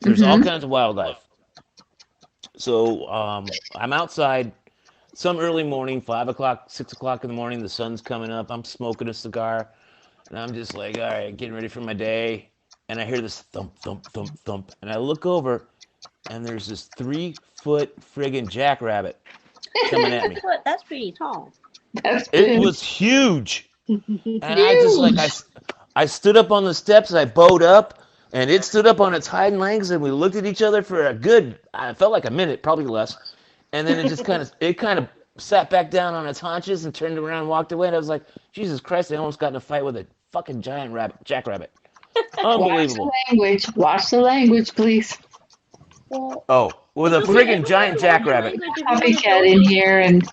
There's all kinds of wildlife. So I'm outside some early morning, 5 o'clock, 6 o'clock in the morning. The sun's coming up. I'm smoking a cigar, and I'm just like, all right, getting ready for my day. And I hear this thump, thump, thump, thump, and I look over, and there's this 3 foot friggin' jackrabbit coming at me. That's pretty tall. That's It big. was huge, and I just like Huge. I stood up on the steps. I bowed up, and it stood up on its hind legs, and we looked at each other for a good. I felt like a minute, probably less, and then it kind of sat back down on its haunches and turned around and walked away. And I was like, Jesus Christ! I almost got in a fight with a fucking giant jackrabbit. Watch the Unbelievable. language. Watch the language, please. Well, Oh, with a it's okay. friggin' Everyone giant can watch the jackrabbit. language if you want to Copycat in donate. here, and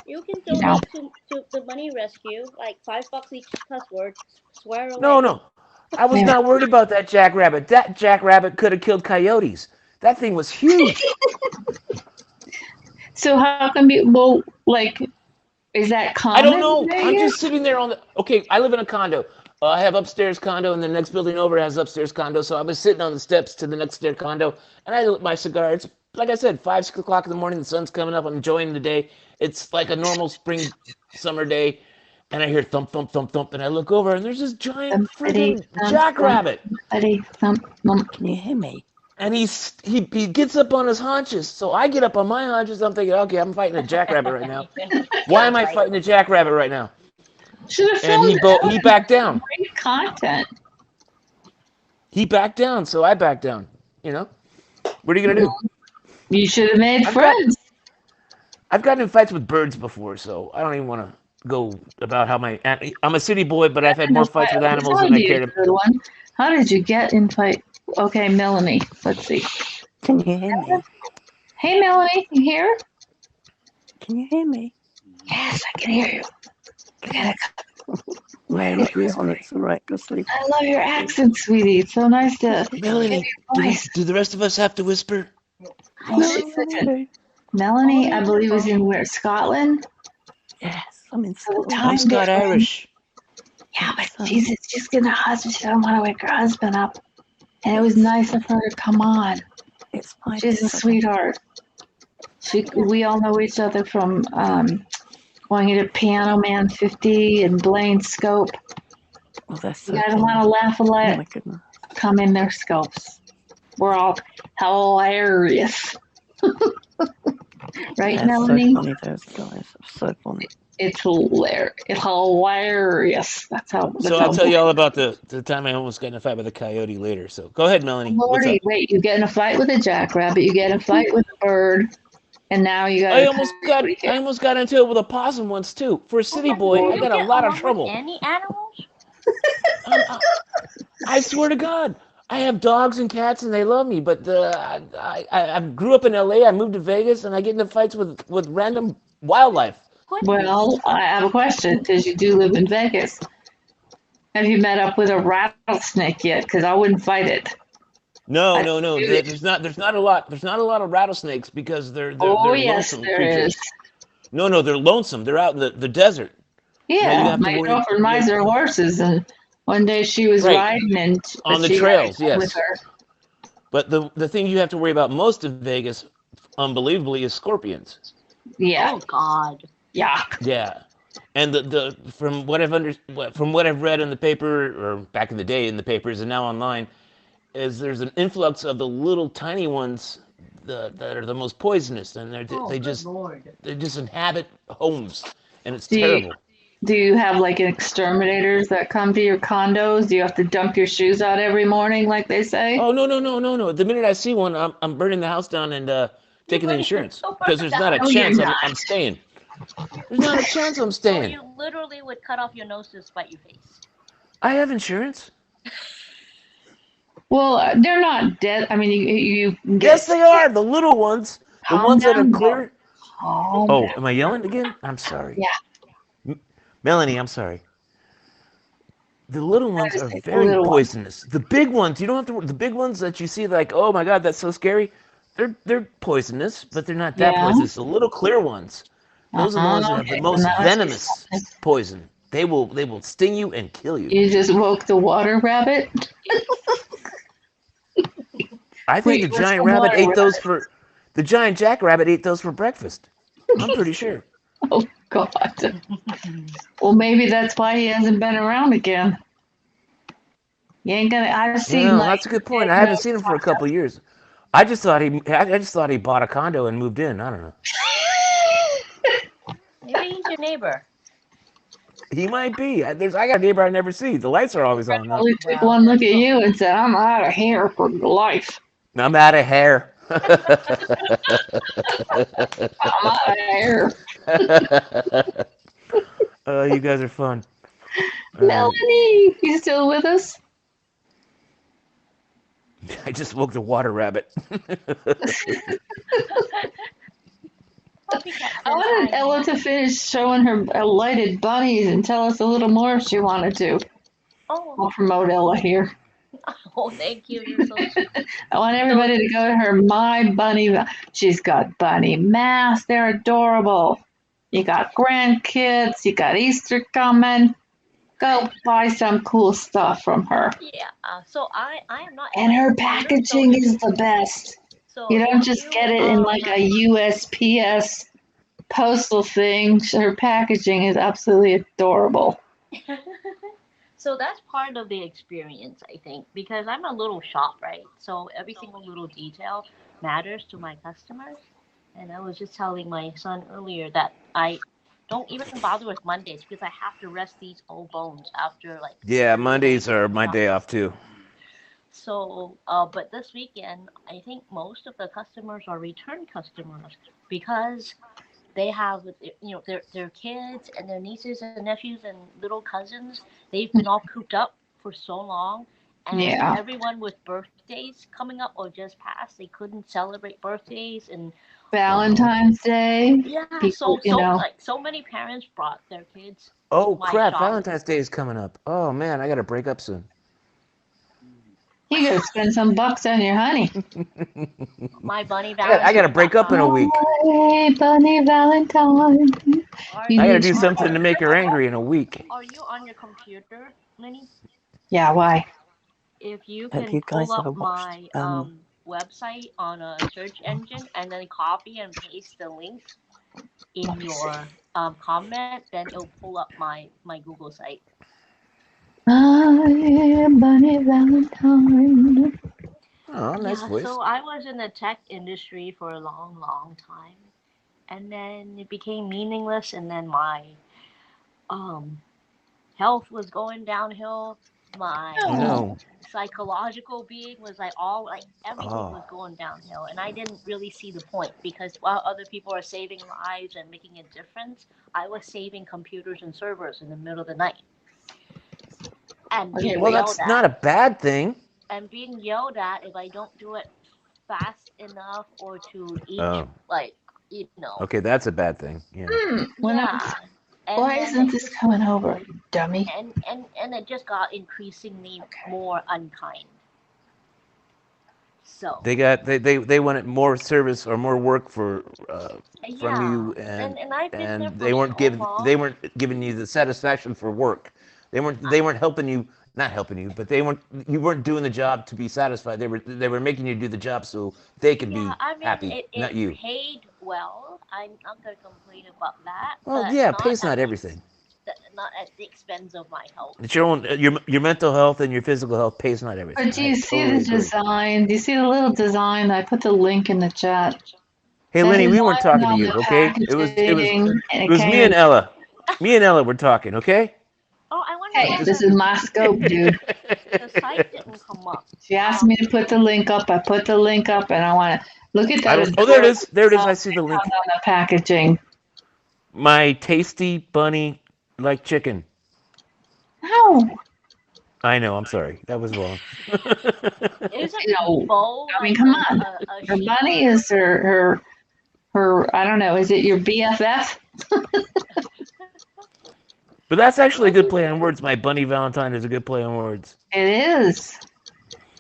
You can you know. donate to the money rescue, like $5 each cuss word. Swear No, away. no, I was Yeah. not worried about that jackrabbit. That jackrabbit could have killed coyotes. That thing was huge. So how come you? Well, like, is that I don't common in know. I'm Vegas? just sitting there on the. Okay, I live in a condo. I have upstairs condo, and the next building over has upstairs condo. So I was sitting on the steps to the next stair condo, and I lit my cigar. It's like I said, 5, 6 o'clock in the morning. The sun's coming up. I'm enjoying the day. It's like a normal spring, summer day, and I hear thump, thump, thump, thump, and I look over, and there's this giant Somebody, friggin' jackrabbit, somebody, some. Can you hear me? and he gets up on his haunches. So I get up on my haunches. I'm thinking, okay, I'm fighting a jackrabbit right now. Why am I fighting a jackrabbit right now? Should have And filmed that. he backed down. Great content. He backed down, so I backed down. You know, what are you gonna do? You should have made I've got friends. I've gotten in fights with birds before, so I don't even want to go about how I'm a city boy, but I've had more fights with This animals ought than to I be a care to. good one. How did you get in fight? Okay, Melanie. Let's see. Can you hear me? Hey, Melanie, you here? Can you hear me? Yes, I can hear you. You gotta Well, if you're on it, it's all right. Go sleep. I love your accent, sweetie. It's so nice to hear Melanie, your voice. do the rest of us have to whisper? Oh, she's such a Melanie, I believe, is in where? Scotland? Yes, I'm in So the Scotland. I'm time Scott difference. Irish. Yeah, but she's getting her husband. She don't want to wake her husband up. And it was nice of her to come on. It's fine. She's a sweetheart. We all know each other from going into Piano Man 50 and Blaine Scope. Well, that's so You gotta funny. want to laugh a Oh lot. my goodness. Come in their scopes. We're all hilarious. Right, That's Melanie? so funny, those guys. So funny. It's hilarious. It's hilarious. So I'll tell you all about the time I almost got in a fight with a coyote later. So go ahead, Melanie. What's up? Lordy, wait, you get in a fight with a jackrabbit, you get in a fight with a bird, and now you got I almost got into it with a possum once too. For a city boy, I got a lot of trouble. Any animals? I swear to God, I have dogs and cats, and they love me. But I grew up in LA. I moved to Vegas, and I get into fights with random wildlife. Well, I have a question because you do live in Vegas. Have you met up with a rattlesnake yet? Because I wouldn't fight it. No. There's not a lot of rattlesnakes because they're Yes, lonesome there creatures. is. No, they're lonesome. They're out in the desert. you Yeah, have to my worry- girlfriend rides her horses, and one day she was Right. riding and On the she trails, rode yes. with her. But the thing you have to worry about most in Vegas, unbelievably, is scorpions. Yeah, Oh God. yeah. Yeah, and the from what I've read in the paper or back in the day in the papers and now online, is there's an influx of the little tiny ones that are the most poisonous, and they just inhabit homes, and it's Do you- terrible. Do you have like exterminators that come to your condos? Do you have to dump your shoes out every morning, like they say? Oh no! The minute I see one, I'm burning the house down and taking the insurance because there's not a Oh, you're chance not. I'm staying. There's not a chance I'm So staying. you literally would cut off your nose to spite your face. I have insurance. Well, they're not dead. I mean, you can get Yes, they are. The little ones. The Calm ones that are down, clear. calm Oh, down. am I yelling again? I'm sorry. Yeah. Melanie, I'm sorry. The little ones just are think the very little ones. poisonous. The big ones, you don't have to. The big ones that you see, like, oh my God, that's so scary. They're poisonous, but they're not that Yeah. poisonous. The little clear ones, those are the ones that have Okay, the most now I see venomous something. poison. They will sting you and kill you. You just woke the water rabbit. I think Wait, what's the the giant jackrabbit ate those for breakfast. I'm pretty sure. Oh God. Well, maybe that's why he hasn't been around again. You ain't gonna. I've seen No, like that's a good point. I haven't seen him for a couple of years. I just thought he bought a condo and moved in. I don't know. Maybe he's your neighbor. He might be. I got a neighbor I never see. The lights are always on though. only took Well, one look that's at cool. you and said, "I'm out of here for life. I'm out of hair. I'm out of here." You guys are fun. Melanie, you still with us? I just woke the water rabbit. Copycat I says wanted hi. Ella to finish showing her lighted bunnies and tell us a little more if she wanted to. Oh, I'll promote Ella here. oh, thank you. You're so sweet. I want everybody to go to her My Bunny. She's got bunny masks. They're adorable. You got grandkids. You got Easter coming. Go buy some cool stuff from her. Yeah. So I am not And a her computer. So packaging is the best. so You don't if just you get it in like a USPS postal thing. Her packaging is absolutely adorable. so that's part of the experience, I think, because I'm a little shop, right? So every single little detail matters to my customers. And I was just telling my son earlier that I don't even bother with Mondays because I have to rest these old bones after like Yeah, 3 days Mondays of are my shop. day off too. So, but this weekend, I think most of the customers are return customers because they have, their kids and their nieces and nephews and little cousins. They've been all cooped up for so long, and Yeah. everyone with birthdays coming up or just passed, they couldn't celebrate birthdays, and Oh no. Valentine's Day. yeah, People, so many parents brought their kids to Oh my crap! shop. Valentine's Day is coming up. Oh man, I gotta break up soon. you gotta spend some bucks on your honey. My bunny I gotta break up in a valentine.com. week. Hey, Bunny Valentine. Are You I gotta need do you something to make her are angry in a week. are you on your computer, Lenny? Yeah, why? If you Have can you pull guys up ever watched my website on a search engine and then copy and paste the link Let in me see. your comment, then it'll pull up my Google site. My Bunny Valentine. Oh, nice Yeah, voice. so I was in the tech industry for a long, long time, and then it became meaningless, and then my um health was going downhill. My Oh Oh, no. psychological being was like all like everything Oh. was going downhill, and I didn't really see the point because while other people are saving lives and making a difference, I was saving computers and servers in the middle of the night and okay, being Well, wait. yelled that's not at a bad thing. if I don't do it fast enough or to each Oh. like Okay, that's a bad thing. Yeah. When I'm, yeah, and why then isn't it this just coming over, dummy? and it just got increasingly Okay. more unkind. So They wanted more service or more work from yeah, you, and I've been there and for so they long. weren't giving you the satisfaction for work. They weren't helping you, not helping you, but you weren't doing the job to be satisfied. They were making you do the job so they could Yeah, be I mean happy, it not you. paid well. I'm not gonna complain about that, Well, but yeah, pay's not everything. not at the expense of my health. It's your own your mental health and your physical health. Pay's not everything. But do you I see totally the agree. design? Do you see the little design? I put the link in the chat. Hey, That Lenny, we weren't design talking to on you, the okay? packaging, and It it was kind me of, and Ella. Me and Ella were talking, okay? Oh, I wonder hey, why this is my scope, dude. the site didn't come up. She asked me to put the link up. I put the link up, and I want to look at I that don't. Oh, there it adorable is. There it is. design I see the that comes link. on the packaging. My tasty bunny like chicken. No, I know. I'm sorry. That was wrong. Isn't no. Bo I mean, like come a, on. a, a Her sheep bunny herder? is her. I don't know. Is it your BFF? But that's actually a good play on words. My bunny Valentine is a good play on words. It is.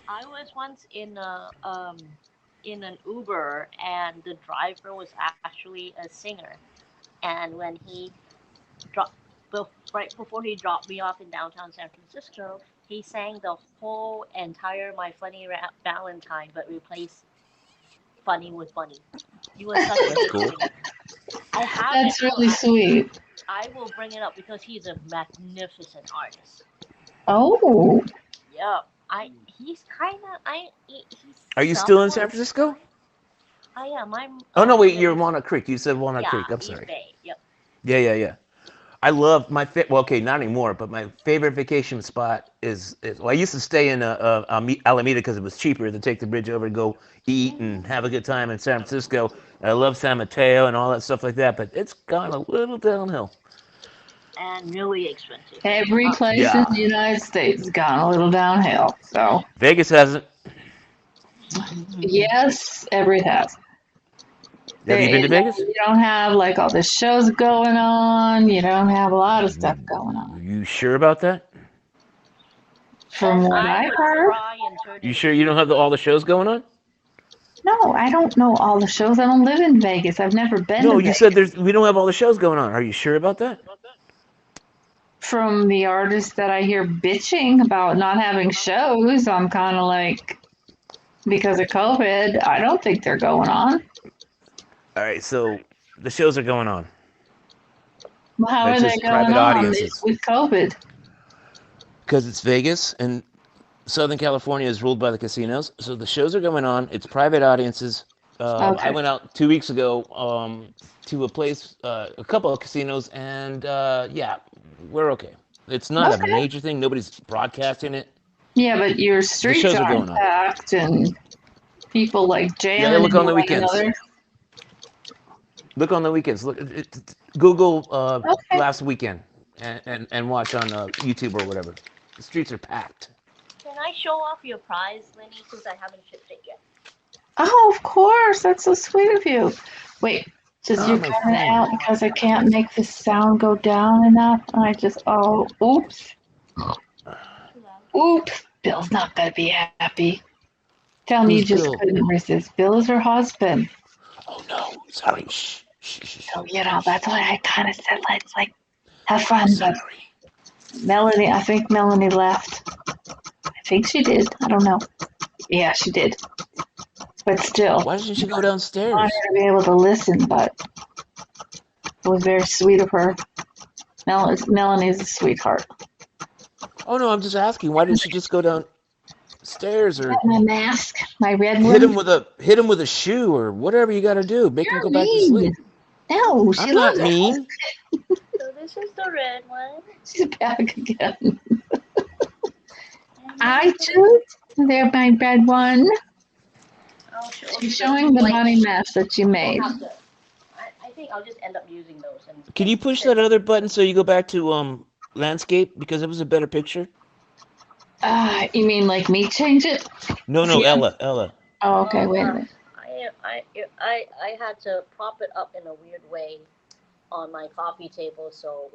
I was once in an Uber and the driver was actually a singer, and when he dropped right before he dropped me off in downtown San Francisco, He sang the whole entire My Funny Valentine, but replaced Funny with Bunny. He was such a That's good cool. singer. I have it, That's so really sweet. I will bring it up because he's a magnificent artist. Oh, Yeah, he's kind of he's Are you still in San somewhat. Francisco? I am. I'm Oh no, wait, you're in living. Walnut Creek. You said Walnut Yeah, Creek. I'm East sorry. Bay. Yep. Yeah. I love well, okay, not anymore, but my favorite vacation spot is well, I used to stay in Alameda because it was cheaper to take the bridge over and go eat and Hmm. have a good time in San Francisco. And I love San Mateo and all that stuff like that, but it's gone a little downhill. And really expensive. every place in Yeah, the United States has gone a little downhill. So, Vegas hasn't. yes, every has. Have you been to Vegas? You don't have like all the shows going on. You don't have a lot of stuff going on. You sure about that? From And what I I would heard, try and turn You it sure you don't have into. all the shows going on? no, I don't know all the shows. I don't live in Vegas. I've never been to No, you said Vegas. we don't have all the shows going on. Are you sure about that? From the artists that I hear bitching about not having shows, I'm kind of like, because of COVID, I don't think they're going on. All right, so the shows are going on. Well, how are That's they just going private on audiences with COVID? because it's Vegas and Southern California is ruled by the casinos. So the shows are going on. It's private audiences. I Okay. went out 2 weeks ago to a place, a couple of casinos, and yeah, we're okay. It's not a Okay. major thing. Nobody's broadcasting it. Yeah, but your The streets shows are aren't going on. packed and people like Yeah, jamming look into on the one weekends. another. Look on the weekends. Google Okay. last weekend and watch on YouTube or whatever. The streets are packed. Can I show off your prize, Lynnie? Since I haven't shipped it yet. Oh, of course. That's so sweet of you. Wait, just Oh, you're my coming phone. out because I can't make the sound go down enough. And I just, oh, oops, Too loud. oops. Bill's not going to be happy. Tell me you Who's just Bill? couldn't resist. Bill is her husband. Oh no, sorry. Shh, shh, shh, shh. So, that's why I kind of said, let's like have fun. But Sorry. Melanie, I think Melanie left. I think she did. I don't know. Yeah, she did. But still, Why doesn't she go I wanted downstairs? her to be able to listen, but it was very sweet of her. Melanie's a sweetheart. Oh no, I'm just asking. Why didn't she just go downstairs or Got my mask, my red hit him one. with a shoe or whatever you got to do? Make him You're go back to mean. sleep. No, she I'm not loves it. mean. So this is the red one. She's back again. And I this is too. They're my red one. I'll show She's the showing the white. bunny mask that she We'll made. have to. I think I'll just end up using those Can and you push send. that other button so you go back to landscape because it was a better picture? You mean like me change it? No, For no, you? Ella. Oh, okay. Wait a minute. I had to prop it up in a weird way on my coffee table, so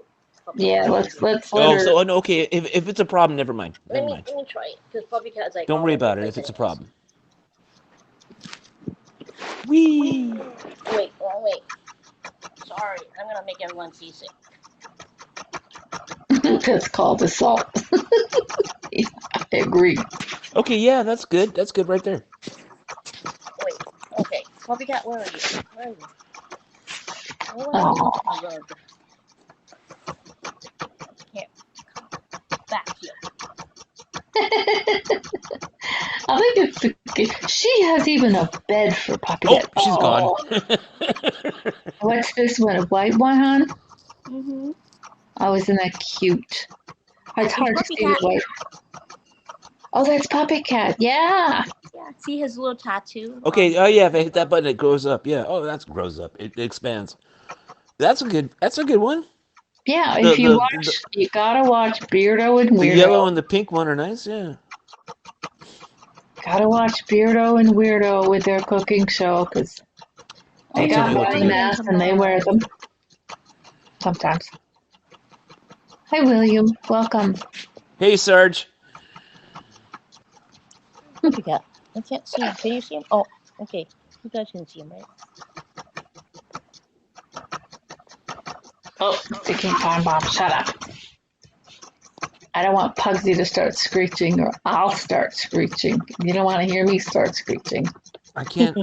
Puppy Yeah, Cat let's couldn't. let Oh, her. so no, okay. If it's a problem, never mind. Let Never me mind. let me try it because Puppy Cat's like, Don't all worry over the about it place if it's a anyways. problem. Wee. Wait. Sorry, I'm gonna make everyone seasick. That's called assault. Yeah, I agree. Okay, yeah, that's good. That's good right there. Wait, okay, Puppy Cat, where are you? Where are you? Oh, Oh, God. Here, back here. I think it's she has even a bed for Puppy Oh, Cat. she's gone. Oh, what's this one? A white one, hon? Mm-hmm. Oh, isn't that cute? It's It's hard to Puppy see the Cat. white. Oh, that's Puppy Cat. Yeah. Yeah, see his little tattoo Okay. Oh yeah, if I hit that button, it grows up. Yeah. Oh, that grows up. It expands. That's a good. That's a good one. Yeah, The if you the the, watch, you gotta watch Beardo and the yellow Weirdo. and the pink one are nice. Yeah. Gotta watch Beardo and Weirdo with their cooking show because they I'll take got a look bunny at that. masks and they wear them sometimes. Hi, William. Welcome. Hey, Sarge. Puppy Cat. I can't see him. Can you see him? Oh, okay. You guys can see him, right? Oh, ticking time bomb. Shut up. I don't want Pugsy to start screeching, or I'll start screeching. You don't want to hear me start screeching. I can't.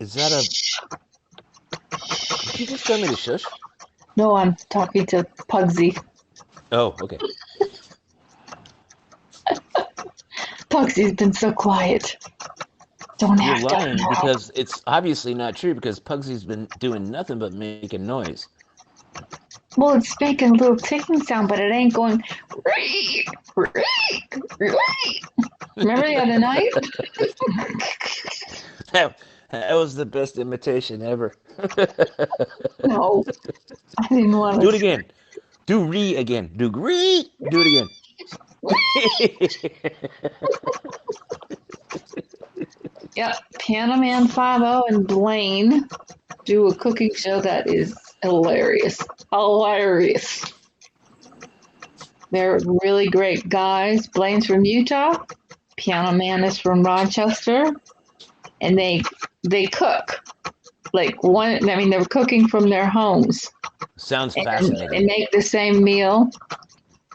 Is that a? Did you just tell me to shush? No, I'm talking to Pugsy. Oh, okay. Pugsy's been so quiet. Don't You're act up lying now. because it's obviously not true because Pugsy's been doing nothing but making noise. Well, it's making a little ticking sound, but it ain't going. Remember the other night? That was the best imitation ever. No, I didn't want Do it to. again. Do re again. Do re. Do it again. Yep, Piano Man 50 and Blaine do a cooking show that is hilarious. Hilarious. They're really great guys. Blaine's from Utah. Piano Man is from Rochester. And they cook. Like one, I mean, they're cooking from their homes Sounds and fascinating. make the same meal.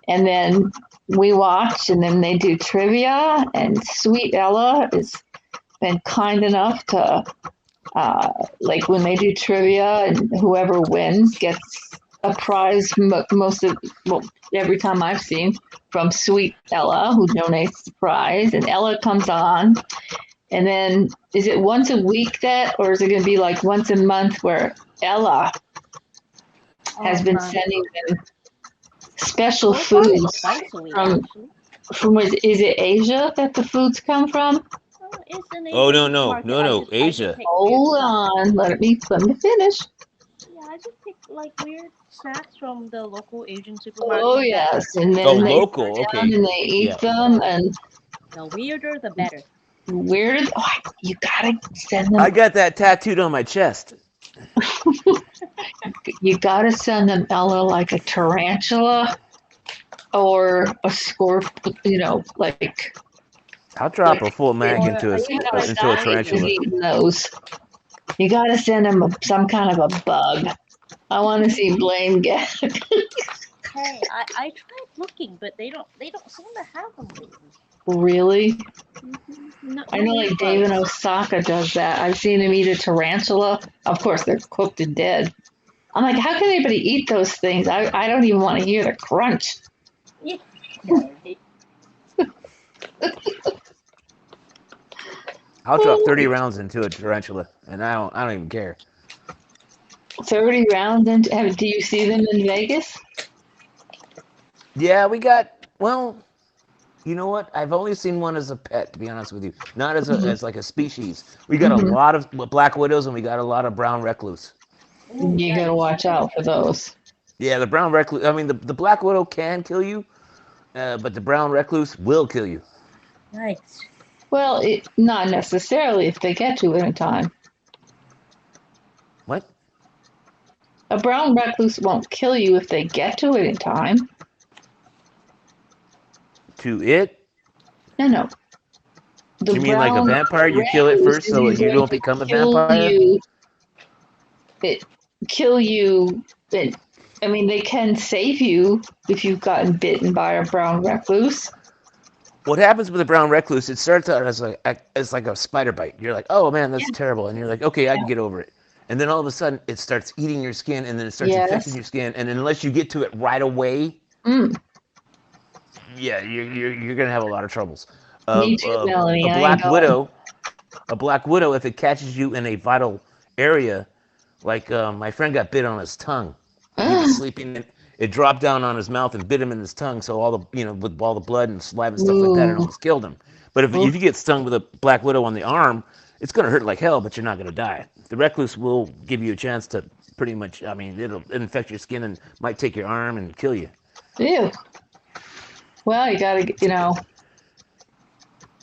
And then we watch, and then they do trivia. And Sweet Ella has been kind enough to, like when they do trivia, and whoever wins gets a prize. Most of, well, every time I've seen from Sweet Ella, who donates the prize, and Ella comes on. And then, is it once a week that, or is it going to be like once a month where Ella has been sending them special foods Twice a week, from actually. is it Asia that the foods come from? Oh, it's an Oh no Asian no market. no no Asia. Hold on, let me finish. Yeah, I just pick like weird snacks from the local Asian supermarket. Oh yes, and Oh, then they local. sit Okay. down and they eat Yeah. them, and The weirder, the better. weird. Oh, you gotta send I them. got that tattooed on my chest. You gotta send them Ella like a tarantula or a scorpion. You know, like I'll drop a full mag Or into a into a tarantula. eating those. You gotta send them some kind of a bug. I want to see Blaine get. Hey, I tried looking, but they don't seem to have them lately. Really? No, I know, no like meat David bugs. Osaka does that. I've seen him eat a tarantula. Of course, they're cooked and dead. I'm like, how can anybody eat those things? I don't even want to hear the crunch. Yeah. I'll drop 30 rounds into a tarantula, and I don't even care. 30 rounds into. Do you see them in Vegas? Yeah, we got. Well, you know what? I've only seen one as a pet, to be honest with you. Not as Mhm. as like a species. We got a Mhm. lot of black widows, and we got a lot of brown recluse. Ooh, You gotta nice. watch out for those. Yeah, the brown recluse. I mean, the black widow can kill you, but the brown recluse will kill you. Nice. Well, not necessarily if they get to it in time. What? A brown recluse won't kill you if they get to it in time. To it? No, no. The You mean like a brown vampire? You kill it recluse first so is you going don't to become a kill vampire? you. It kill you. I mean, they can save you if you've gotten bitten by a brown recluse. What happens with a brown recluse? It starts out as like a spider bite. You're like, oh man, that's Yeah. terrible, and you're like, okay, I can get over it. And then all of a sudden, it starts eating your skin, and then it starts infecting Yes. your skin. And unless you get to it right away, Mm, yeah, you're gonna have a lot of troubles. me too, A Melanie. I ain't black going. widow, if it catches you in a vital area, like my friend got bit on his tongue. He was sleeping. And it dropped down on his mouth and bit him in his tongue. So all the with all the blood and saliva and stuff like that, it Ooh. almost killed him. But if Oof. you get stung with a black widow on the arm, it's gonna hurt like hell, but you're not gonna die. The recluse will give you a chance to pretty much. I mean, it'll infect your skin and might take your arm and kill you. Ew. Well, you gotta,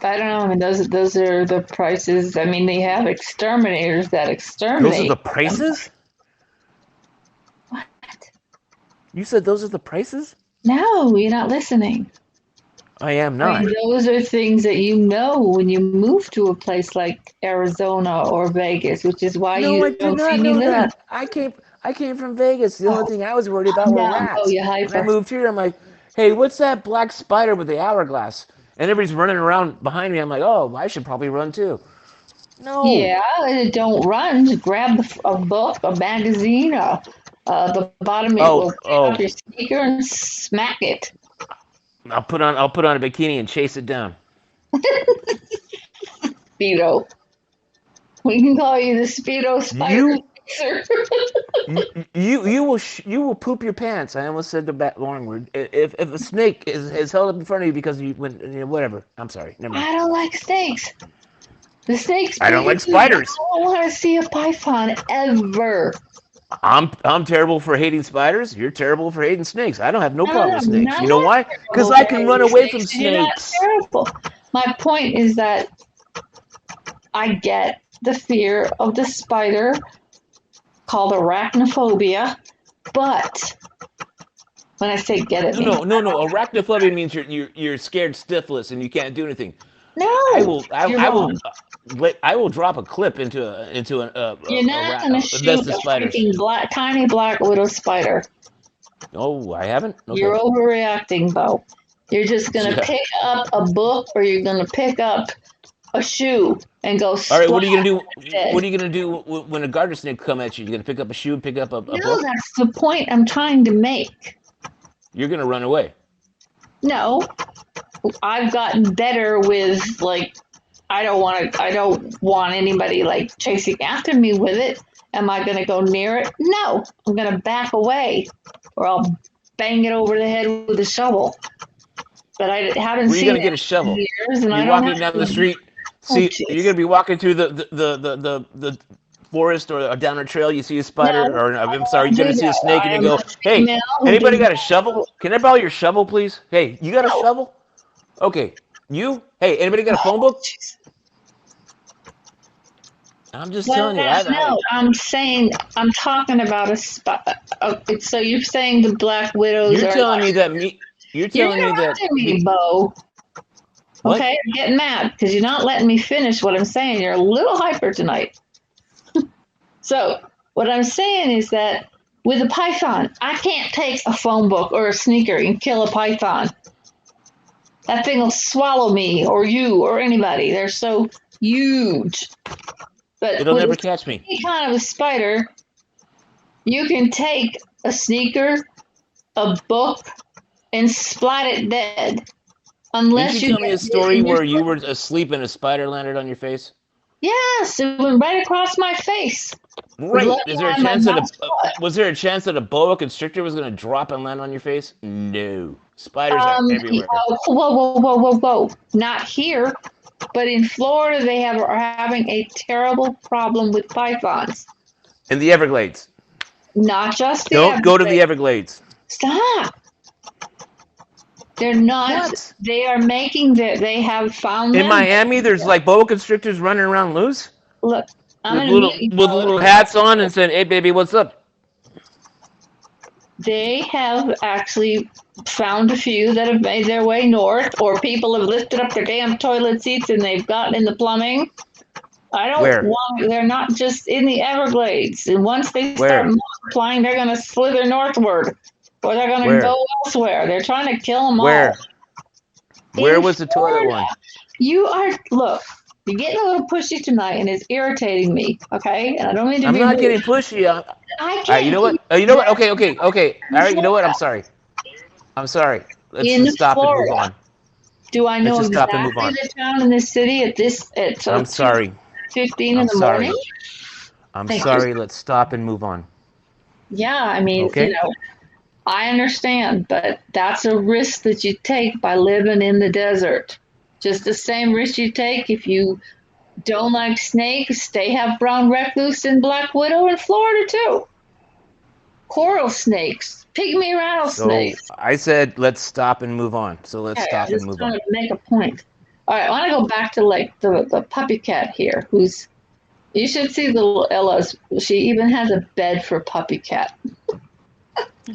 I don't know. I mean, those are the prices. I mean, they have exterminators that Those are exterminate the them. prices? What? You said those are the prices? No, you're not listening. I am I not. mean, those are things that you know when you move to a place like Arizona or Vegas, which is why No, you I did don't see not me know living. that. I came. I came from Vegas. The only Oh, thing I was worried about calm were down, Bo, rats. you When I hyper. moved here, I'm like, hey, what's that black spider with the hourglass? And everybody's running around behind me. I'm like, oh, I should probably run too. No, Yeah, don't run. Just grab a book, a magazine, the bottom. It will oh, take off oh, your sneaker and smack it. I'll put on a bikini and chase it down. Speedo. We can call you the Speedo Spider You Chaser. you will poop your pants. I almost said the wrong word. If a snake is held up in front of you because you went whatever. I'm sorry. Never mind. I don't like snakes. The snake's I don't bigger like than me. I spiders. don't want to see a python ever. I'm terrible for hating spiders. You're terrible for hating snakes. I don't have no No, no, problem no, with I'm snakes. You not know why? Because terrible I for can run hating away from snakes, and you're not snakes. terrible. My point is that I get the fear of the spider called arachnophobia, but when I say get at No, me, no, no, no. Arachnophobia means you're scared stiffless and you can't do anything. I no, will I, you're I wrong. will I will drop a clip into You're not going to a shoot nest of a spiders. freaking tiny black widow spider. Oh, I haven't. You're Okay. overreacting, Bo. You're just going to Yeah. pick up a book or you're going to pick up a shoe and go All right. splat What dead. are you gonna do when a garter snake come at you? You're gonna pick up a shoe, pick up a No, book. that's the point I'm trying to make. You're gonna run away. No, I've gotten better with like I don't want anybody like chasing after me with it. Am I going to go near it? No, I'm going to back away or I'll bang it over the head with a shovel. But I haven't Where are you seen gonna get a it in shovel? years and You're I don't have walking down the one. street. Oh, See, you're jeez. gonna be walking through the forest or down a trail. You see a No, spider, or I'm I sorry, don't you're do gonna see a that. snake, I and you am go, a "Hey, female who anybody does got a shovel? Can I borrow your shovel, please? Hey, you got a no. shovel? Okay, you? Hey, anybody got a phone Oh, book? jeez. I'm just Well, telling you. I no, I'm saying I'm talking about a spot. Okay, so you're saying the black widows you're are telling not. me that me. You're You're telling me that interrupting me, the Bo. what? Okay, I'm getting mad because you're not letting me finish what I'm saying. You're a little hyper tonight. So, what I'm saying is that with a python, I can't take a phone book or a sneaker and kill a python. That thing will swallow me or you or anybody. They're so huge. But It'll with never catch me. any kind of a spider, you can take a sneaker, a book, and splat it dead. Didn't Unless you you tell me a get it story in your where you foot. were asleep and a spider landed on your face? Yes, it went right across my face. Was Right. lucky I had my mouth shut. Was there a chance that a boa constrictor was going to drop and land on your face? No. Spiders are everywhere. Whoa, whoa, whoa, whoa, whoa! Not here, but in Florida, they are having a terrible problem with pythons. In the Everglades. Not just the Don't go to the Everglades. Everglades. Stop! They're not. What? They are making that. They have found In them. Miami, there's like boa constrictors running around loose Look, I'm with gonna mute you, little Bo. hats on and saying, "Hey, baby, what's up?" They have actually found a few that have made their way north, or people have lifted up their damn toilet seats and they've gotten in the plumbing. I don't Where? want, they're not just in the Everglades. And once they start Where? multiplying, they're going to slither northward or they're going to Where? go elsewhere. They're trying to kill them all. Where? Where In was the toilet Florida, one? look, you're getting a little pushy tonight and it's irritating me, okay? And I don't mean to I'm be not rude. getting pushy. All I right, you can't know keep what? You know what? that Okay, okay, okay. All in right, you know what? Florida. I'm sorry. I'm sorry. Let's In just stop and move Florida. on. Do I Let's know just stop and move exactly on. the town in this city at I'm sorry. 2:15 in I'm the morning? sorry. I'm Thank you. sorry. Let's stop and move on. Yeah, I mean, Okay? I understand, but that's a risk that you take by living in the desert. Just the same risk you take if you don't like snakes. They have brown recluse and black widow in Florida too. Coral snakes, pygmy So rattlesnakes. I said let's stop and move on. So let's Yeah, stop yeah, and just move trying on. to make a point. All right, I want to go back to like the puppy cat here, who's you should see the little Ella's. She even has a bed for puppy cat.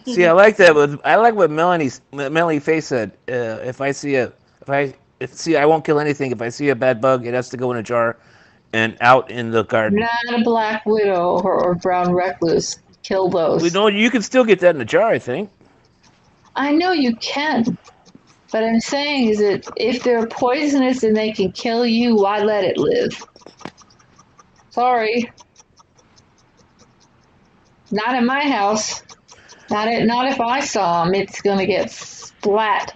See, I like that. I like what Melanie Face said. If I see a, if I if, see, I won't kill anything. If I see a bad bug, it has to go in a jar and out in the garden. Not a black widow or brown recluse. kill We those. know you can still get that in a jar, I think. I know you can, but I'm saying is that if they're poisonous and they can kill you, why let it live? Sorry, not in my house. Not if I saw them. It's gonna get splat.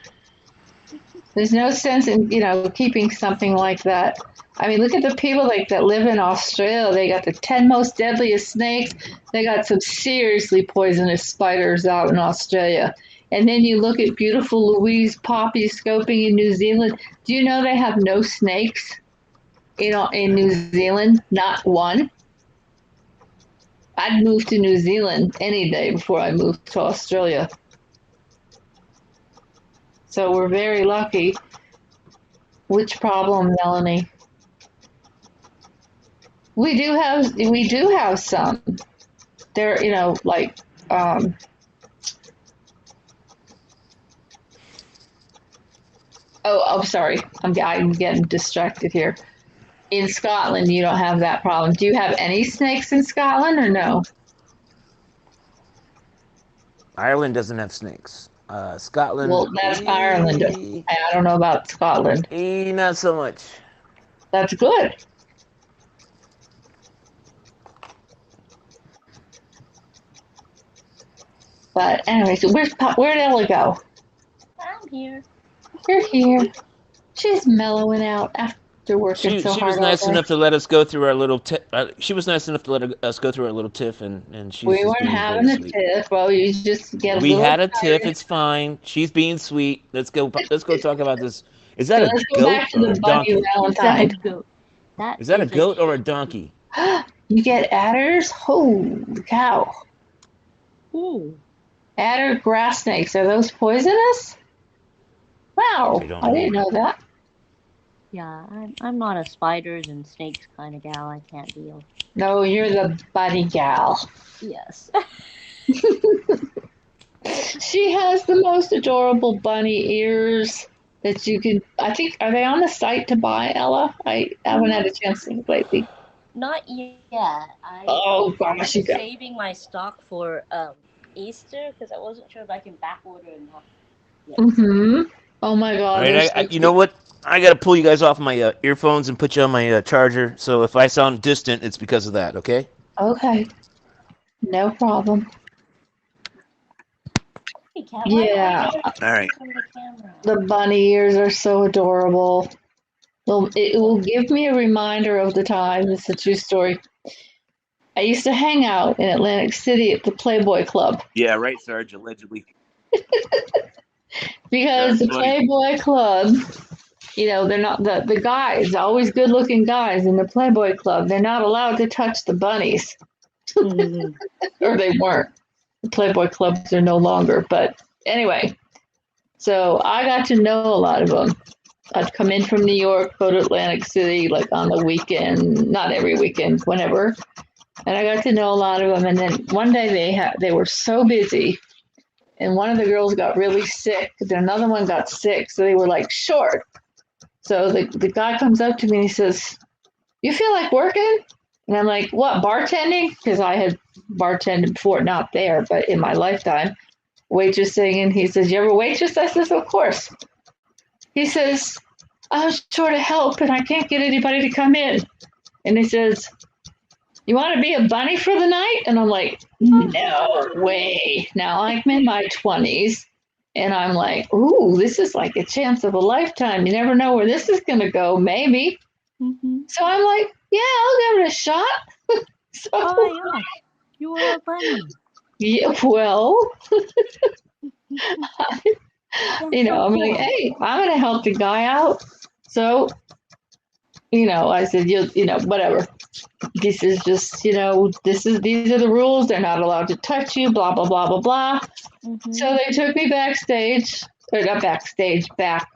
There's no sense in keeping something like that. I mean, look at the people like that live in Australia. They got the 10 most deadliest snakes. They got some seriously poisonous spiders out in Australia. And then you look at beautiful Louise poppy scoping in New Zealand. Do you know they have no snakes in New Zealand? Not one. I'd move to New Zealand any day before I moved to Australia. So we're very lucky. Which problem, Melanie? We do have some. They're like um, I'm sorry. I'm getting distracted here. In Scotland, you don't have that problem. Do you have any snakes in Scotland or no? Ireland doesn't have snakes. Scotland, Well, that's Ireland. I don't know about Scotland. not so much. That's good. But anyway, so where'd Ella go? I'm here. You're here. She's mellowing out after working She so she was hard all nice day. enough to let us go through our little. She was nice enough to let us go through our little tiff, and she's We just weren't being very having a sweet. tiff. Well, you just get a We little had a tiff. tired. It's fine. She's being sweet. Let's go. Let's go talk about this. Is that So a let's go goat back to or a the Bunny donkey? Is that a Valentine. goat? That Is that a is a goat or a shih tzu. donkey? You get adders? Holy cow. Ooh. Adder grass snakes. Are those poisonous? We Wow. don't I know. didn't know that. Yeah, I'm not a spiders and snakes kind of gal. I can't deal. No, you're the bunny gal. Yes. She has the most adorable bunny ears that you can. I think, are they on the site to buy, Ella? I haven't had a Not chance to look lately. not yet. I Oh, was gosh, you got. saving my stock for Easter because I wasn't sure if I can back order enough yet. Mm-hmm. Oh my All God, right. they're so You know cute. what? I gotta pull you guys off my earphones and put you on my charger. So if I sound distant, it's because of that. Okay. Okay, no problem. Hey cat, why am I Yeah, never All right. seeing from the camera? the bunny ears are so adorable. It will give me a reminder of the time. It's a true story. I used to hang out in Atlantic City at the Playboy Club Yeah. Right, Sarge. Allegedly. because That's the funny. Playboy Club, they're not the guys, always good looking guys in the Playboy Club. They're not allowed to touch the bunnies, Mhm. or they weren't. The Playboy Clubs are no longer. But anyway, so I got to know a lot of them. I'd come in from New York, go to Atlantic City like on the weekend, not every weekend, whenever. And I got to know a lot of them. And then one day they were so busy, and one of the girls got really sick. Then another one got sick, so they were like short. So the guy comes up to me and he says, "You feel like working?" And I'm like, "What, bartending?" Because I had bartended before, not there, but in my lifetime, waitressing. And he says, "You ever waitress?" I says, "Of course." He says, "I'm short of help and I can't get anybody to come in." And he says, "You want to be a bunny for the night?" And I'm like, "No way." Now I'm in my 20s and I'm like, "Ooh, this is like a chance of a lifetime. You never know where this is going to go, maybe." Mhm. So I'm like, "Yeah, I'll give it a shot." Oh So, my gosh, you are a bunny. yeah, well, That's so I'm like, cool. "Hey, I'm going to help the guy out." So, I said, whatever. This is just, these are the rules. They're not allowed to touch you, blah, blah, blah, blah, blah. So Mhm. they took me backstage, or not backstage, back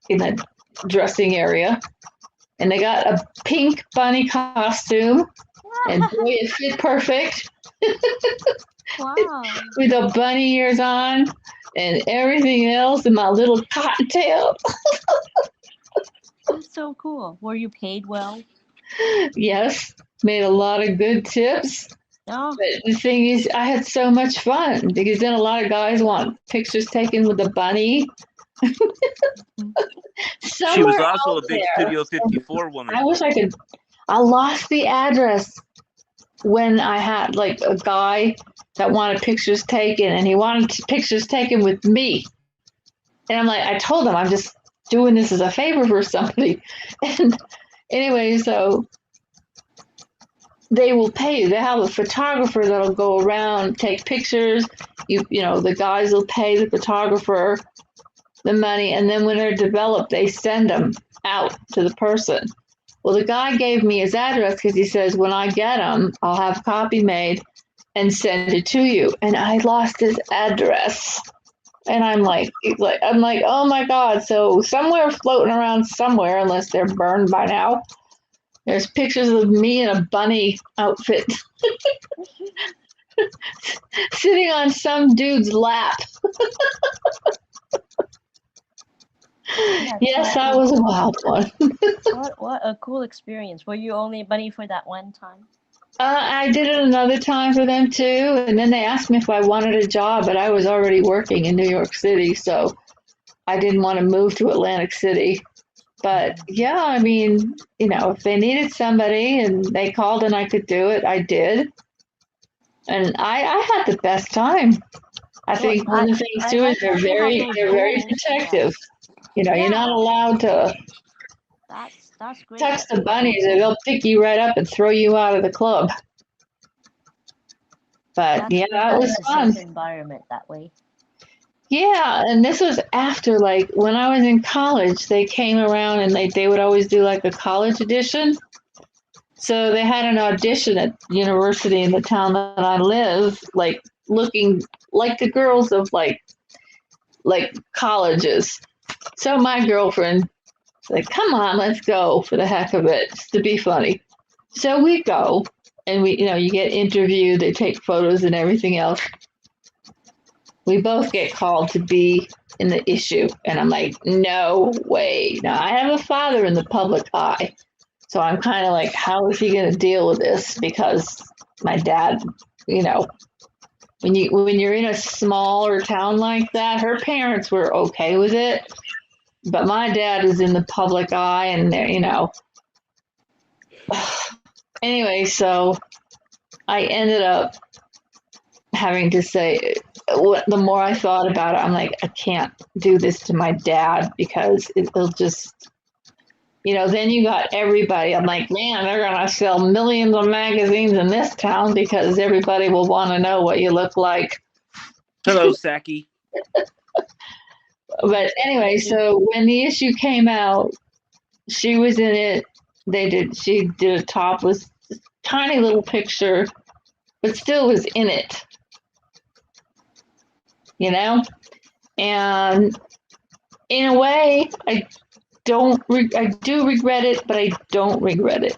in the dressing area. And they got a pink bunny costume. And boy, it fit perfect Wow, with the bunny ears on and everything else, and my little cottontail. that's so cool. Were you paid well? Yes, made a lot of good tips. No. But the thing is, I had so much fun because then a lot of guys want pictures taken with the bunny She was somewhere also out a big there. Studio 54 woman. I wish I could. I lost the address when I had like a guy that wanted pictures taken, and he wanted pictures taken with me. And I'm like, I told him I'm just doing this as a favor for somebody. And anyway, so they will pay you. They have a photographer that'll go around, take pictures. You know, the guys will pay the photographer the money, and then when they're developed, they send them out to the person. Well, the guy gave me his address because he says when I get them, I'll have a copy made and send it to you. And I lost his address. And I'm like, oh my God. So somewhere floating around somewhere, unless they're burned by now, there's pictures of me in a bunny outfit sitting on some dude's lap. That's so Yes, that cool. was a wild one. What a cool experience. Were you only bunny for that one time? I did it another time for them too, and then they asked me if I wanted a job, but I was already working in New York City, so I didn't want to move to Atlantic City. But yeah, I mean, if they needed somebody and they called and I could do it, I did. And I had the best time. I Well, think one of the things I too is like that you have those they're very goals. Yeah. protective. You're not Yeah. allowed to That's great touch that the you have those bunnies or goals. they'll pick you right up and throw you out of the club. But That's yeah, good that that was it's a fun. safe environment that way. Yeah, and this was after like when I was in college, they came around and they would always do like a college edition. So they had an audition at university in the town that I live, like looking like the girls of like colleges. So my girlfriend like, come on, let's go for the heck of it, just to be funny. So we go and you get interviewed, they take photos and everything else. We both get called to be in the issue. And I'm like, no way. Now, I have a father in the public eye. So I'm kind of like, how is he going to deal with this? Because my dad, you know, when you're in a smaller town like that, her parents were okay with it, but my dad is in the. Eye, and anyway, so I ended up having to say, the more I thought about it, I'm like, I can't do this to my dad because it'll just, then you got everybody. I'm like, man, they're going to sell millions of magazines in this town because everybody will want to know what you look like. Hello, Saki. But anyway, so when the issue came out, she was in it. She did a topless, tiny little picture, but still was in it, And in a way, I do regret it, but I don't regret it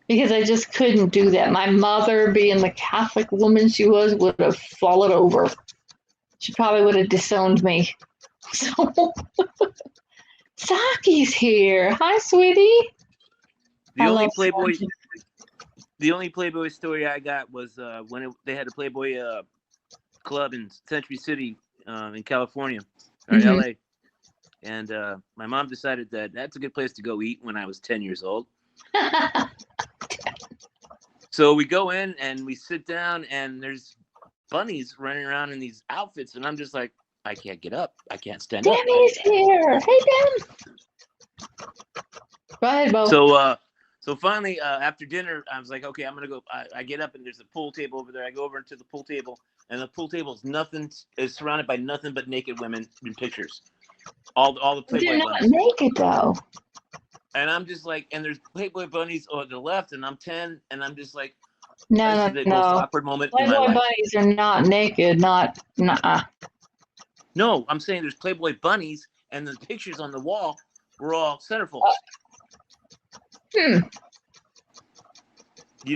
because I just couldn't do that. My mother, being the Catholic woman she was, would have fallen over. She probably would have disowned me. So Saki's here. Hi, sweetie. The only Playboy, the only Playboy story I got was when they had a Playboy club in Century City in California or LA, and my mom decided that that's a good place to go eat when I was 10 years old. So we go in and we sit down, and there's bunnies running around in these outfits, and I'm just like, I can't get up. I can't stand up. Demi's here. Hey, Dem. Go ahead, Bo. So finally, after dinner, I was like, okay, I'm gonna go. I get up, and there's a pool table over there. I go over to the pool table, and the pool table is surrounded by nothing but naked women in pictures. All the Playboy They're not bunnies. naked though. And I'm just like, and there's Playboy bunnies on the left, and I'm 10, and I'm just like, No, this is the most awkward moment in my Playboy life. bunnies are not naked. Not. No, I'm saying there's Playboy bunnies, and the pictures on the wall were all centerfolds. You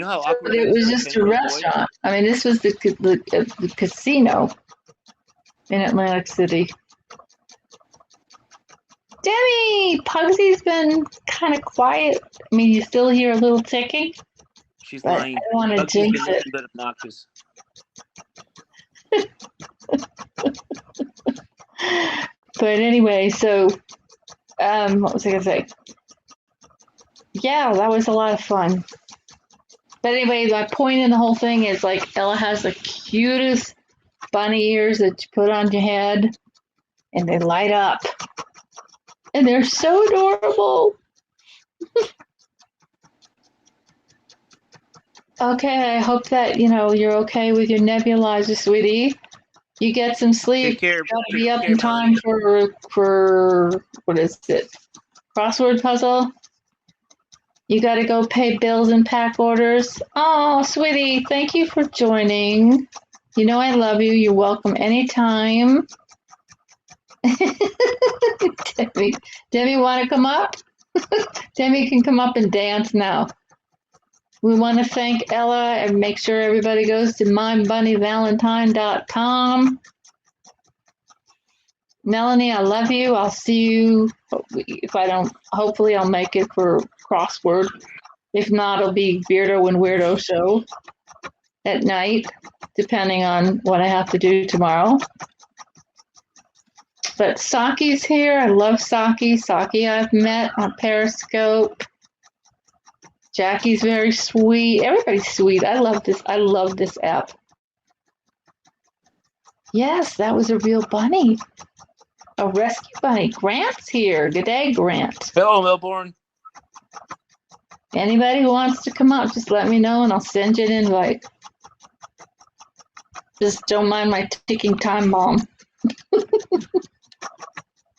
know how awkward it was just a restaurant. I mean, this was the casino in Atlantic City. Demi, Pugsy's been kind of quiet. I mean, you still hear a little ticking? She's but I lying. don't want to Bugsy's been jinx it. nothing but obnoxious. But anyway, so what was I gonna say? Yeah, that was a lot of fun. But anyway, my point in the whole thing is like Ella has the cutest bunny ears that you put on your head, and they light up, and they're so adorable. Okay, I hope that you're okay with your nebulizer, sweetie. You get some sleep. Take care. Gotta Take be up care, in Melanie. time for what is it? Crossword puzzle. You got to go pay bills and pack orders. Oh, sweetie, thank you for joining. You know I love you. You're welcome anytime. Demi, want to come up? Demi can come up and dance now. We want to thank Ella and make sure everybody goes to mybunnyvalentine.com. Melanie, I love you. I'll see you. If I don't, hopefully I'll make it for crossword. If not, it'll be Beardo and Weirdo show at night, depending on what I have to do tomorrow. But Saki's here. I love Saki. Saki I've met on Periscope. Jackie's very sweet. Everybody's sweet. I love this. I love this app. Yes, that was a real bunny. A rescue bunny. Grant's here. Good day, Grant. Hello, Melbourne. Anybody who wants to come up, just let me know and I'll send you an invite. Just don't mind my ticking time bomb.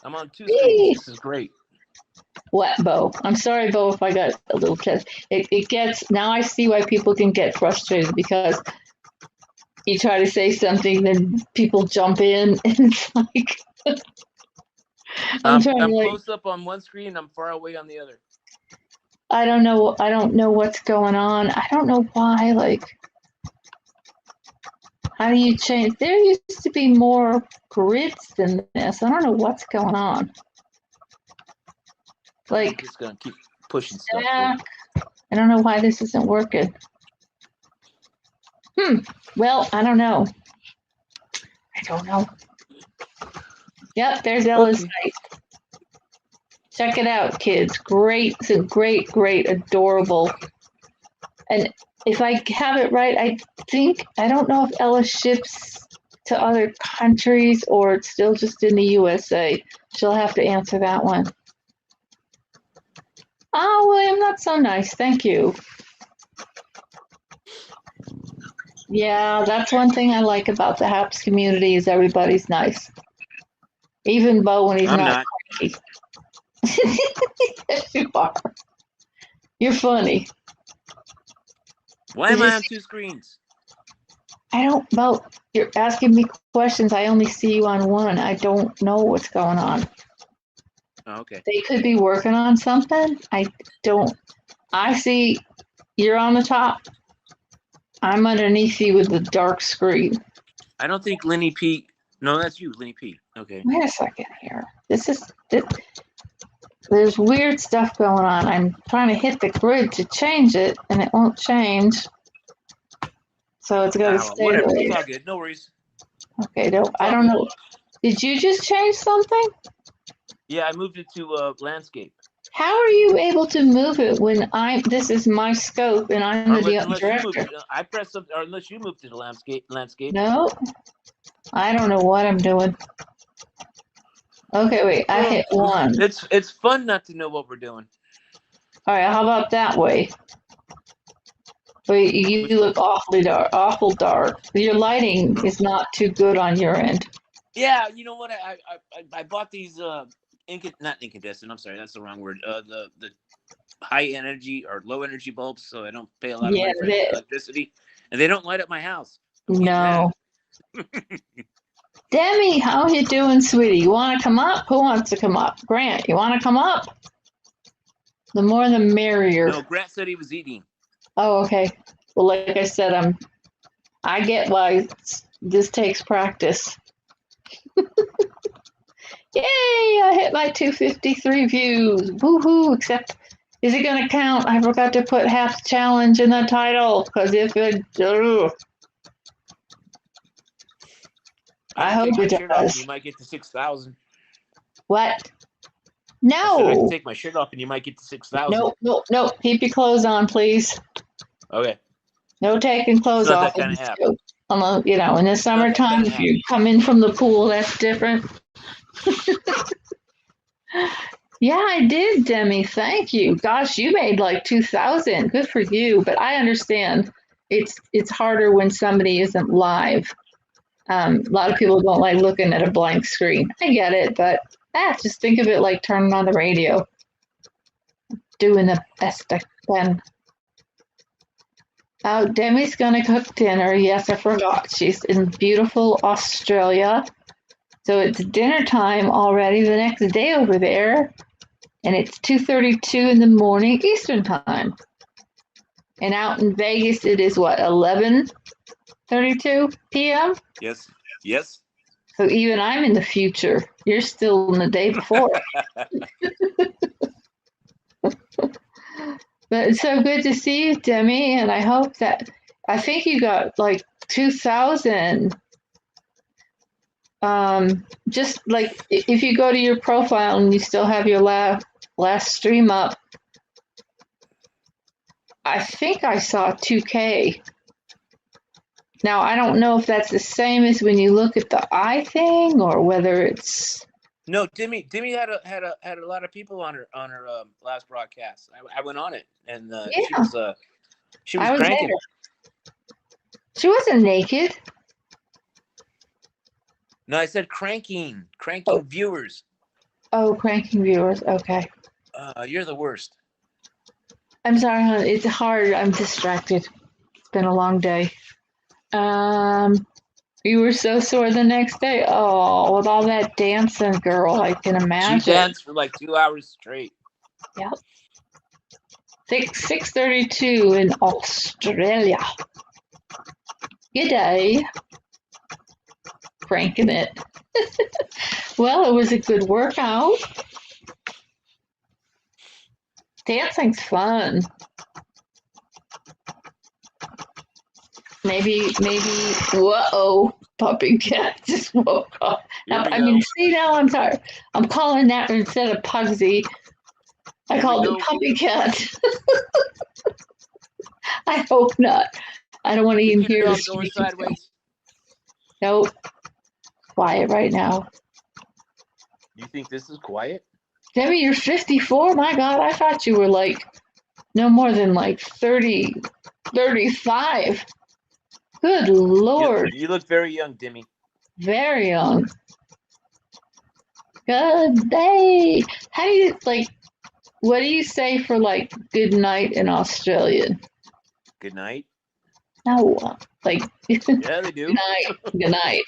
I'm on 2 screens. This is great. What, Bo? I'm sorry, Bo, if I got a little test. It gets, now I see why people can get frustrated because you try to say something, then people jump in, and it's like, I'm close up on one screen and I'm far away on the other. I don't know what's going on. I don't know why, like, how do you change? There used to be more grids than this. I don't know what's going on. Like, I'm just gonna keep pushing stuff. I don't know why this isn't working. Well, I don't know. Yep, there's Ella's site. Check it out, kids. Great, it's a great, adorable. And if I have it right, I don't know if Ella ships to other countries or it's still just in the USA. She'll have to answer that one. Oh, William, that's so nice. Thank you. Yeah, that's one thing I like about the HAPS community is everybody's nice. Even Bo when he's not cranky. Yes, you are. You're funny. Why am I on 2 screens? I don't know. You're asking me questions. I only see you on one. I don't know what's going on. Oh, okay. They could be working on something. I see you're on the top. I'm underneath you with the dark screen. I don't think Lynnie P. No, that's you, Lynnie P. Okay. Wait a second here. There's weird stuff going on. I'm trying to hit the grid to change it, and it won't change. So it's going to stay whatever. there. It's all good. No worries. Okay, I don't know. Did you just change something? Yeah, I moved it to landscape. How are you able to move it when this is my scope and I'm the director? I press something, or unless you move to the landscape. No, I don't know what I'm doing. Okay, wait, I hit one. It's fun not to know what we're doing. All right, how about that way? Wait, you look awful dark. Your lighting is not too good on your end. Yeah, you know what? I bought these not incandescent. I'm sorry, that's the wrong word. The high energy or low energy bulbs, so I don't pay a lot of money for electricity, and they don't light up my house. No. Demi, how you doing, sweetie? You want to come up? Who wants to come up? Grant, you want to come up? The more the merrier. No, Grant said he was eating. Oh, okay. Well, like I said, I get why this takes practice. Yay! I hit my 253 views. Woohoo! Except Is it going to count? I forgot to put half challenge in the title because if it, I I can hope take my it shirt off and you does. might get to 6,000. What? I said I can No, take my shirt off and you might get to 6,000. no, no, no. Keep your clothes on, please. Okay. No taking It's clothes not off that in kind the of app. scoop. You know, in the It's not that summertime, kind of if app. you come in from the pool, that's different. Yeah, I did, Demi. Thank you. Gosh, you made like 2,000. Good for you. But I understand it's harder when somebody isn't live. A lot of people don't like looking at a blank screen. I get it, but just think of it like turning on the radio, doing the best I can. Oh, Demi's gonna cook dinner. Yes, I forgot. She's in beautiful Australia. So it's dinner time already the next day over there. And it's 2:32 in the morning Eastern time. And out in Vegas it is what, 11:32 p.m.? Yes. Yes. So even I'm in the future. You're still in the day before. But it's so good to see you, Demi, and I hope that I think you got like 2,000. Just like if you go to your profile and you still have your last stream up, I think I saw 2K. Now I don't know if that's the same as when you look at the eye thing or whether it's No, Demi had a lot of people on her last broadcast. I went on it and yeah. she was I was cranking. there. She wasn't naked. No, I said cranking viewers. Oh, cranking viewers. Okay. You're the worst. I'm sorry, hon. It's hard. I'm distracted. It's been a long day. You were so sore the next day. Oh, with all that dancing, girl, I can She imagine. danced for like 2 hours straight. Yep. 6:32 in Australia. Good day. Cranking it. Well, it was a good workout. Dancing's fun. Maybe, whoa, puppy cat just woke up. Here we I go. mean, see, now I'm tired. I'm calling that instead of Pugsy. I Here called we it go. puppy cat. I hope not. I don't want to Is even your hear dog this. going sideways? Nope. Quiet right now. You think this is quiet? Debbie, you're 54? My God, I thought you were like no more than like 30, 35. Good Lord. You look very young, Demi. Very young. Good day. How do you, like, what do you say for like good night in Australian? Good night. No, like, Yeah, they do. good night, good night.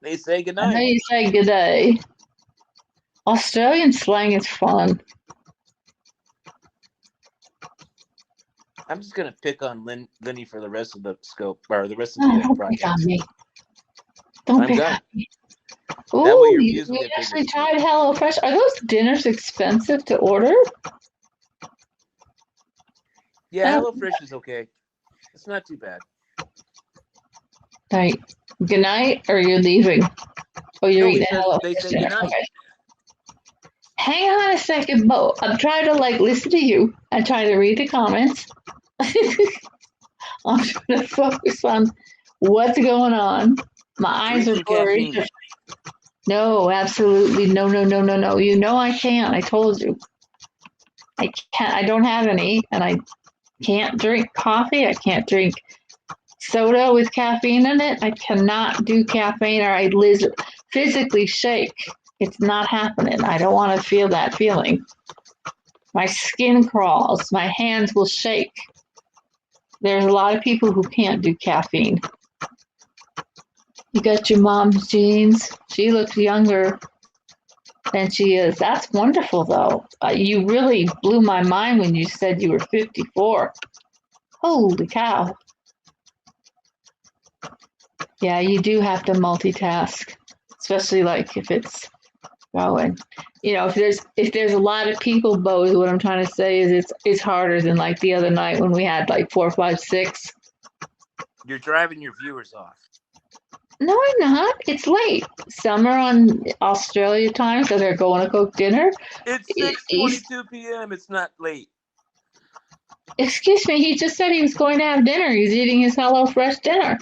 They say good I know night. you say good day. Australian slang is fun. I'm just gonna pick on Lynnie for the rest of the scope or the rest of Oh, the don't pick on broadcast. me. Don't I'm pick done. on me. That way your Ooh, views will you get bigger. actually tried HelloFresh. Are those dinners expensive to order? Yeah, Oh, HelloFresh is okay. It's not too bad. right. Good night, or you're leaving? Oh, you're No, eating they HelloFresh say dinner. good night. Okay. Hang on a second, Bo. I'm trying to like listen to you. I'm trying to read the comments. I'm trying to focus on what's going on. My eyes are Drinking blurry. caffeine. No, absolutely no, no, no, no, no. You know I can't. I told you. I can't. I don't have any, and I can't drink coffee. I can't drink soda with caffeine in it. I cannot do caffeine, or I physically shake. It's not happening. I don't want to feel that feeling. My skin crawls. My hands will shake. There's a lot of people who can't do caffeine. You got your mom's genes. She looks younger than she is. That's wonderful, though. You really blew my mind when you said you were 54. Holy cow. Yeah, you do have to multitask, especially like if it's going. If there's a lot of people, Bo, is what I'm trying to say is it's harder than like the other night when we had like 4, 5, 6. You're driving your viewers off. No, I'm not. It's late. Some are on Australia time, so they're going to cook dinner. It's 6:22 p.m. It's not late. Excuse me, he just said he was going to have dinner. He's eating his HelloFresh dinner.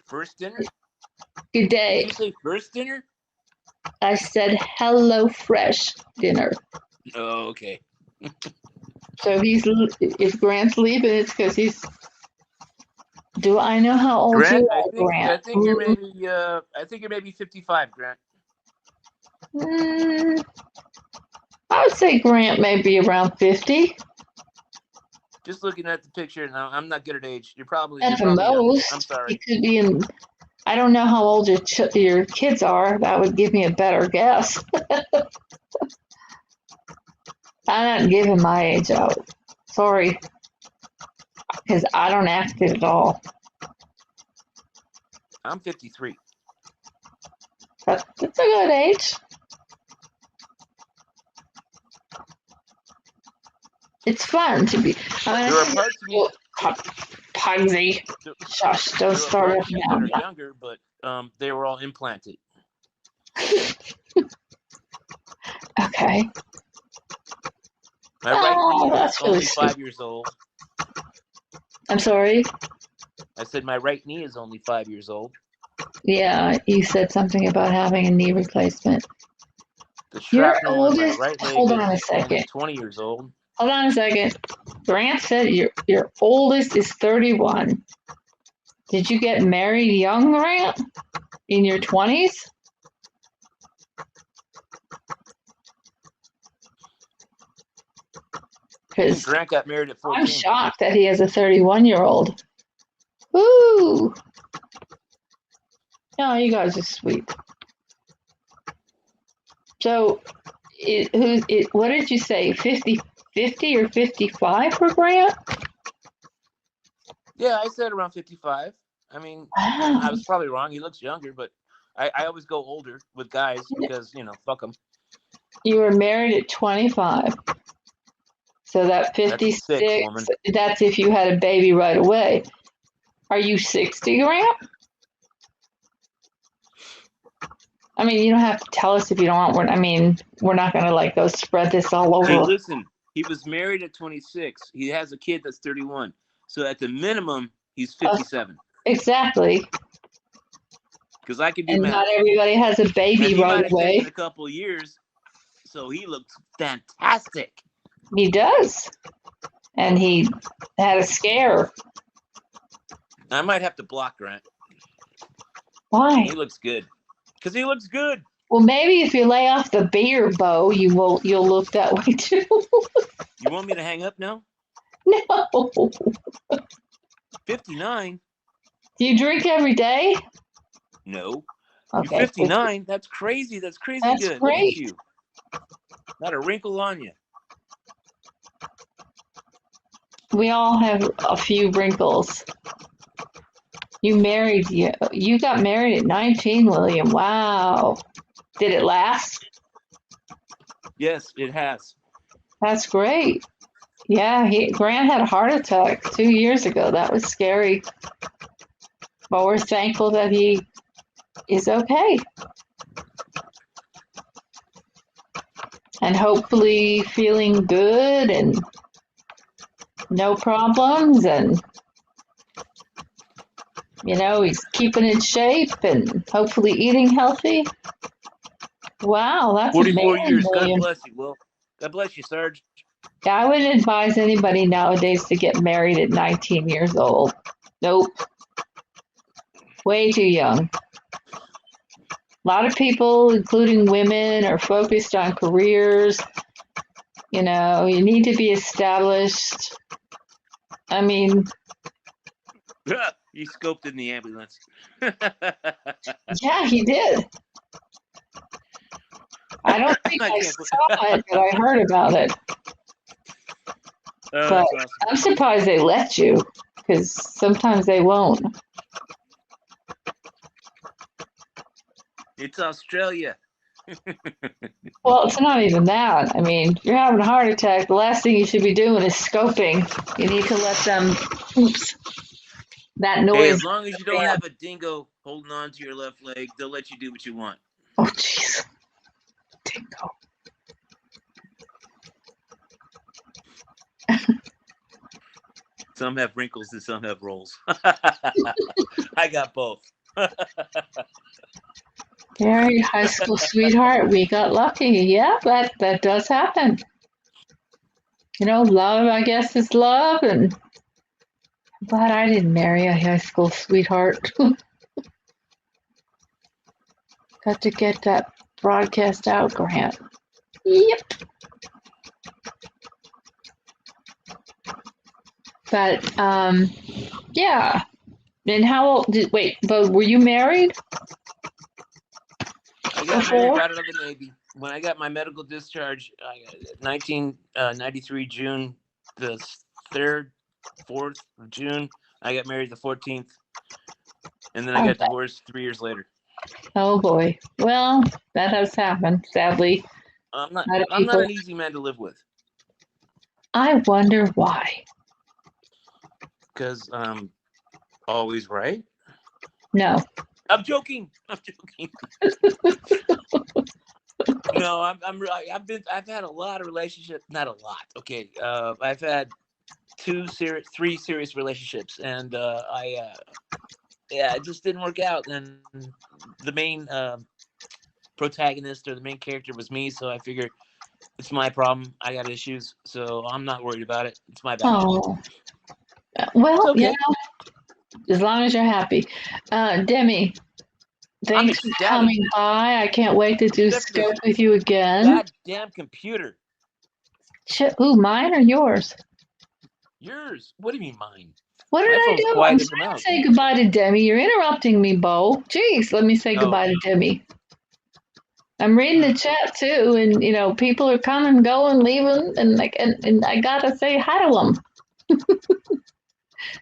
First dinner? Good Did day. you say first dinner? I said HelloFresh dinner. Oh, okay. So if Grant's leaving, it's because he's. Do I know how old Grant, you I are, think Grant? you're maybe 55, Grant. I would say Grant may be around 50 Just looking at the picture now, I'm not good at age. You're probably at the younger. I'm most. He sorry. could be in. I don't know how old your kids are. That would give me a better guess. I'm not giving my age out. Sorry, because I don't act it at all. I'm 53. That's a good age. It's fun to be. There are parts of me. Pugsy. Shush! Don't There are start parts up of me now. that are younger, but they were all implanted. Okay. My right knee is that's really only sweet. 5 years old. I'm sorry. I said my right knee is only 5 years old. Yeah, you said something about having a knee replacement. The Your shrapnel in my oldest. right leg Hold on a is only second. 20 years old. Hold on a second. Grant said your oldest is 31. Did you get married young, Grant? In your 20s? Because Grant got married at 14. I'm shocked that he has a 31-year-old. Woo! No, you guys are sweet. So, what did you say? 50 or 55 for Grant? Yeah, I said around 55. I mean, Wow. I was probably wrong. He looks younger, but I always go older with guys because, fuck them. You were married at 25. So that 56, woman. that's if you had a baby right away. Are you 60, Grant? I mean, you don't have to tell us if you don't want. We're not going to go spread this all over. Hey, listen, he was married at 26. He has a kid that's 31. So at the minimum, he's 57. Exactly. Because I can do And math. not everybody has a baby right away. Taken a couple of years, so he looks fantastic. He does. And he had a scare. I might have to block Grant. Why? He looks good. Because he looks good. Well, maybe if you lay off the beer, Bo, you'll look that way too. You want me to hang up now? No. 59? Do you drink every day? No. Okay. You're 59? That's crazy. That's crazy That's good. great. Look at you. Not a wrinkle on you. We all have a few wrinkles. You got married at 19, William. Wow. Did it last? Yes, it has. That's great. Yeah, Grant had a heart attack 2 years ago. That was scary. But we're thankful that he is okay. And hopefully feeling good and no problems, and he's keeping in shape and hopefully eating healthy. Wow, that's 44 amazing, years. William. God bless you, Will. God bless you, Sarge. I wouldn't advise anybody nowadays to get married at 19 years old. Nope. Way too young. A lot of people, including women, are focused on careers. You need to be established. He scoped in the ambulance. Yeah, he did. I don't think I saw it, but I heard about it. But That's awesome. I'm surprised they let you, because sometimes they won't. It's Australia. Well, it's not even that. I mean, if you're having a heart attack, the last thing you should be doing is scoping. You need to let them, oops, that Hey, noise. as long as you don't have a dingo holding on to your left leg, they'll let you do what you want. Oh, jeez. Dingo. Some have wrinkles and some have rolls. I got both. Gary, high school sweetheart, we got lucky. Yeah, that does happen. You know, love, I guess, is love, and I'm glad I didn't marry a high school sweetheart. Got to get that broadcast out, Grant. Yep. But yeah. And how old? But were you married? I got married right out of the Navy. When I got my medical discharge, 1993 June, the 3rd, 4th of June, I got married the 14th, and then I got divorced 3 years later. Oh boy. Well, that has happened, sadly. I'm not an easy man to live with. I wonder why. Because I'm always right. No. I'm joking. No, I've had a lot of relationships. Not a lot. Okay. I've had 3 serious relationships, and it just didn't work out. And the main protagonist or the main character was me, so I figured it's my problem. I got issues, so I'm not worried about it. It's my bad. Oh. Well, okay. you know, as long as you're happy. Demi, thanks for coming by. I can't wait to do Scope with you again. Goddamn computer. Ooh, mine or yours? Yours. What do you mean mine? What did I do? I'm trying to say goodbye to Demi. You're interrupting me, Bo. Jeez, let me say goodbye to Demi. I'm reading the chat too, and you know, people are coming, going, leaving, and I gotta say hi to them.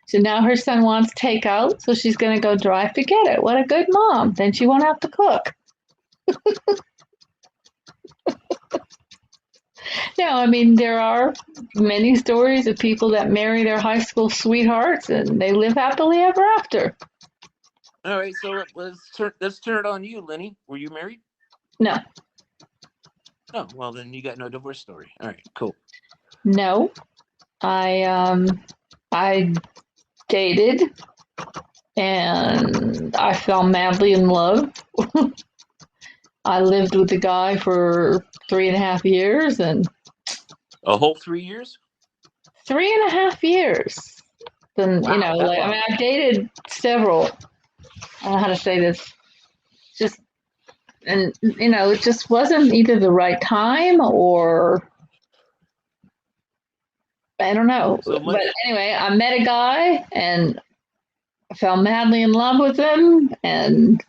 So now her son wants takeout, so she's gonna go drive to get it. What a good mom! Then she won't have to cook. No, I mean there are many stories of people that marry their high school sweethearts and they live happily ever after. All right, so let's turn it on you, Lynnie. Were you married? No. Oh, well then you got no divorce story. All right, cool. No, I dated and I fell madly in love. I lived with the guy for 3.5 years and a whole 3 years? 3.5 years. Then wow, you know, like, I mean, I dated several. I don't know how to say this. Just and you know, it just wasn't either the right time or I don't know. But anyway, I met a guy and I fell madly in love with him, and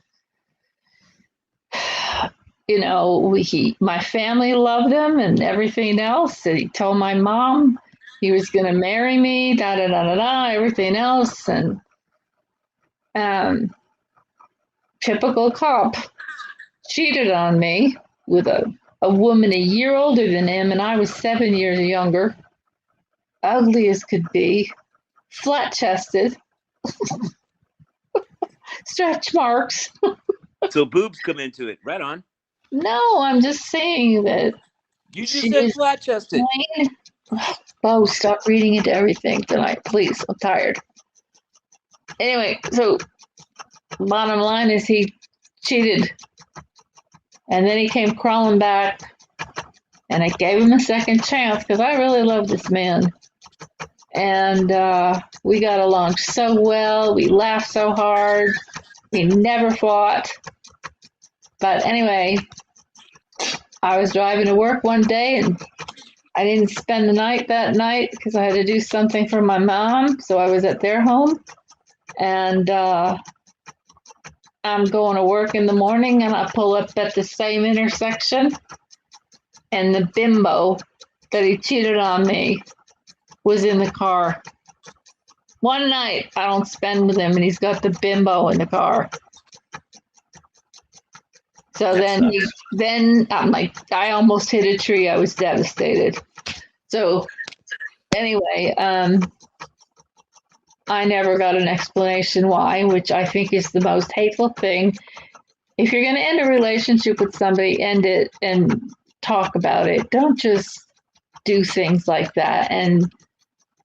you know, my family loved him and everything else. And he told my mom he was going to marry me, da da da da da, everything else, and typical cop cheated on me with a woman a year older than him, and I was 7 years younger. Ugly as could be, flat chested, stretch marks. So boobs come into it. Right on. No, I'm just saying that. You just said flat chested. Oh, stop reading into everything tonight, please. I'm tired. Anyway, so bottom line is he cheated. And then he came crawling back, and I gave him a second chance because I really love this man. And we got along so well. We laughed so hard. We never fought. But anyway, I was driving to work one day, and I didn't spend the night that night because I had to do something for my mom. So I was at their home. And I'm going to work in the morning, and I pull up at the same intersection, and the bimbo that he cheated on me was in the car. One night I don't spend with him, and he's got the bimbo in the car. So That then, sucks. then I'm like, I almost hit a tree. I was devastated. So anyway, I never got an explanation why, which I think is the most hateful thing. If you're going to end a relationship with somebody, end it and talk about it. Don't just do things like that and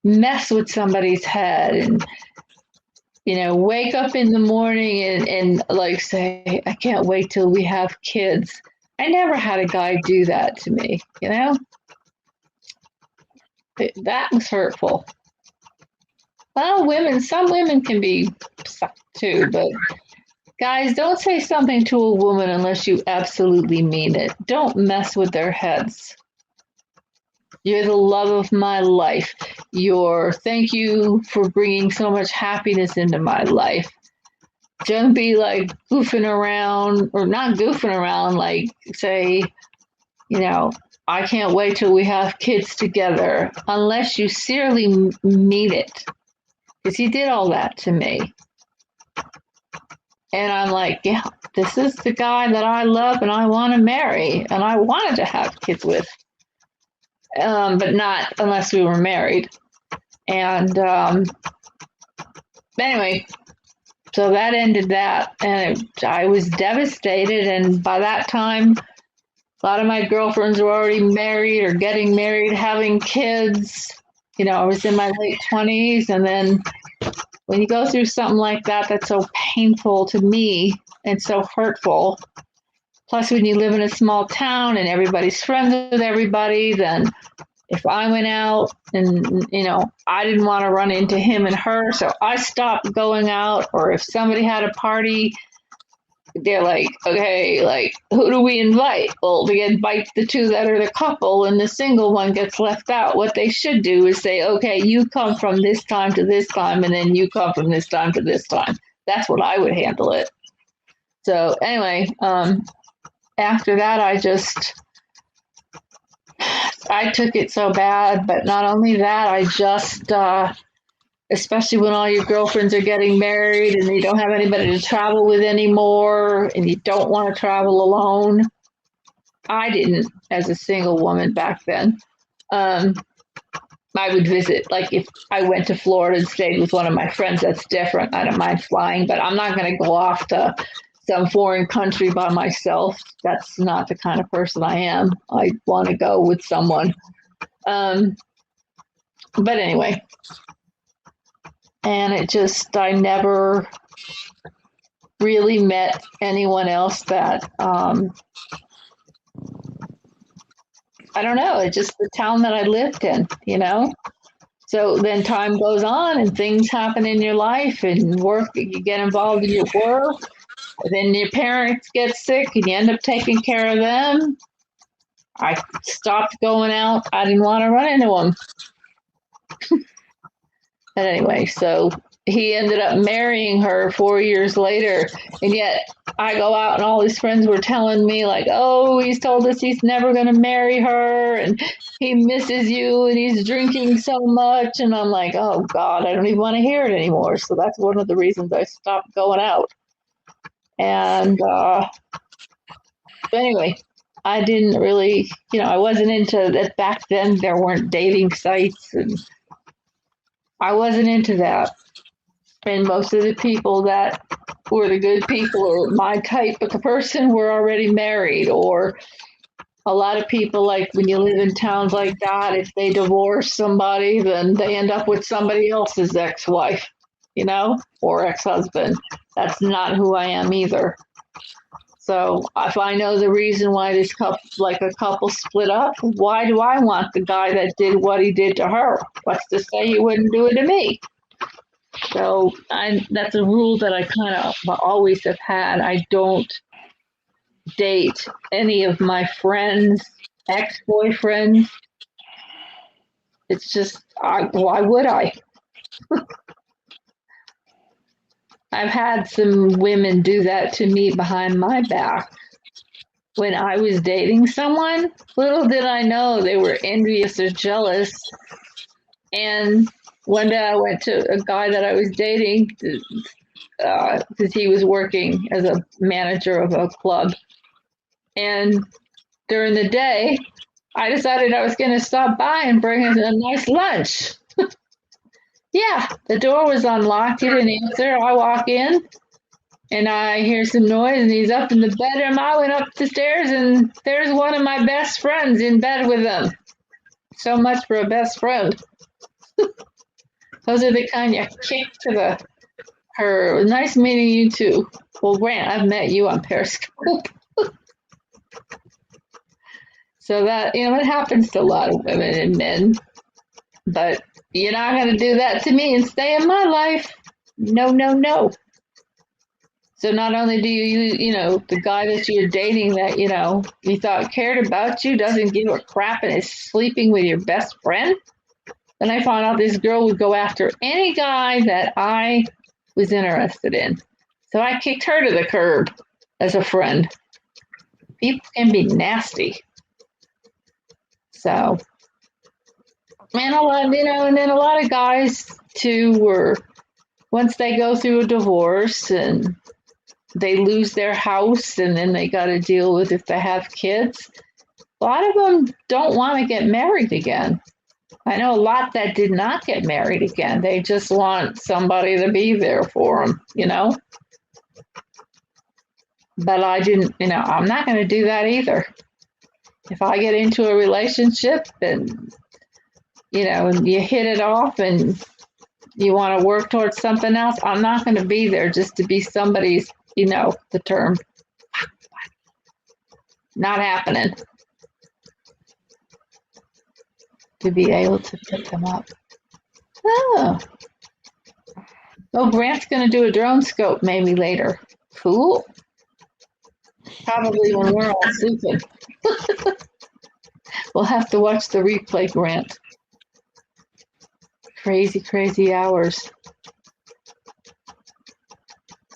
mess with somebody's head and wake up in the morning and like say, I can't wait till we have kids. I never had a guy do that to me. That was hurtful. Well, some women can be sucked too, but guys, don't say something to a woman unless you absolutely mean it. Don't mess with their heads. You're the love of my life. Thank you for bringing so much happiness into my life. Don't be like goofing around or not goofing around, like say, I can't wait till we have kids together, unless you sincerely mean it. Because he did all that to me. And I'm like, yeah, this is the guy that I love and I want to marry and I wanted to have kids with, but not unless we were married. And anyway, so that ended that. And I was devastated. And by that time, a lot of my girlfriends were already married or getting married, having kids. I was in my late 20s. And then when you go through something like that, that's so painful to me and so hurtful. Plus, when you live in a small town and everybody's friends with everybody, then if I went out and, I didn't want to run into him and her, so I stopped going out. Or if somebody had a party, they're like, okay, like, who do we invite? Well, we invite the two that are the couple and the single one gets left out. What they should do is say, okay, you come from this time to this time, and then you come from this time to this time. That's what I would handle it. So anyway, after that, I took it so bad, but not only that, I just, especially when all your girlfriends are getting married and you don't have anybody to travel with anymore and you don't want to travel alone. I didn't as a single woman back then. I would visit, like if I went to Florida and stayed with one of my friends, that's different. I don't mind flying, but I'm not going to go off to some foreign country by myself. That's not the kind of person I am. I want to go with someone. But anyway, and I never really met anyone else that, I don't know, it's just the town that I lived in. So then time goes on and things happen in your life and work, you get involved in your work, and then your parents get sick and you end up taking care of them. I stopped going out. I didn't want to run into them. And anyway, so he ended up marrying her 4 years later. And yet I go out and all his friends were telling me like, oh, he's told us he's never going to marry her and he misses you and he's drinking so much. And I'm like, oh God, I don't even want to hear it anymore. So that's one of the reasons I stopped going out. And anyway, I didn't really, I wasn't into that back then. There weren't dating sites and I wasn't into that. And most of the people that were the good people or my type of person were already married. Or a lot of people, like when you live in towns like that, if they divorce somebody, then they end up with somebody else's ex-wife, or ex-husband. That's not who I am either. So if I know the reason why this couple, like a couple split up, why do I want the guy that did what he did to her? What's to say he wouldn't do it to me? So that's a rule that I kind of always have had. I don't date any of my friends' ex-boyfriends. It's just, why would I? I've had some women do that to me behind my back. When I was dating someone, little did I know they were envious or jealous. And one day I went to a guy that I was dating because he was working as a manager of a club. And during the day, I decided I was going to stop by and bring him a nice lunch. Yeah, the door was unlocked. He didn't answer. I walk in and I hear some noise and he's up in the bedroom. I went up the stairs and there's one of my best friends in bed with him. So much for a best friend. Those are the kind you kick to the her. Nice meeting you too. Well, Grant, I've met you on Periscope. So that, it happens to a lot of women and men. But you're not going to do that to me and stay in my life. No, no, no. So not only do the guy that you're dating that, you thought cared about you doesn't give a crap and is sleeping with your best friend. Then I found out this girl would go after any guy that I was interested in. So I kicked her to the curb as a friend. People can be nasty. So, and then a lot of guys too were, once they go through a divorce and they lose their house and then they got to deal with if they have kids, a lot of them don't want to get married again. I know a lot that did not get married again. They just want somebody to be there for them, But I didn't, I'm not going to do that either. If I get into a relationship and, and you hit it off and you want to work towards something else, I'm not going to be there just to be somebody's, the term. Not happening. To be able to pick them up. Oh. Oh, Grant's going to do a drone scope maybe later. Cool. Probably when we're all sleeping. We'll have to watch the replay, Grant. Crazy, crazy hours.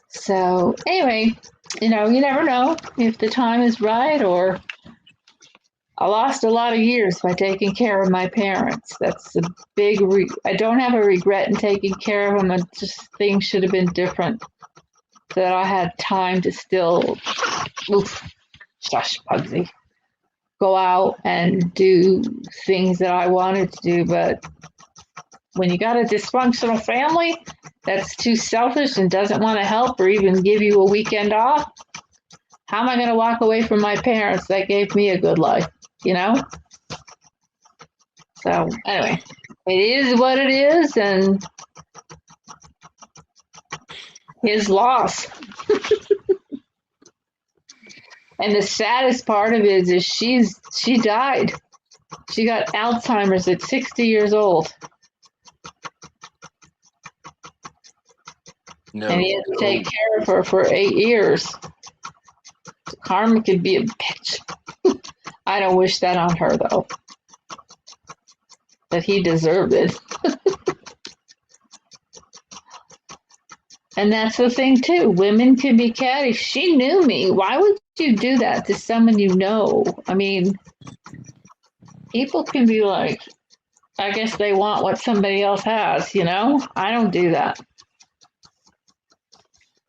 So anyway, you never know if the time is right, or I lost a lot of years by taking care of my parents. That's a big, I don't have a regret in taking care of them. I just things should have been different so that I had time to still, shush, Pugsy, go out and do things that I wanted to do. But when you got a dysfunctional family that's too selfish and doesn't want to help or even give you a weekend off, how am I going to walk away from my parents that gave me a good life, So anyway, it is what it is, and his loss. And the saddest part of it is she died. She got Alzheimer's at 60 years old. No. And he had to take care of her for 8 years. Karma could be a bitch. I don't wish that on her, though. But he deserved it. And that's the thing, too. Women can be catty. She knew me. Why would you do that to someone you know? I mean, people can be like, I guess they want what somebody else has, I don't do that.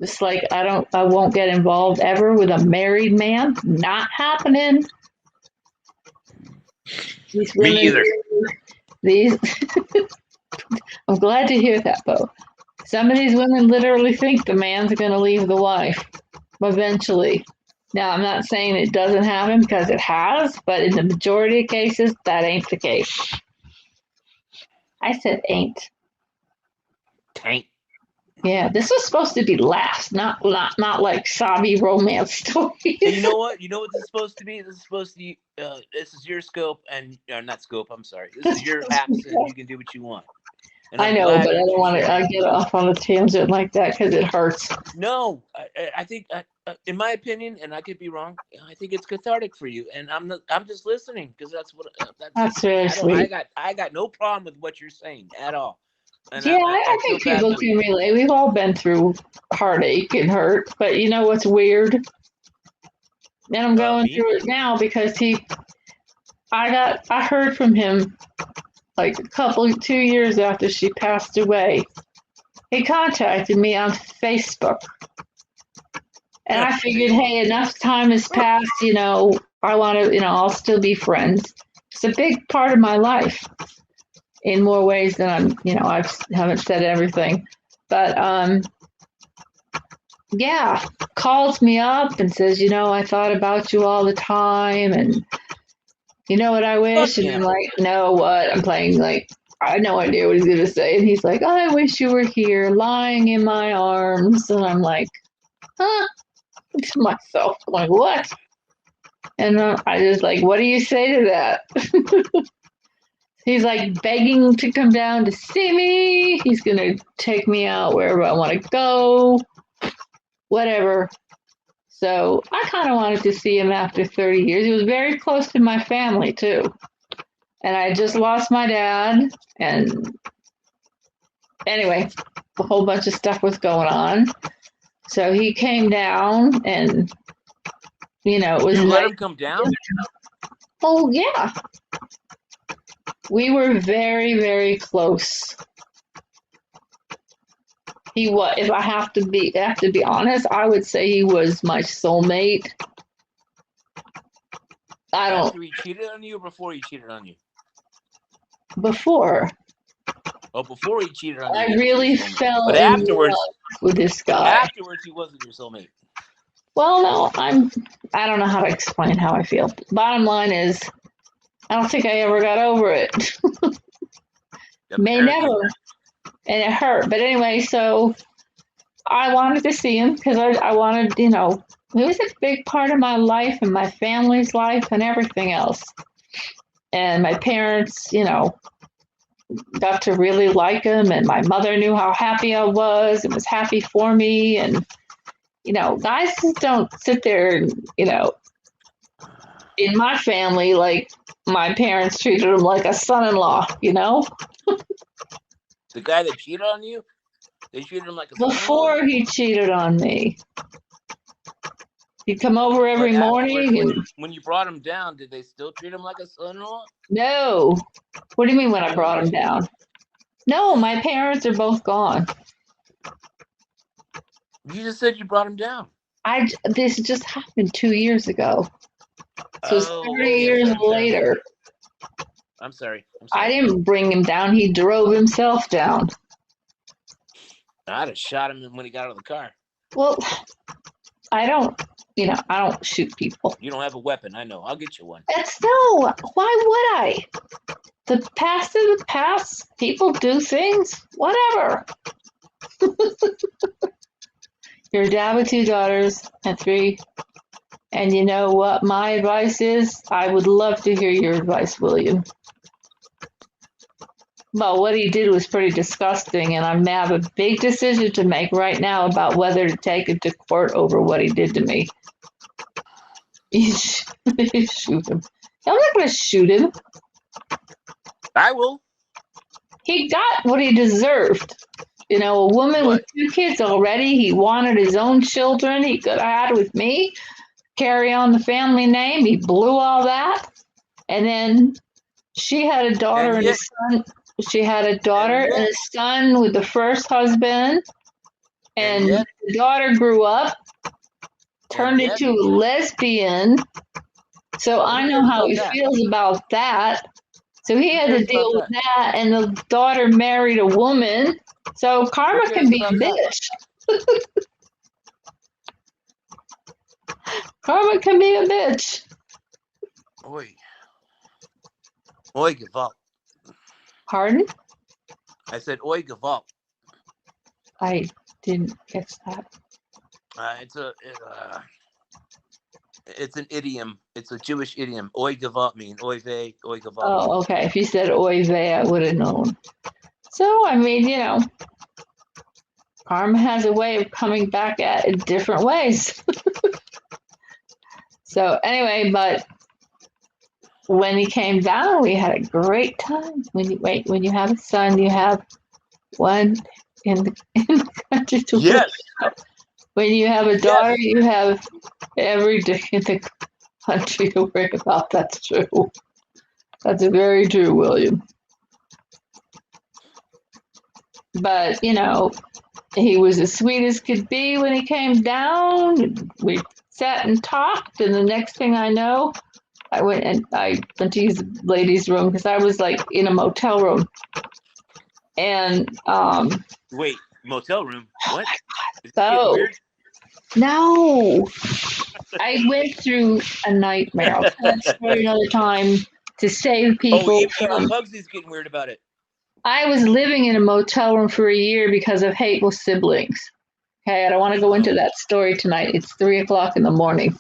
Just like I won't get involved ever with a married man. Not happening. These women, Me either. I'm glad to hear that, Bo. Some of these women literally think the man's going to leave the wife eventually. Now, I'm not saying it doesn't happen because it has, but in the majority of cases, that ain't the case. I said ain't. Tank. Yeah, this was supposed to be laughs, not like sobby romance stories. And you know what? You know what this is supposed to be? This is supposed to be. This is your scope, and not scope. I'm sorry. This is your apps, and you can do what you want. And I know, but I don't want to get off on a tangent like that because it hurts. No, I think, in my opinion, and I could be wrong. I think it's cathartic for you, and I'm just listening because that's what. That's very sweet. I got no problem with what you're saying at all. And yeah, I think people can relate. We've all been through heartache and hurt, but you know what's weird? And I'm going through it now because I heard from him like 2 years after she passed away. He contacted me on Facebook. And I figured, hey, enough time has passed, I want to, I'll still be friends. It's a big part of my life in more ways than I haven't said everything. But yeah, calls me up and says, I thought about you all the time, and you know what I wish? Fuck And I'm him. like, no, what? I'm playing like, I had no idea what he's going to say. And he's like, oh, I wish you were here lying in my arms. And I'm like, huh? To myself, I'm like, what? And I just like, what do you say to that? He's like begging to come down to see me. He's going to take me out wherever I want to go, whatever. So I kind of wanted to see him after 30 years. He was very close to my family, too. And I just lost my dad. And anyway, a whole bunch of stuff was going on. So he came down and, it was You let nice. him come down? Oh, yeah. We were very, very close. He was, if I have to be honest, I would say he was my soulmate. After he cheated on you or before he cheated on you? Before. Oh, before he cheated on you. I he was your really soulmate. fell But in afterwards, love with this guy. afterwards, he wasn't your soulmate. Well, no, I don't know how to explain how I feel. Bottom line is, I don't think I ever got over it. May Apparently. never. And it hurt. But anyway, so I wanted to see him because I wanted, he was a big part of my life and my family's life and everything else. And my parents, got to really like him. And my mother knew how happy I was and was happy for me. And, guys just don't sit there and, in my family, like my parents treated him like a son-in-law, The guy that cheated on you? They treated him like a son-in-law? Before he cheated on me. He'd come over every morning. And when you brought him down, did they still treat him like a son-in-law? no. What do you mean when I brought him down? No, my parents are both gone. You just said you brought him down. This just happened 2 years ago. So it's 30 years later. I'm sorry. I didn't bring him down. He drove himself down. I'd have shot him when he got out of the car. Well, I don't shoot people. You don't have a weapon. I know. I'll get you one. No. Why would I? The past is the past. People do things. Whatever. You're a dad with 2 daughters and 3. And you know what my advice is? I would love to hear your advice, William. Well, what he did was pretty disgusting, and I have a big decision to make right now about whether to take him to court over what he did to me. You shoot him. I'm not going to shoot him. I will. He got what he deserved. A woman with 2 kids already. He wanted his own children. He could have had with me. Carry on the family name. He blew all that. And then she had a daughter and a son. She had a daughter and a son with the first husband. And the daughter grew up, turned into a lesbian. So I know how he feels about that. So he had to deal with that. And the daughter married a woman. So karma can be a bitch. Karma can be a bitch. Oi. Oi, Gewalt. Pardon? I said, oi, Gewalt. I didn't catch that. It's an idiom. It's a Jewish idiom. Oi, Gewalt mean oi vey, oi, Gewalt. Oh, okay. If you said oy vey, I would have known. So, I mean, karma has a way of coming back at it different ways. So, anyway, but when he came down, we had a great time. When you have a son, you have one in the country to Yes. When you have a daughter, you have every day in the country to worry about. That's true. That's very true, William. But, He was as sweet as could be when he came down. We sat and talked, and the next thing I know, I went to use the ladies' room because I was like in a motel room. And Wait, motel room? What? Is it getting so weird? no, I went through a nightmare. I'll tell that story another time to save people Even from. Pugsy's getting weird about it. I was living in a motel room for a year because of hateful siblings. Okay, I don't want to go into that story tonight. It's 3:00 in the morning.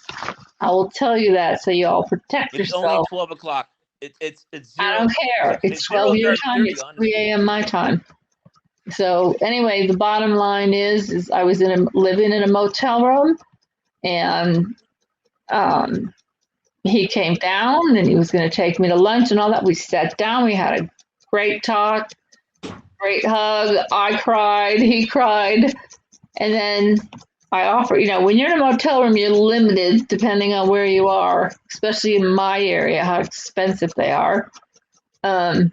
I will tell you that so you all protect It's only yourself. 12 o'clock. It's I zero. don't care. It's 12 zero your dark time. 30, It's honestly. 3 a.m. my time. So anyway, the bottom line is I was living in a motel room, and he came down and he was going to take me to lunch and all that. We sat down. We had a great talk, great hug. I cried. He cried. And then I offer, when you're in a motel room, you're limited depending on where you are, especially in my area, how expensive they are. And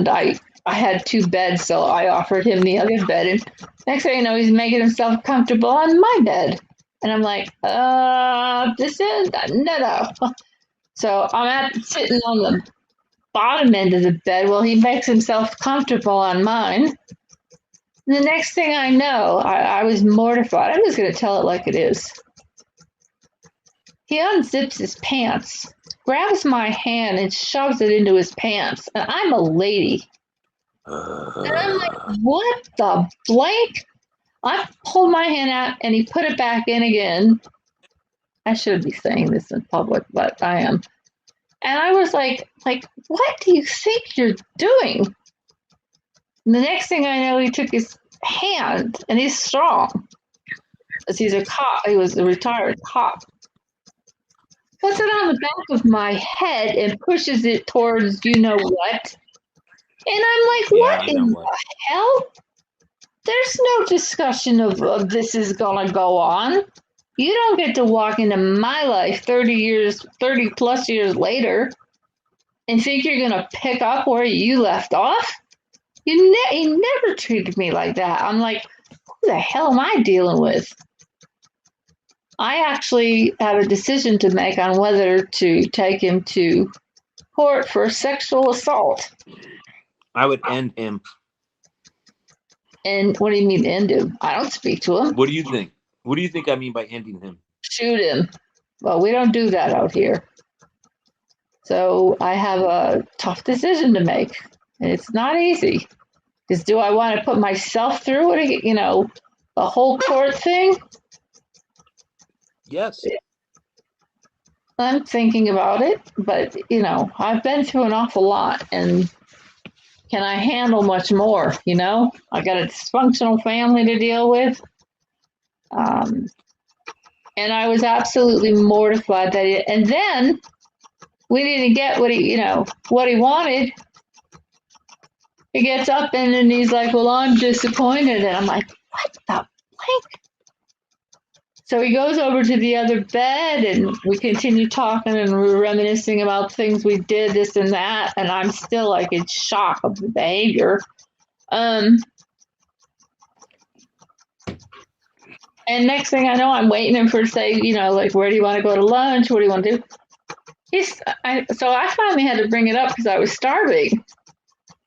I had 2 beds, so I offered him the other bed. And next thing you know, he's making himself comfortable on my bed. And I'm like, this is no. So I'm sitting on the bottom end of the bed while he makes himself comfortable on mine. And the next thing I know, I was mortified. I'm just going to tell it like it is. He unzips his pants, grabs my hand, and shoves it into his pants. And I'm a lady. And I'm like, what the blank? I pulled my hand out and he put it back in again. I shouldn't be saying this in public, but I am. And I was like, what do you think you're doing? And the next thing I know, he took his hand, and he's strong. Because he's a cop. He was a retired cop. Puts it on the back of my head and pushes it towards you know what. And I'm like, what in the hell? There's no discussion of this is going to go on. You don't get to walk into my life 30 plus years later and think you're going to pick up where you left off. He never treated me like that. I'm like, who the hell am I dealing with? I actually had a decision to make on whether to take him to court for sexual assault. I would end him. And what do you mean end him? I don't speak to him. What do you think? What do you think I mean by ending him? Shoot him. Well, we don't do that out here. So I have a tough decision to make. And it's not easy. Because do I want to put myself through it, the whole court thing? Yes. I'm thinking about it, but, I've been through an awful lot. And can I handle much more, I got a dysfunctional family to deal with. And I was absolutely mortified that and then we didn't get what he wanted. He gets up and then he's like, well, I'm disappointed. And I'm like, what the blank? So he goes over to the other bed and we continue talking and we're reminiscing about things we did, this and that. And I'm still like in shock of the behavior. And next thing I know, I'm waiting him for to say, where do you want to go to lunch? What do you want to do? So I finally had to bring it up because I was starving.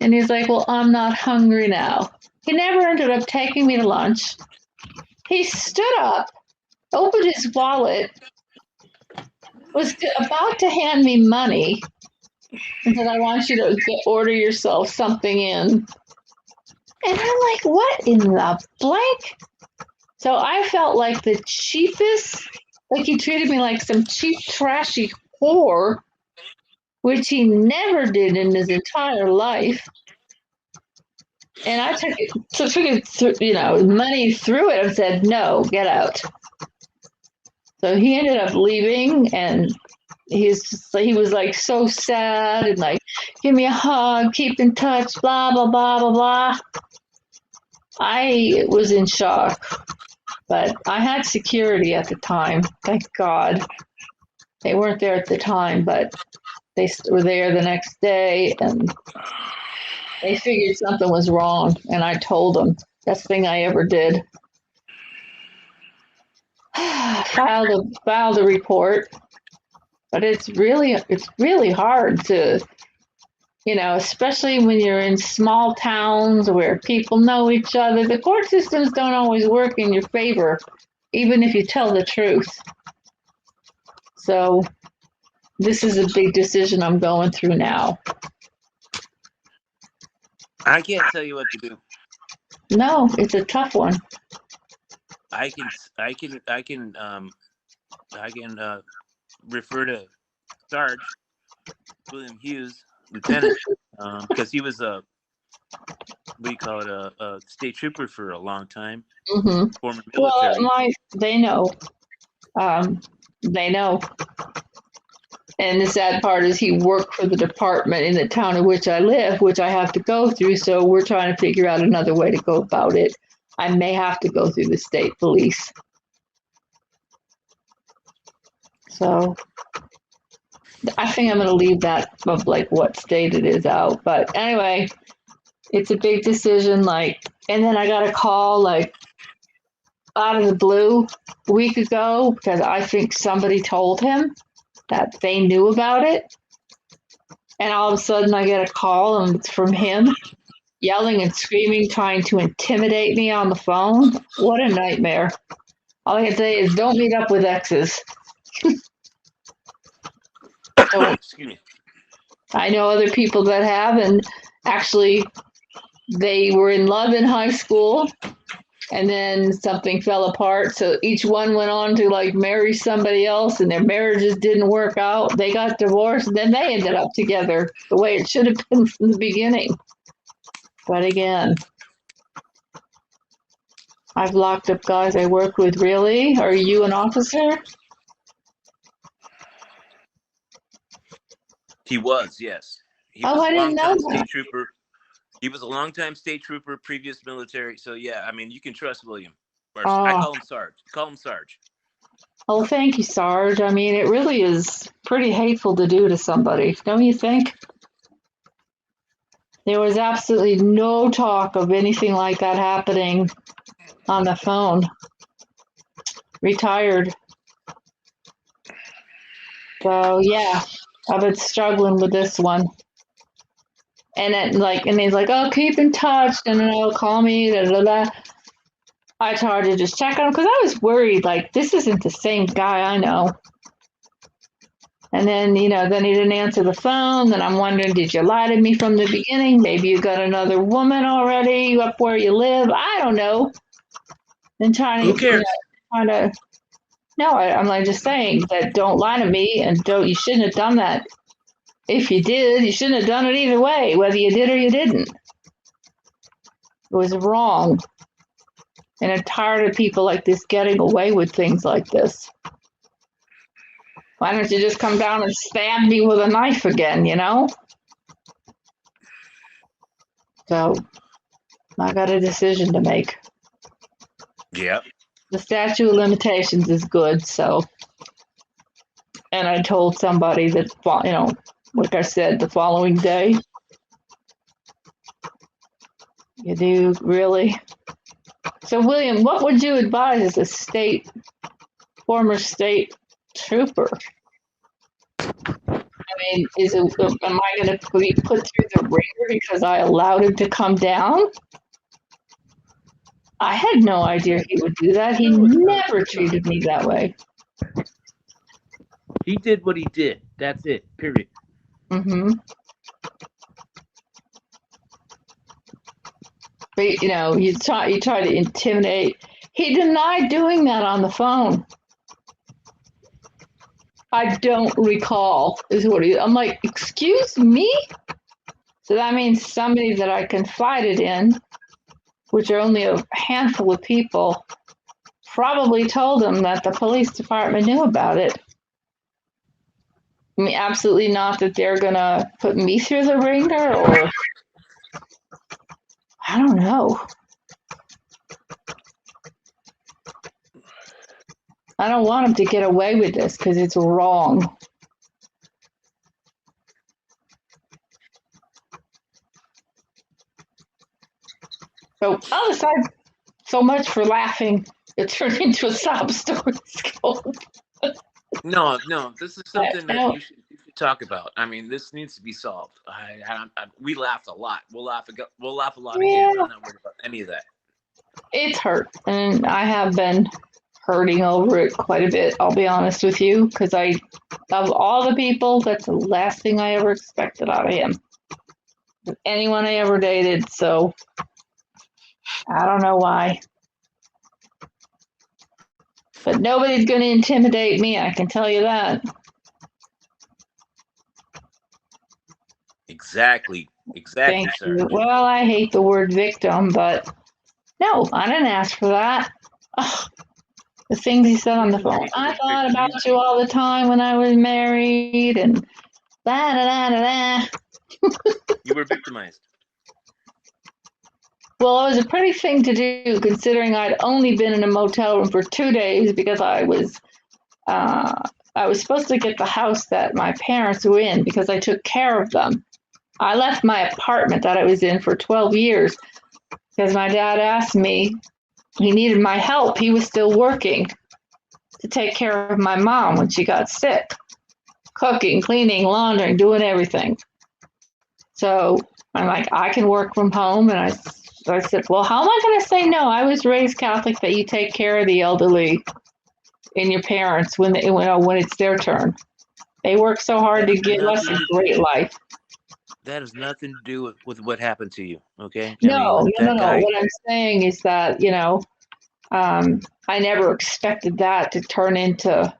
And he's like, well, I'm not hungry now. He never ended up taking me to lunch. He stood up, opened his wallet, was about to hand me money, and said, I want you to order yourself something in. And I'm like, what in the blank? So I felt like the cheapest, like he treated me like some cheap, trashy whore, which he never did in his entire life. And I took it, money through it and said, no, get out. So he ended up leaving, and he was like so sad and like, give me a hug, keep in touch, blah, blah, blah, blah, blah. I was in shock. But I had security at the time, thank God. They weren't there at the time, but they were there the next day. And They figured something was wrong, and I told them. Best thing I ever did. Filed a report, but it's really hard to, especially when you're in small towns where people know each other. The court systems don't always work in your favor, even if you tell the truth. So this is a big decision I'm going through now. I can't tell you what to do. No, it's a tough one. I can refer to Sarge William Hughes, Lieutenant, because he was a state trooper for a long time, former military. Well, they know. They know. And the sad part is he worked for the department in the town in which I live, which I have to go through. So we're trying to figure out another way to go about it. I may have to go through the state police. So I think I'm going to leave that of like what state it is out. But anyway, it's a big decision. And then I got a call out of the blue a week ago because I think somebody told him that they knew about it. And all of a sudden I get a call and it's from him yelling and screaming, trying to intimidate me on the phone. What a nightmare. All I can say is don't meet up with exes. Excuse me. I know other people that have, and actually they were in love in high school and then something fell apart. So each one went on to marry somebody else and their marriages didn't work out. They got divorced and then they ended up together the way it should have been from the beginning. But again, I've locked up guys I work with. Really? Are you an officer? He was, yes. He Oh, was I a didn't know long-time that. state trooper. He was a long-time state trooper, previous military. So yeah, I mean, you can trust William. I call him Sarge. Call him Sarge. Oh, thank you, Sarge. I mean, it really is pretty hateful to do to somebody, don't you think? There was absolutely no talk of anything like that happening on the phone. Retired. So yeah, I've been struggling with this one. And and he's like, oh, keep in touch, and then call me, da, da, da. I tried to just check on him because I was worried, this isn't the same guy I know. And then, then he didn't answer the phone. Then I'm wondering, did you lie to me from the beginning? Maybe you got another woman already up where you live. I don't know. And Who cares? No, I'm just saying that don't lie to me and you shouldn't have done that. If you did, you shouldn't have done it either way, whether you did or you didn't. It was wrong. And I'm tired of people like this getting away with things like this. Why don't you just come down and stab me with a knife again, So I got a decision to make. Yep. The statute of limitations is good, so. And I told somebody that, like I said, the following day. You do, really? So, William, what would you advise as a former state trooper? I mean, am I going to be put through the ringer because I allowed him to come down? I had no idea he would do that. He never treated me that way. He did what he did. That's it. Period. Mm-hmm. But, you try to intimidate. He denied doing that on the phone. I don't recall, is what I'm like, excuse me? So that means somebody that I confided in, which are only a handful of people, probably told him that the police department knew about it. I mean, absolutely not that they're going to put me through the ringer, or I don't know. I don't want him to get away with this because it's wrong. So I'll decide so much for laughing. It turned into a sob story. No, this is something that No, you should talk about. I mean, this needs to be solved. We laughed a lot. We'll laugh a lot again. yeah, I'm not worried about any of that. it's hurt, and I have been hurting over it quite a bit. I'll be honest with you, because of all the people, that's the last thing I ever expected out of him. Anyone I ever dated. So I don't know why. But nobody's going to intimidate me, I can tell you that. Exactly, Thank sir. you. Well, I hate the word victim, but no, I didn't ask for that. Ugh, the things he said on the phone. I thought about you all the time when I was married and da da da da da. You were victimized. Well, it was a pretty thing to do considering I'd only been in a motel room for 2 days because I was supposed to get the house that my parents were in because I took care of them. I left my apartment that I was in for 12 years because my dad asked me, he needed my help. He was still working to take care of my mom when she got sick, cooking, cleaning, laundering, doing everything. So I'm like, I can work from home. And I said, well, how am I going to say no? I was raised Catholic that you take care of the elderly and your parents when it's their turn. They work so hard to give us a great life. That has nothing to do with what happened to you. Okay. No. That guy. What I'm saying is that, I never expected that to turn into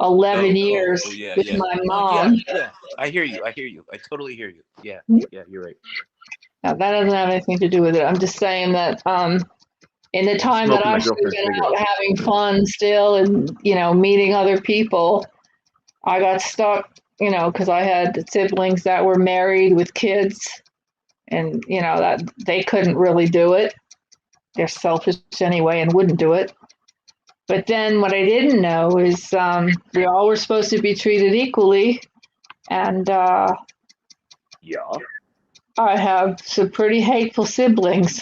11 years with my mom. Yeah. I hear you. I totally hear you. Yeah. Yeah. You're right. Now, that doesn't have anything to do with it. I'm just saying that in the time that I should have been out having fun still and, meeting other people, I got stuck, because I had siblings that were married with kids and, that they couldn't really do it. They're selfish anyway and wouldn't do it. But then what I didn't know is we all were supposed to be treated equally. And Yeah. I have some pretty hateful siblings.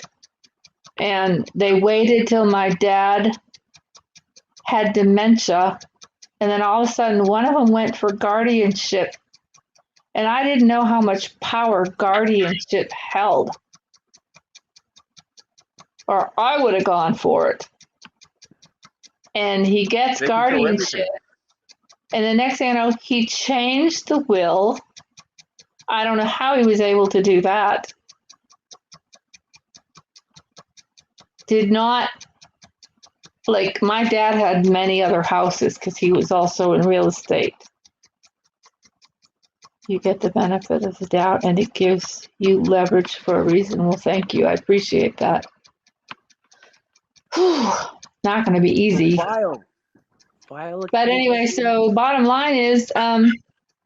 And they waited till my dad had dementia. And then all of a sudden, one of them went for guardianship. And I didn't know how much power guardianship held. Or I would have gone for it. And he gets guardianship. And the next thing I know, he changed the will. I don't know how he was able to do that. Did not, like, my dad had many other houses because he was also in real estate. You get the benefit of the doubt and it gives you leverage for a reason. Well, thank you. I appreciate that. Whew, not going to be easy. File But anyway, so bottom line is,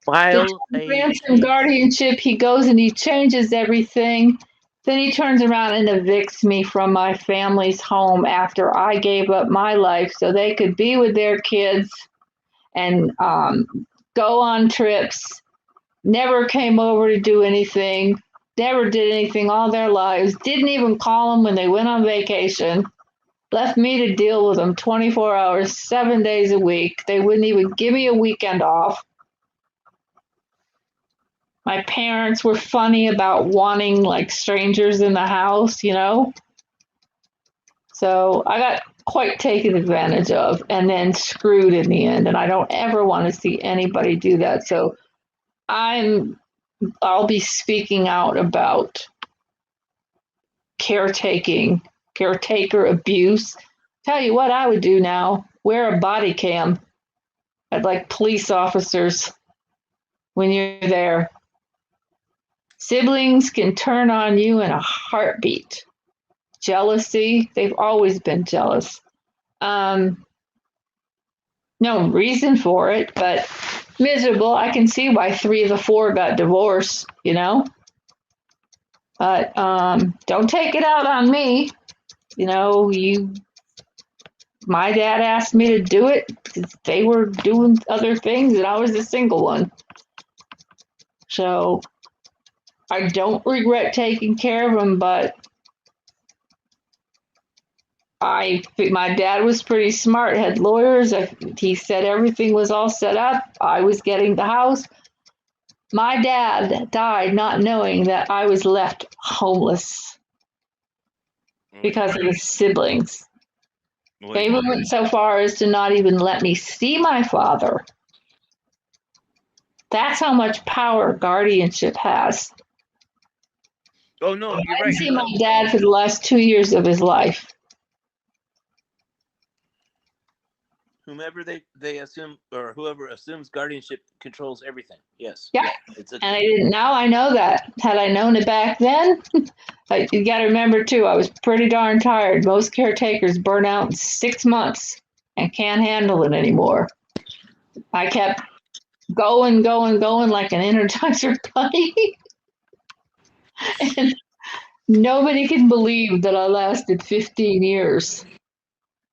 grants him guardianship. He goes and he changes everything. Then he turns around and evicts me from my family's home after I gave up my life so they could be with their kids and go on trips. Never came over to do anything. Never did anything all their lives. Didn't even call them when they went on vacation. Left me to deal with them 24 hours, 7 days a week. They wouldn't even give me a weekend off. My parents were funny about wanting like strangers in the house, So I got quite taken advantage of and then screwed in the end. And I don't ever want to see anybody do that. So I'll be speaking out about caretaker abuse. Tell you what I would do now, wear a body cam. I'd like police officers when you're there. Siblings can turn on you in a heartbeat. Jealousy, they've always been jealous. No reason for it, but miserable. I can see why 3 of the 4 got divorced, But don't take it out on me. My dad asked me to do it because they were doing other things and I was the single one. So I don't regret taking care of them, but My dad was pretty smart, had lawyers. He said everything was all set up. I was getting the house. My dad died not knowing that I was left homeless because of his siblings. They went so far as to not even let me see my father. That's how much power guardianship has. Oh no, you're I right. didn't see my dad for the last 2 years of his life. Whomever they assume, or whoever assumes guardianship controls everything. Yes. Yeah. It's And I didn't. Now I know that. Had I known it back then, you got to remember too. I was pretty darn tired. Most caretakers burn out in 6 months and can't handle it anymore. I kept going like an Energizer bunny, and nobody can believe that I lasted 15 years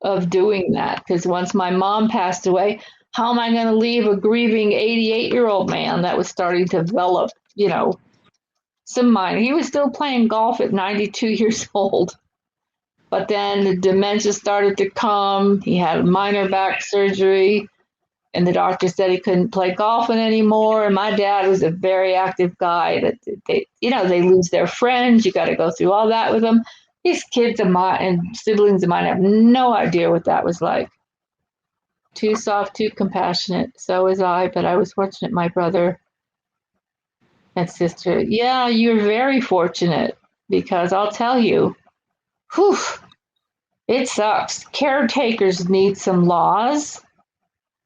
of doing that. Because once my mom passed away, how am I going to leave a grieving 88-year-old man that was starting to develop, some mind? He was still playing golf at 92 years old. But then the dementia started to come. He had minor back surgery, and the doctor said he couldn't play golfing anymore. And my dad was a very active guy. That they lose their friends. You got to go through all that with them. These kids of mine and siblings of mine have no idea what that was like. Too soft, too compassionate. So was I, but I was fortunate. My brother and sister. Yeah, you're very fortunate because I'll tell you, whew, it sucks. Caretakers need some laws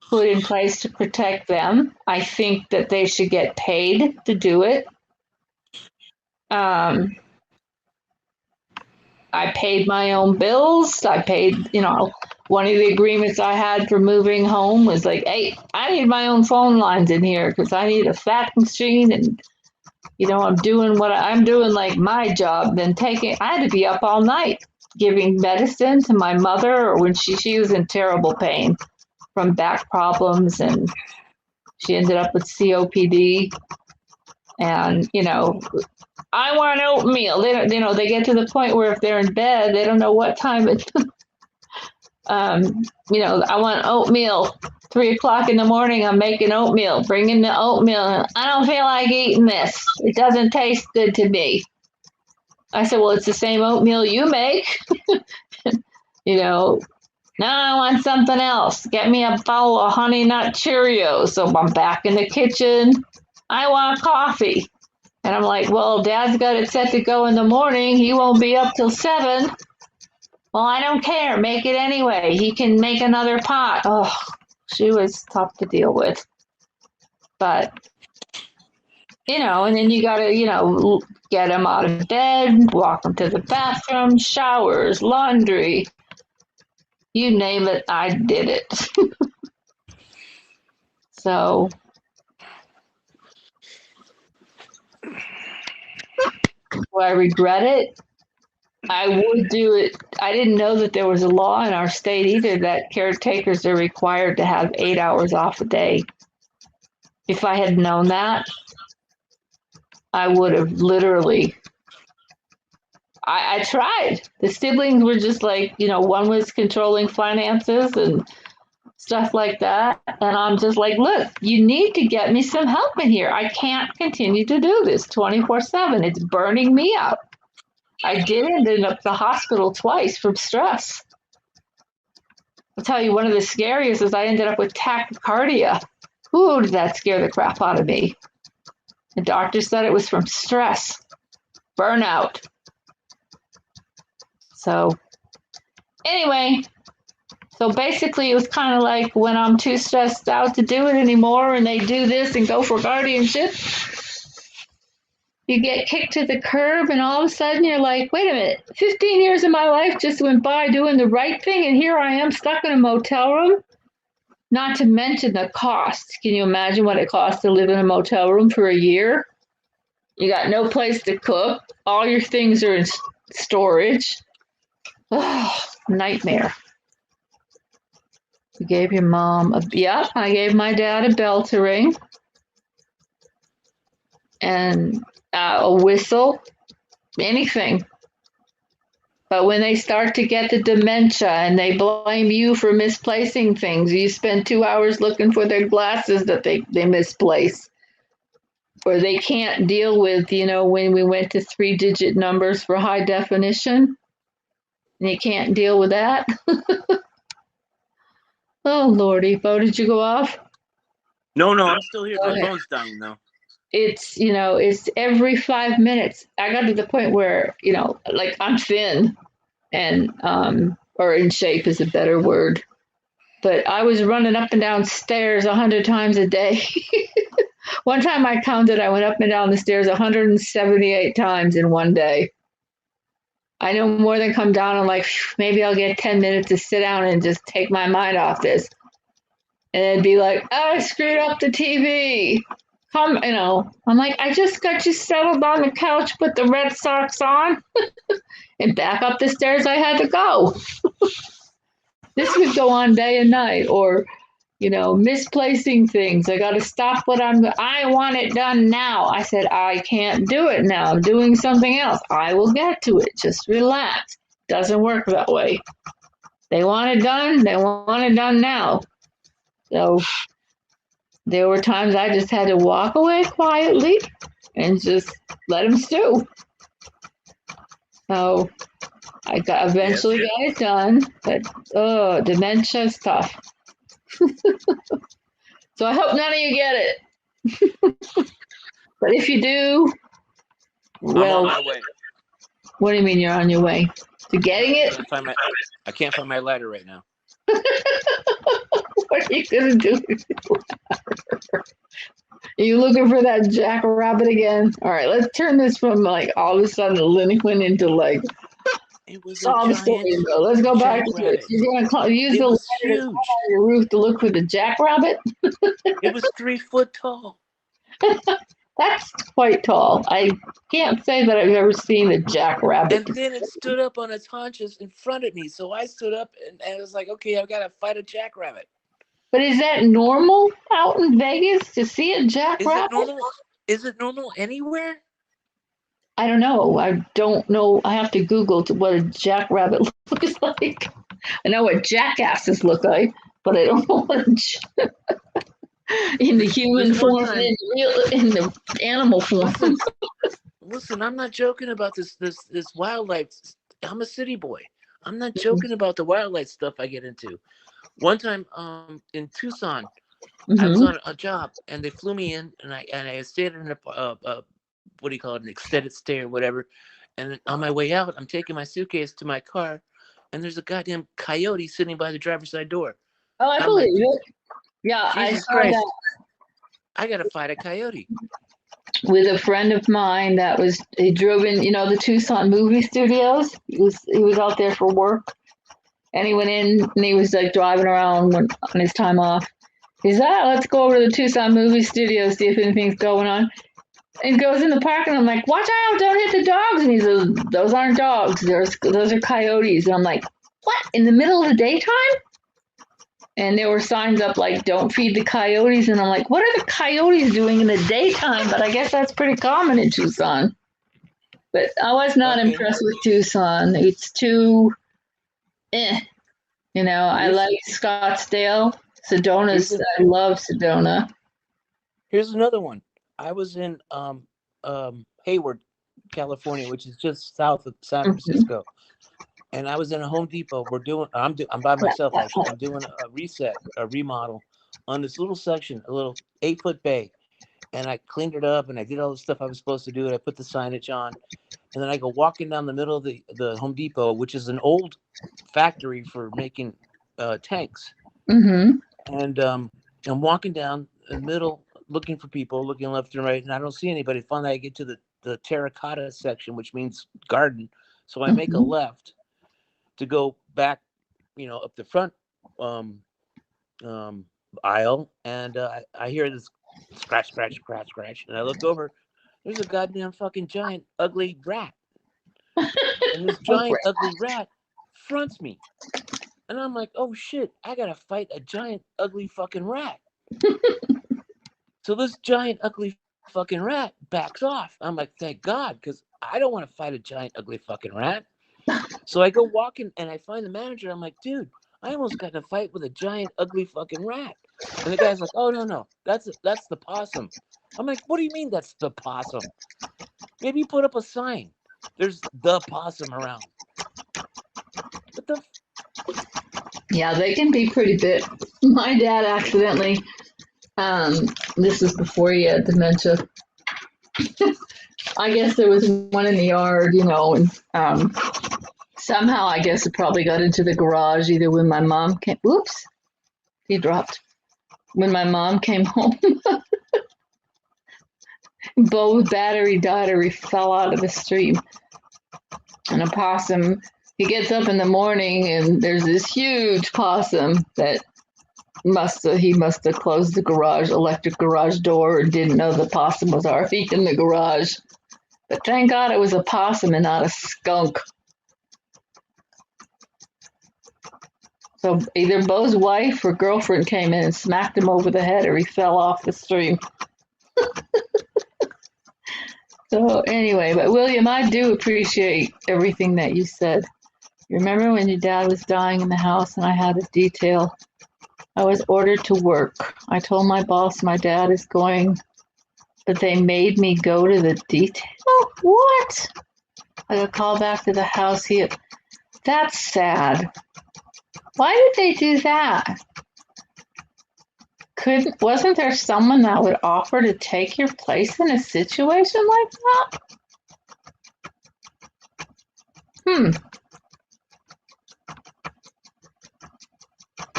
put in place to protect them. I think that they should get paid to do it. I paid my own bills. I paid, one of the agreements I had for moving home was like, hey, I need my own phone lines in here because I need a fax machine and I'm doing what I'm doing, like my job. Then I had to be up all night giving medicine to my mother, or when she was in terrible pain from back problems, and she ended up with COPD. And I want oatmeal. They get to the point where if they're in bed, they don't know what time it. I want oatmeal. 3:00 in the morning, I'm making oatmeal. Bring in the oatmeal. I don't feel like eating this. It doesn't taste good to me. I said, well, it's the same oatmeal you make. No, I want something else. Get me a bowl of Honey Nut Cheerios. So I'm back in the kitchen. I want coffee. And I'm like, well, Dad's got it set to go in the morning. He won't be up till 7. Well, I don't care. Make it anyway. He can make another pot. Oh, she was tough to deal with. But, and then you got to, get him out of bed, walk him to the bathroom, showers, laundry. You name it, I did it. So, do I regret it? I would do it. I didn't know that there was a law in our state either that caretakers are required to have 8 hours off a day. If I had known that, I would have literally. I tried. The siblings were just like, one was controlling finances and stuff like that. And I'm just like, look, you need to get me some help in here. I can't continue to do this 24/7. It's burning me out. I did end up at the hospital twice from stress. I'll tell you, one of the scariest is I ended up with tachycardia. Ooh, did that scare the crap out of me. The doctor said it was from stress, burnout. So anyway, so basically it was kind of like when I'm too stressed out to do it anymore and they do this and go for guardianship, you get kicked to the curb and all of a sudden you're like, wait a minute, 15 years of my life just went by doing the right thing and here I am stuck in a motel room? Not to mention the cost. Can you imagine what it costs to live in a motel room for a year? You got no place to cook. All your things are in storage. Oh, nightmare. You gave your mom I gave my dad a bell to ring and a whistle, anything. But when they start to get the dementia and they blame you for misplacing things, you spend 2 hours looking for their glasses that they misplace. Or they can't deal with, when we went to 3-digit numbers for high definition, and you can't deal with that. Oh, Lordy. Bo, did you go off? No, I'm still here. My Okay. phone's dying though. It's every 5 minutes. I got to the point where, like I'm thin and, or in shape is a better word, but I was running up and down stairs 100 times a day. One time I counted, I went up and down the stairs 178 times in one day. I know more than come down. I'm like, maybe I'll get 10 minutes to sit down and just take my mind off this. And it'd be like, oh, I screwed up the TV. I'm like, I just got you settled on the couch, put the Red Sox on, and back up the stairs I had to go. This would go on day and night, or, misplacing things. I got to stop I want it done now. I said, I can't do it now. I'm doing something else. I will get to it. Just relax. Doesn't work that way. They want it done. They want it done now. So there were times I just had to walk away quietly and just let them stew. So I eventually got it done, but dementia is tough. So I hope none of you get it. But if you do, well, I'm on my way. What do you mean you're on your way to getting it? I can't find my lighter right now. What are you gonna do? Are you looking for that jackrabbit again? All right, let's turn this from like all of a sudden Lynnie went into like It was sob a story. giant Let's go back to it. jackrabbit. You're gonna use It the was ladder to huge. climb your roof to look for the jackrabbit. It was 3 foot tall. That's quite tall. I can't say that I've ever seen a jackrabbit. And then it stood up on its haunches in front of me. So I stood up and I was like, okay, I've got to fight a jackrabbit. But is that normal out in Vegas to see a jackrabbit? Is it normal anywhere? I don't know. I don't know. I have to Google what a jackrabbit looks like. I know what jackasses look like, but I don't know what in the human form and in the animal form. Listen, I'm not joking about this wildlife. I'm a city boy. I'm not joking about the wildlife stuff I get into. One time, in Tucson, I was on a job and they flew me in, and I stayed in a what do you call it, an extended stay or whatever. And on my way out, I'm taking my suitcase to my car, and there's a goddamn coyote sitting by the driver's side door. Oh, I believe it. Yeah, Jesus I saw Christ. that. I gotta fight a coyote. With a friend of mine he drove in, the Tucson movie studios. He was out there for work, and he went in and he was like driving around on his time off. He said, let's go over to the Tucson movie studios, see if anything's going on. And goes in the park, and I'm like, watch out, don't hit the dogs. And he says, those aren't dogs, those are coyotes. And I'm like, what, in the middle of the daytime? And there were signs up like, don't feed the coyotes. And I'm like, what are the coyotes doing in the daytime? But I guess that's pretty common in Tucson. But I was not impressed with Tucson. It's too, I like Scottsdale. I love Sedona. Here's another one. I was in Hayward, California, which is just south of San Francisco. And I was in a Home Depot. I'm by myself, actually. I'm doing a remodel on this little section, a little 8-foot bay. And I cleaned it up and I did all the stuff I was supposed to do. And I put the signage on. And then I go walking down the middle of the Home Depot, which is an old factory for making tanks. Mm-hmm. And I'm walking down the middle, looking for people, looking left and right. And I don't see anybody. Finally, I get to the terracotta section, which means garden. So I make a left to go back, up the front aisle, and I hear this scratch, scratch, scratch, scratch, and I look over. There's a goddamn fucking giant, ugly rat, and this giant, ugly rat fronts me, and I'm like, oh shit, I gotta fight a giant, ugly fucking rat. So this giant, ugly fucking rat backs off. I'm like, thank God, because I don't want to fight a giant, ugly fucking rat. So I go walking and I find the manager. I'm like, dude, I almost got in a fight with a giant, ugly fucking rat. And the guy's like, oh no, that's the possum. I'm like, what do you mean that's the possum? Maybe put up a sign. There's the possum around. What the? Yeah, they can be pretty big. My dad accidentally, this was before he had dementia. I guess there was one in the yard, and somehow I guess it probably got into the garage either when my mom came. Whoops, he dropped. When my mom came home, both battery fell out of the stream. And a possum, he gets up in the morning and there's this huge possum that he must have closed the electric garage door and didn't know the possum was already in the garage. But thank God it was a possum and not a skunk. So either Bo's wife or girlfriend came in and smacked him over the head or he fell off the stream. So anyway, but William, I do appreciate everything that you said. You remember when your dad was dying in the house and I had a detail? I was ordered to work. I told my boss my dad is going, but they made me go to the detail? What? I got called back to the house. That's sad. Why did they do that? Wasn't there someone that would offer to take your place in a situation like that?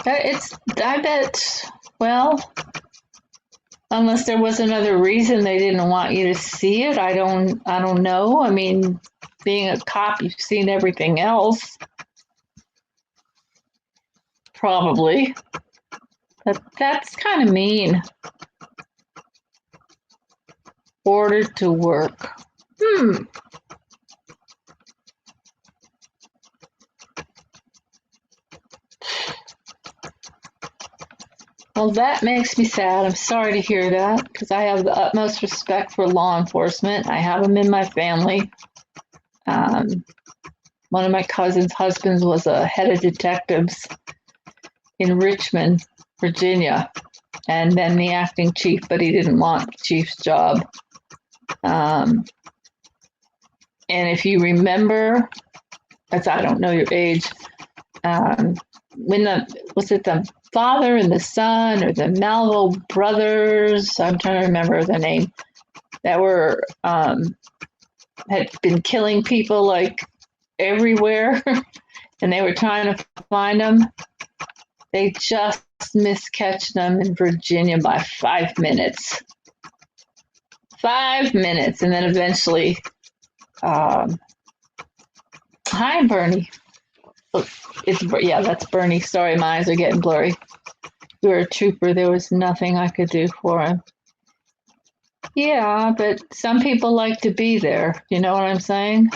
I bet, well, unless there was another reason they didn't want you to see it, I don't know. I mean, being a cop, you've seen everything else. Probably. But that's kind of mean. Ordered to work. Well, that makes me sad. I'm sorry to hear that because I have the utmost respect for law enforcement. I have them in my family. One of my cousin's husbands was a head of detectives in Richmond, Virginia, and then the acting chief, but he didn't want the chief's job. And if you remember, as I don't know your age, was it the father and the son or the Melville brothers? I'm trying to remember the name that were had been killing people like everywhere, and they were trying to find them. They just miscatched them in Virginia by 5 minutes. 5 minutes, and then eventually, hi Bernie. That's Bernie. Sorry, my eyes are getting blurry. You were a trooper. There was nothing I could do for him. Yeah, but some people like to be there. You know what I'm saying?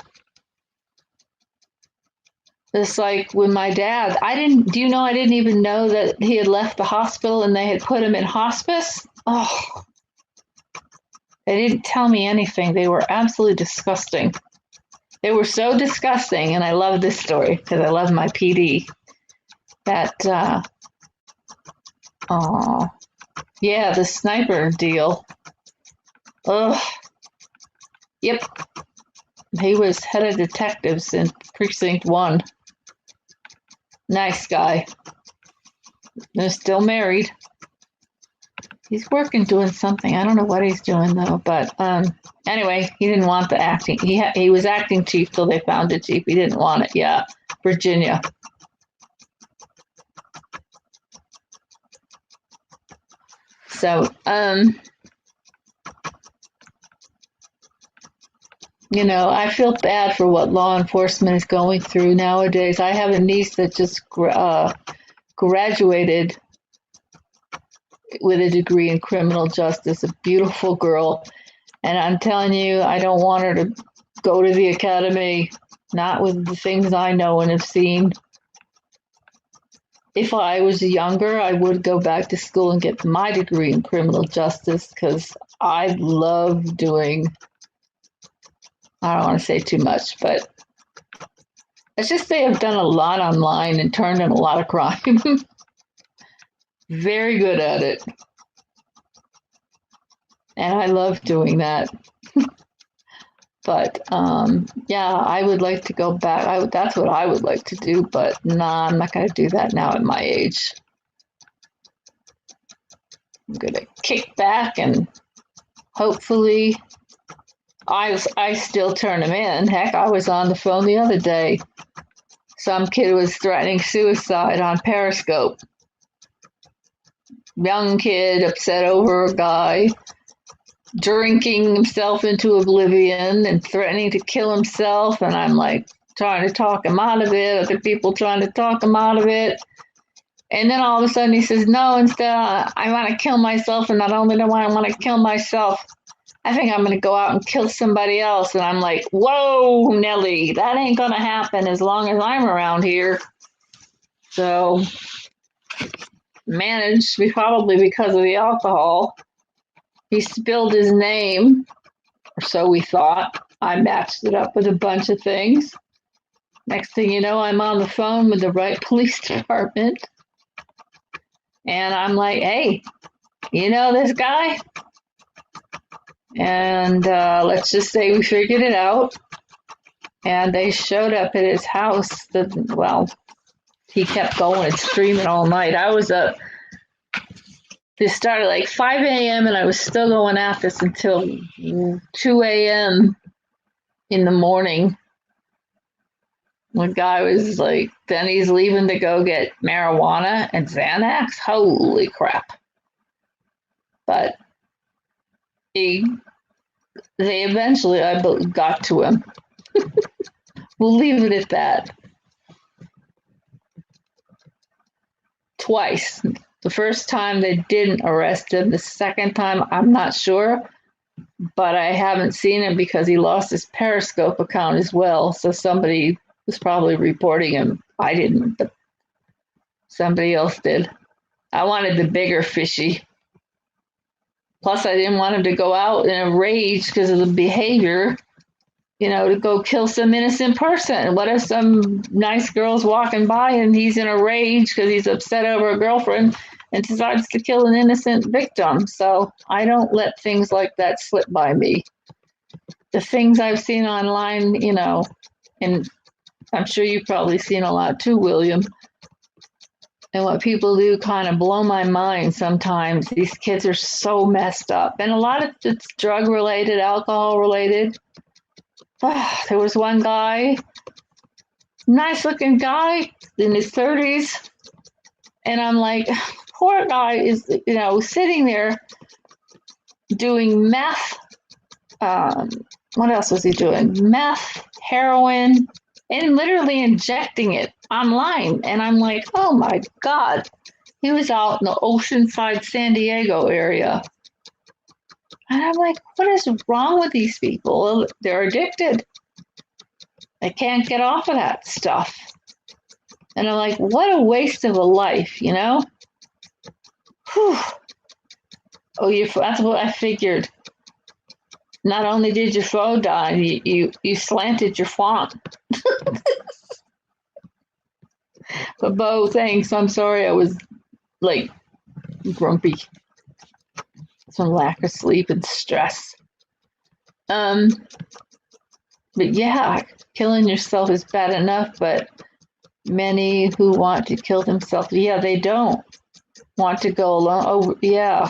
It's like with my dad. I didn't even know that he had left the hospital and they had put him in hospice. Oh, they didn't tell me anything. They were absolutely disgusting. They were so disgusting, and I love this story because I love my PD. The sniper deal. Ugh. Yep. He was head of detectives in Precinct 1. Nice guy. They're still married. He's working doing something. I don't know what he's doing though. But anyway, he didn't want the acting. He was acting chief till they found a chief. He didn't want it. Yeah, Virginia. So I feel bad for what law enforcement is going through nowadays. I have a niece that just graduated with a degree in criminal justice, a beautiful girl. And I'm telling you, I don't want her to go to the academy, not with the things I know and have seen. If I was younger, I would go back to school and get my degree in criminal justice because I love doing, I don't want to say too much, but let's just say I've done a lot online and turned in a lot of crime. Very good at it. And I love doing that. But yeah, I would like to go back. That's what I would like to do, but nah, I'm not going to do that now at my age. I'm going to kick back and hopefully I still turn them in. Heck, I was on the phone the other day. Some kid was threatening suicide on Periscope. Young kid upset over a guy drinking himself into oblivion and threatening to kill himself. And I'm like trying to talk him out of it. Other people trying to talk him out of it. And then all of a sudden he says, no, instead I want to kill myself. And not only do I want to kill myself, I think I'm going to go out and kill somebody else. And I'm like, whoa, Nelly, that ain't going to happen as long as I'm around here. So managed, probably because of the alcohol. He spilled his name, or so we thought. I matched it up with a bunch of things. Next thing you know, I'm on the phone with the right police department. And I'm like, hey, you know this guy? And let's just say we figured it out. And they showed up at his house. Well, he kept going and screaming all night. I was up. This started like 5 a.m. and I was still going at this until 2 a.m. in the morning. The guy was like, then he's leaving to go get marijuana and Xanax. Holy crap. But they eventually, I got to him. We'll leave it at that. Twice. The first time they didn't arrest him. The second time, I'm not sure. But I haven't seen him because he lost his Periscope account as well. So somebody was probably reporting him. I didn't, but somebody else did. I wanted the bigger fishy. Plus, I didn't want him to go out in a rage because of the behavior, to go kill some innocent person. What if some nice girl's walking by and he's in a rage because he's upset over a girlfriend and decides to kill an innocent victim? So I don't let things like that slip by me. The things I've seen online, and I'm sure you've probably seen a lot too, William, and what people do kind of blow my mind sometimes. These kids are so messed up. And a lot of it's drug related, alcohol related. There was one guy, nice looking guy in his 30s. And I'm like, poor guy is, sitting there doing meth. What else was he doing? Meth, heroin, and literally injecting it online. And I'm like, oh my God. He was out in the Oceanside, San Diego area. And I'm like, what is wrong with these people? They're addicted. They can't get off of that stuff. And I'm like, what a waste of a life, Whew. Oh, that's what I figured. Not only did your phone die, you slanted your font. But Bo, thanks. I'm sorry I was like grumpy. Some lack of sleep and stress. But yeah, killing yourself is bad enough, but many who want to kill themselves, they don't want to go alone. Oh, yeah.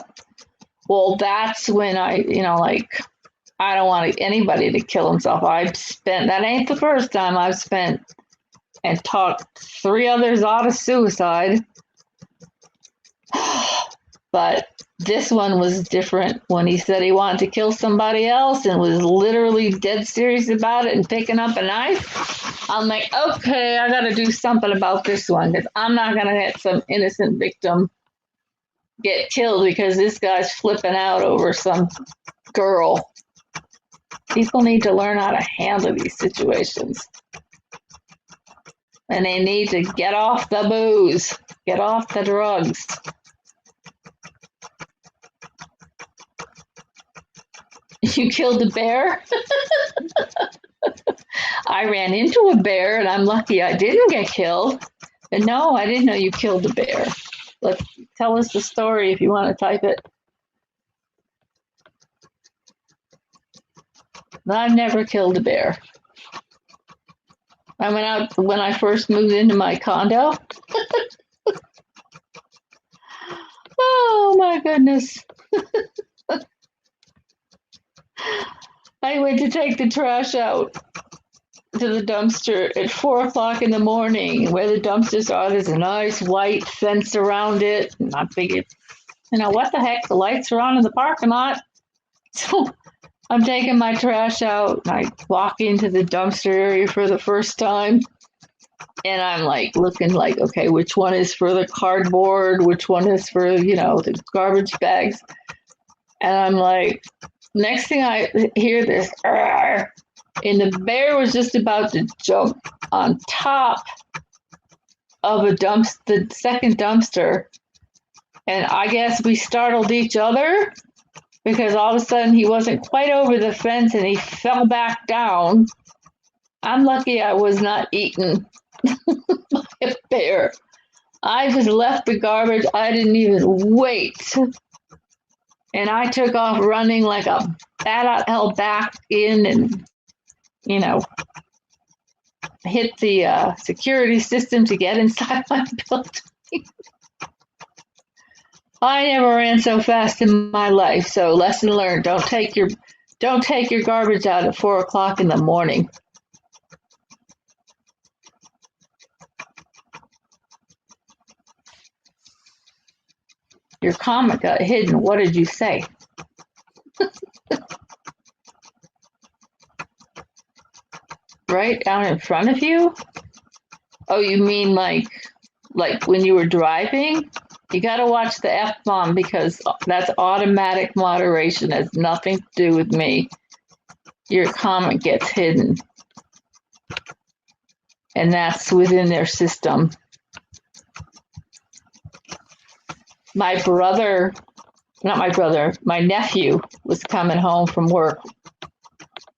Well, that's when I don't want anybody to kill himself. That ain't the first time I've spent and talked 3 others out of suicide. But this one was different when he said he wanted to kill somebody else and was literally dead serious about it and picking up a knife. I'm like, okay, I got to do something about this one because I'm not going to let some innocent victim get killed because this guy's flipping out over some girl. People need to learn how to handle these situations. And they need to get off the booze, get off the drugs. You killed the bear? I ran into a bear, and I'm lucky I didn't get killed. And no, I didn't know you killed a bear. Let's tell us the story if you want to type it. I've never killed a bear. I went out when I first moved into my condo. Oh my goodness. I went to take the trash out to the dumpster at 4 o'clock in the morning. Where the dumpsters are, there's a nice white fence around it. And I figured, what the heck? The lights are on in the parking lot. So I'm taking my trash out, and I walk into the dumpster area for the first time. And I'm like looking like, okay, which one is for the cardboard? Which one is for, the garbage bags? And I'm like, next thing I hear this, and the bear was just about to jump on top of the second dumpster. And I guess we startled each other because all of a sudden he wasn't quite over the fence and he fell back down. I'm lucky I was not eaten by a bear. I just left the garbage. I didn't even wait. And I took off running like a bat out of hell back in and, hit the security system to get inside my building. I never ran so fast in my life. So lesson learned, don't take your garbage out at 4 o'clock in the morning. Your comment got hidden. What did you say? Right down in front of you? Oh, you mean like when you were driving? You got to watch the F-bomb because that's automatic moderation. It has nothing to do with me. Your comment gets hidden. And that's within their system. My nephew was coming home from work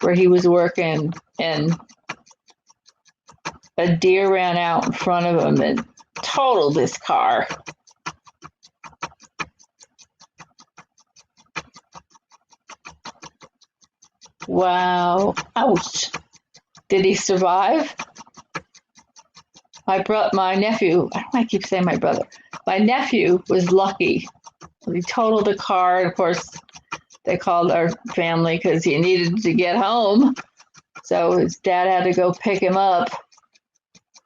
where he was working, and a deer ran out in front of him and totaled his car. Wow. Ouch. Did he survive? My nephew, I keep saying my brother. My nephew was lucky. He totaled the car. And of course, they called our family because he needed to get home. So his dad had to go pick him up.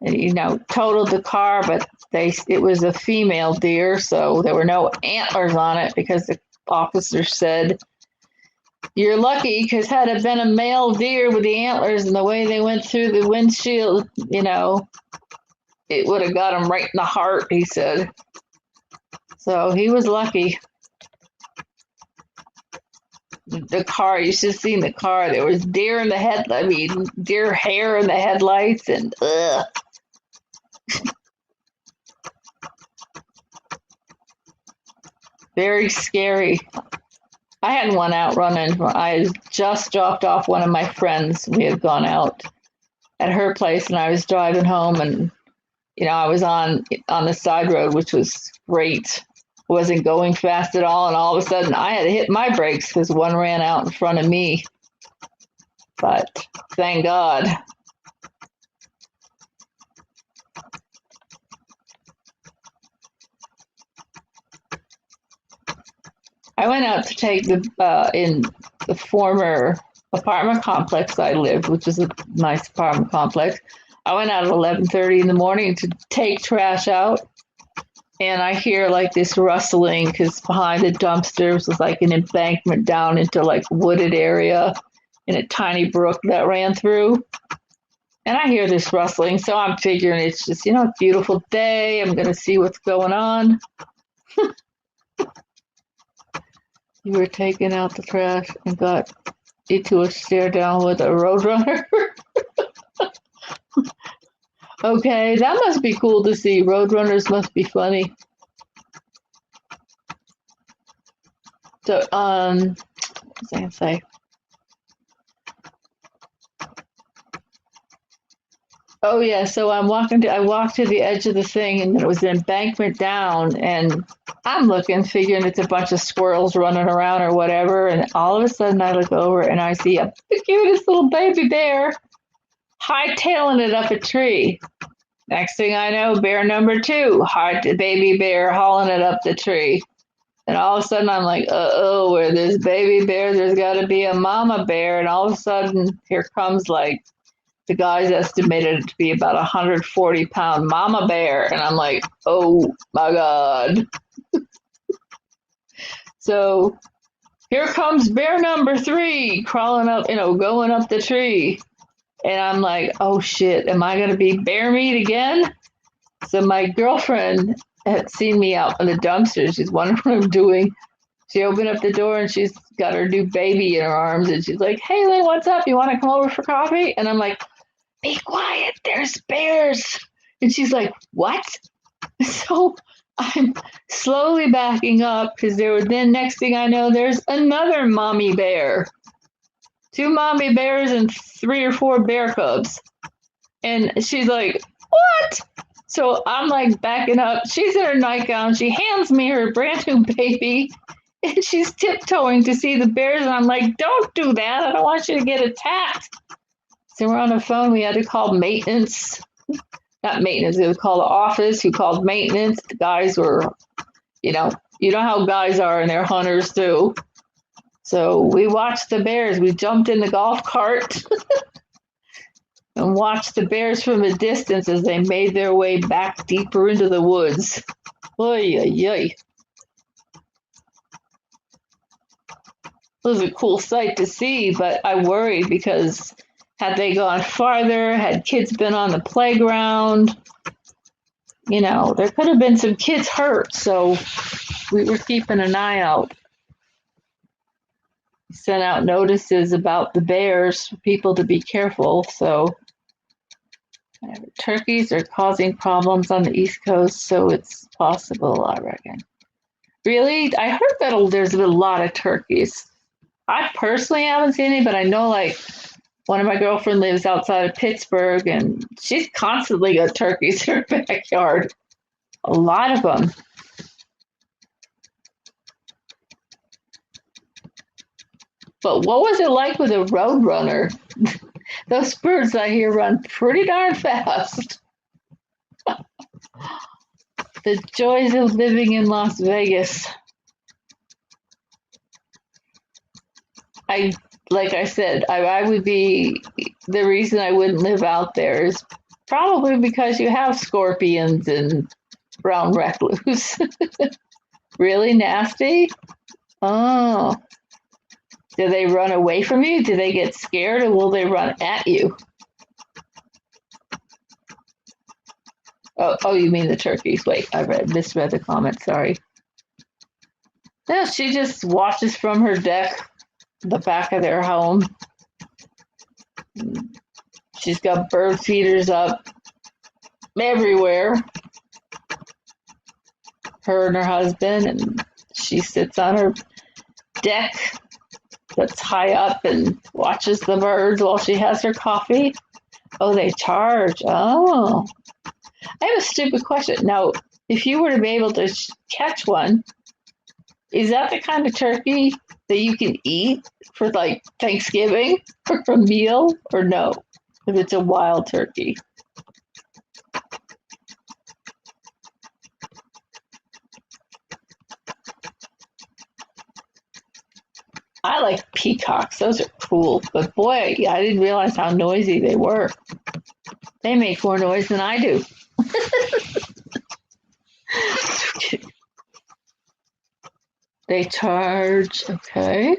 And, totaled the car, but it was a female deer, so there were no antlers on it because the officer said, you're lucky because had it been a male deer with the antlers and the way they went through the windshield, it would have got him right in the heart, he said. So he was lucky. The car, you should have seen the car. There was deer in the deer hair in the headlights, and very scary. I hadn't went out running. I just dropped off one of my friends. We had gone out at her place, and I was driving home, and I was on the side road, which was great. Wasn't going fast at all, and all of a sudden I had to hit my brakes because one ran out in front of me. But thank God. I went out to take in the former apartment complex I lived, which is a nice apartment complex. I went out at 11:30 in the morning to take trash out. And I hear like this rustling because behind the dumpsters was like an embankment down into like wooded area and a tiny brook that ran through. And I hear this rustling. So I'm figuring it's just, a beautiful day. I'm going to see what's going on. You were taking out the trash and got into a stare down with a roadrunner. Okay, that must be cool to see. Roadrunners must be funny. So, what was I gonna say? Oh yeah, so I walked to the edge of the thing and it was an embankment down and I'm looking, figuring it's a bunch of squirrels running around or whatever, and all of a sudden I look over and I see the cutest little baby bear hightailing it up a tree. Next thing I know, bear number two, baby bear hauling it up the tree. And all of a sudden I'm like, uh-oh, where there's baby bear, there's gotta be a mama bear, and all of a sudden here comes like the guys estimated it to be about 140-pound mama bear. And I'm like, oh my God. So here comes bear number three crawling up, going up the tree. And I'm like, oh shit, am I going to be bear meat again? So my girlfriend had seen me out in the dumpster. She's wondering what I'm doing. She opened up the door and she's got her new baby in her arms. And she's like, hey, Lynn, what's up? You want to come over for coffee? And I'm like, be quiet, there's bears. And she's like, what? So I'm slowly backing up because then next thing I know, there's another mommy bear. Two mommy bears and 3 or 4 bear cubs. And she's like, what? So I'm like backing up. She's in her nightgown. She hands me her brand new baby. And she's tiptoeing to see the bears. And I'm like, don't do that. I don't want you to get attacked. So we're on the phone. We had to call maintenance. Not maintenance. It was called the office. Who called maintenance. The guys were, you know how guys are and they're hunters too. So we watched the bears. We jumped in the golf cart and watched the bears from a distance as they made their way back deeper into the woods. Oy, oy, oy. It was a cool sight to see, but I worried because had they gone farther, had kids been on the playground, there could have been some kids hurt. So we were keeping an eye out. Sent out notices about the bears for people to be careful. So turkeys are causing problems on the East Coast, so it's possible, I reckon. Really? I heard that there's a lot of turkeys. I personally haven't seen any, but I know one of my girlfriends lives outside of Pittsburgh, and she's constantly got turkeys in her backyard. A lot of them. But what was it like with a roadrunner? Those birds I hear run pretty darn fast. The joys of living in Las Vegas. Like I said, I would be, the reason I wouldn't live out there is probably because you have scorpions and brown recluse. Really nasty? Oh. Do they run away from you? Do they get scared, or will they run at you? Oh, you mean the turkeys. Wait, I misread the comment, sorry. No, she just watches from her deck, the back of their home. She's got bird feeders up everywhere. Her and her husband, and she sits on her deck that's high up and watches the birds while she has her coffee. Oh, they charge. Oh. I have a stupid question. Now, if you were to be able to catch one, is that the kind of turkey that you can eat for Thanksgiving or a meal, or no? If it's a wild turkey. I like peacocks. Those are cool. But boy, I didn't realize how noisy they were. They make more noise than I do. They charge. Okay.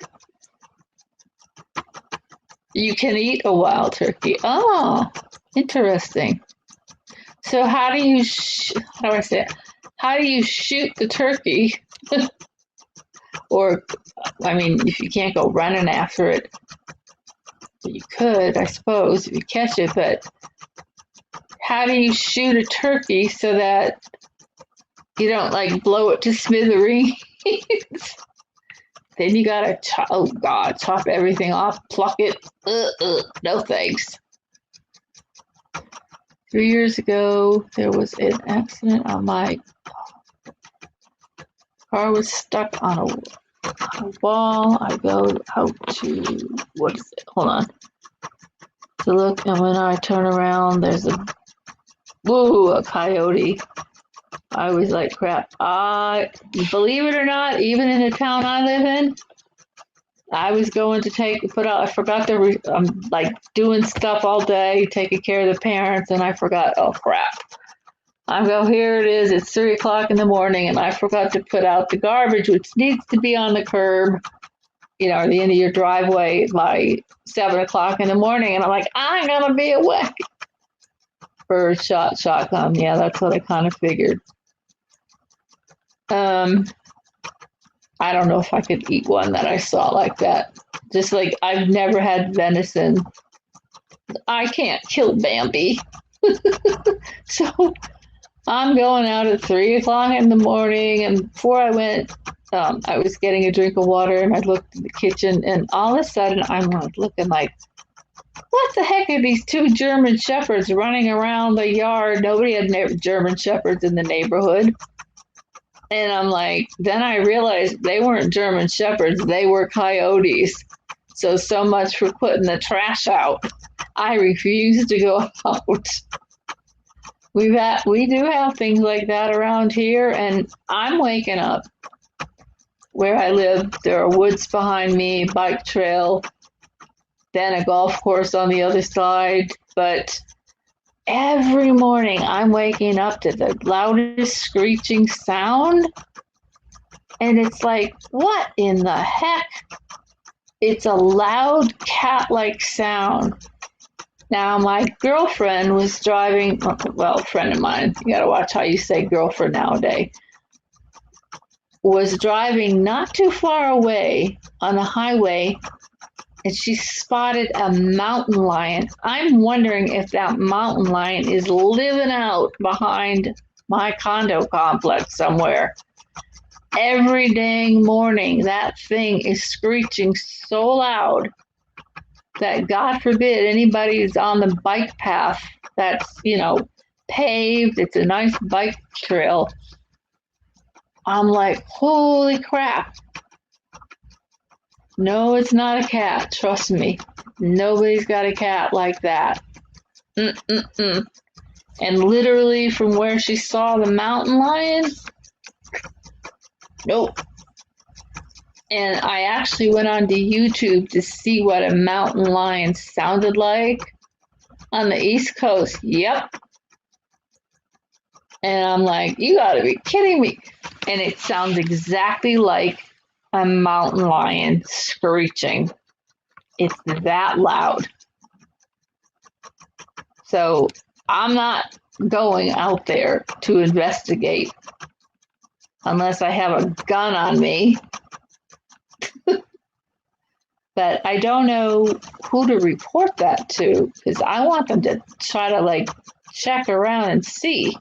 You can eat a wild turkey. Oh, interesting. So how do you how do you shoot the turkey? Or, if you can't go running after it, you could, I suppose, if you catch it, but how do you shoot a turkey so that you don't blow it to smithereens? Then you gotta chop everything off, pluck it. No thanks. 3 years ago, there was an accident on my car was stuck on a wall. I go out to, what is it? Hold on. To look, and when I turn around, there's a coyote. I was like, crap. Believe it or not, even in the town I live in, I was going to put out, I forgot to, I'm like doing stuff all day, taking care of the parents, and I forgot, oh crap. I go, here it is, it's 3 o'clock in the morning, and I forgot to put out the garbage, which needs to be on the curb, or the end of your driveway by 7 o'clock in the morning. And I'm like, I'm going to be awake. Bird shotgun. Yeah, that's what I kind of figured. I don't know if I could eat one that I saw like that. Just like I've never had venison. I can't kill Bambi. So I'm going out at 3 o'clock in the morning. And before I went, I was getting a drink of water and I looked in the kitchen and all of a sudden I'm looking like, what the heck are these two German shepherds running around the yard? Nobody had German shepherds in the neighborhood. And I'm like, then I realized they weren't German shepherds, they were coyotes. So much for putting the trash out. I refuse to go out. We do have things like that around here, and I'm waking up. Where I live, there are woods behind me, bike trail, then a golf course on the other side. But every morning I'm waking up to the loudest screeching sound. And it's like, what in the heck? It's a loud cat-like sound. Now, my girlfriend was driving, well, a friend of mine, you gotta watch how you say girlfriend nowadays, was driving not too far away on the highway, and she spotted a mountain lion. I'm wondering if that mountain lion is living out behind my condo complex somewhere. Every dang morning, that thing is screeching so loud that God forbid anybody is on the bike path that's, paved, it's a nice bike trail. I'm like, holy crap. No, it's not a cat. Trust me. Nobody's got a cat like that. Mm-mm-mm. And literally from where she saw the mountain lion, nope. And I actually went onto YouTube to see what a mountain lion sounded like on the East Coast. Yep. And I'm like, you gotta be kidding me. And it sounds exactly like a mountain lion screeching. It's that loud. So I'm not going out there to investigate unless I have a gun on me. But I don't know who to report that to because I want them to try to check around and see.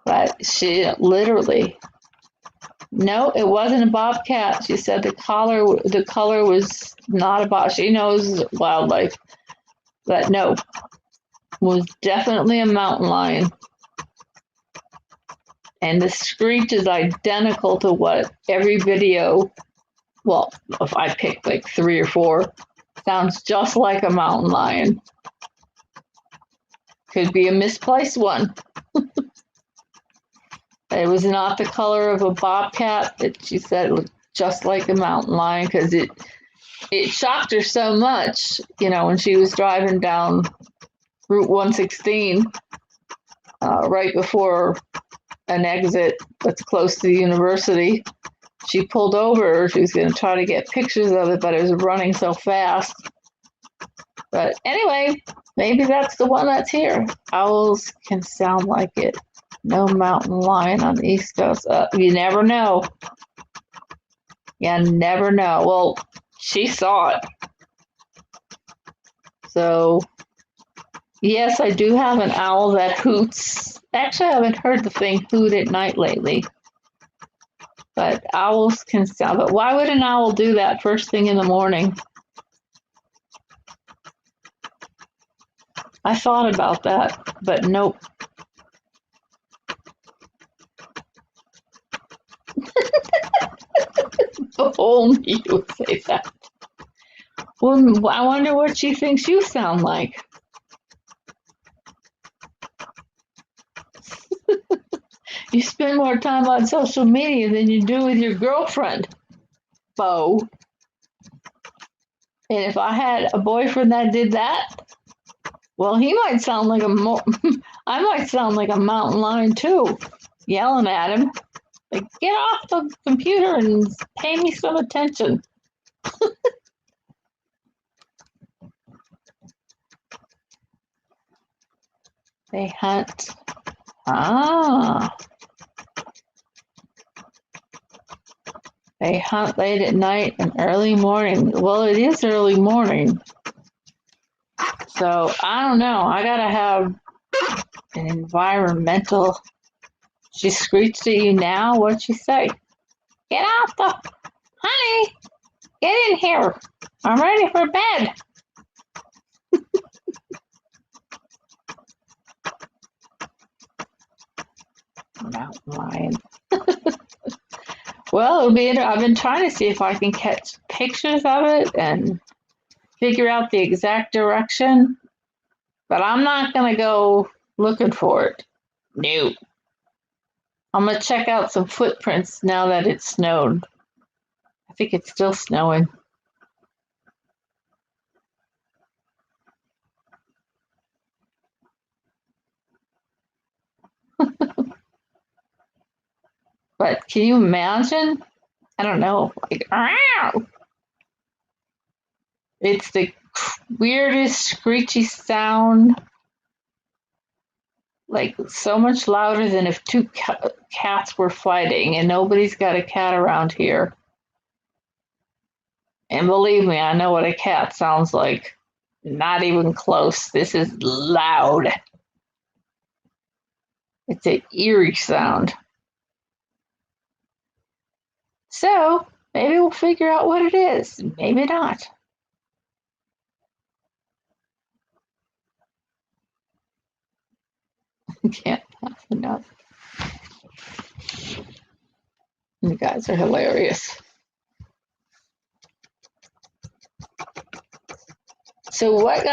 But she literally, no, it wasn't a bobcat. She said the color was not a bobcat. She knows wildlife, but no, was definitely a mountain lion. And the screech is identical to what every video, well, if I pick 3 or 4, sounds just like a mountain lion. Could be a misplaced one. It was not the color of a bobcat, but she said it looked just like a mountain lion because it shocked her so much, when she was driving down Route 116 right before an exit that's close to the university. She pulled over. She was going to try to get pictures of it, but it was running so fast. But anyway, maybe that's the one that's here. Owls can sound like it. No mountain lion on the East Coast. You never know. You never know. Well, she saw it. So, yes, I do have an owl that hoots. Actually, I haven't heard the thing hoot at night lately. But owls can sound. But why would an owl do that first thing in the morning? I thought about that, but nope. Only you would say that. Well, I wonder what she thinks you sound like. You spend more time on social media than you do with your girlfriend, Bo. And if I had a boyfriend that did that, well, he might sound like I might sound like a mountain lion too, yelling at him. Like, get off the computer and pay me some attention. They hunt. Ah. They hunt late at night and early morning. Well, it is early morning. So I don't know. I gotta have an environmental. She screeched at you now. What'd she say? Get out the honey. Get in here. I'm ready for bed. Mountain lion. Well, it'll be. I've been trying to see if I can catch pictures of it and figure out the exact direction, but I'm not gonna go looking for it. No. I'm gonna check out some footprints now that it's snowed. I think it's still snowing. But can you imagine? I don't know. Like, "Ow!" It's the weirdest screechy sound. Like so much louder than if two cats were fighting, and nobody's got a cat around here. And believe me, I know what a cat sounds like. Not even close. This is loud. It's an eerie sound. So maybe we'll figure out what it is. Maybe not. Can't laugh enough. You guys are hilarious. So what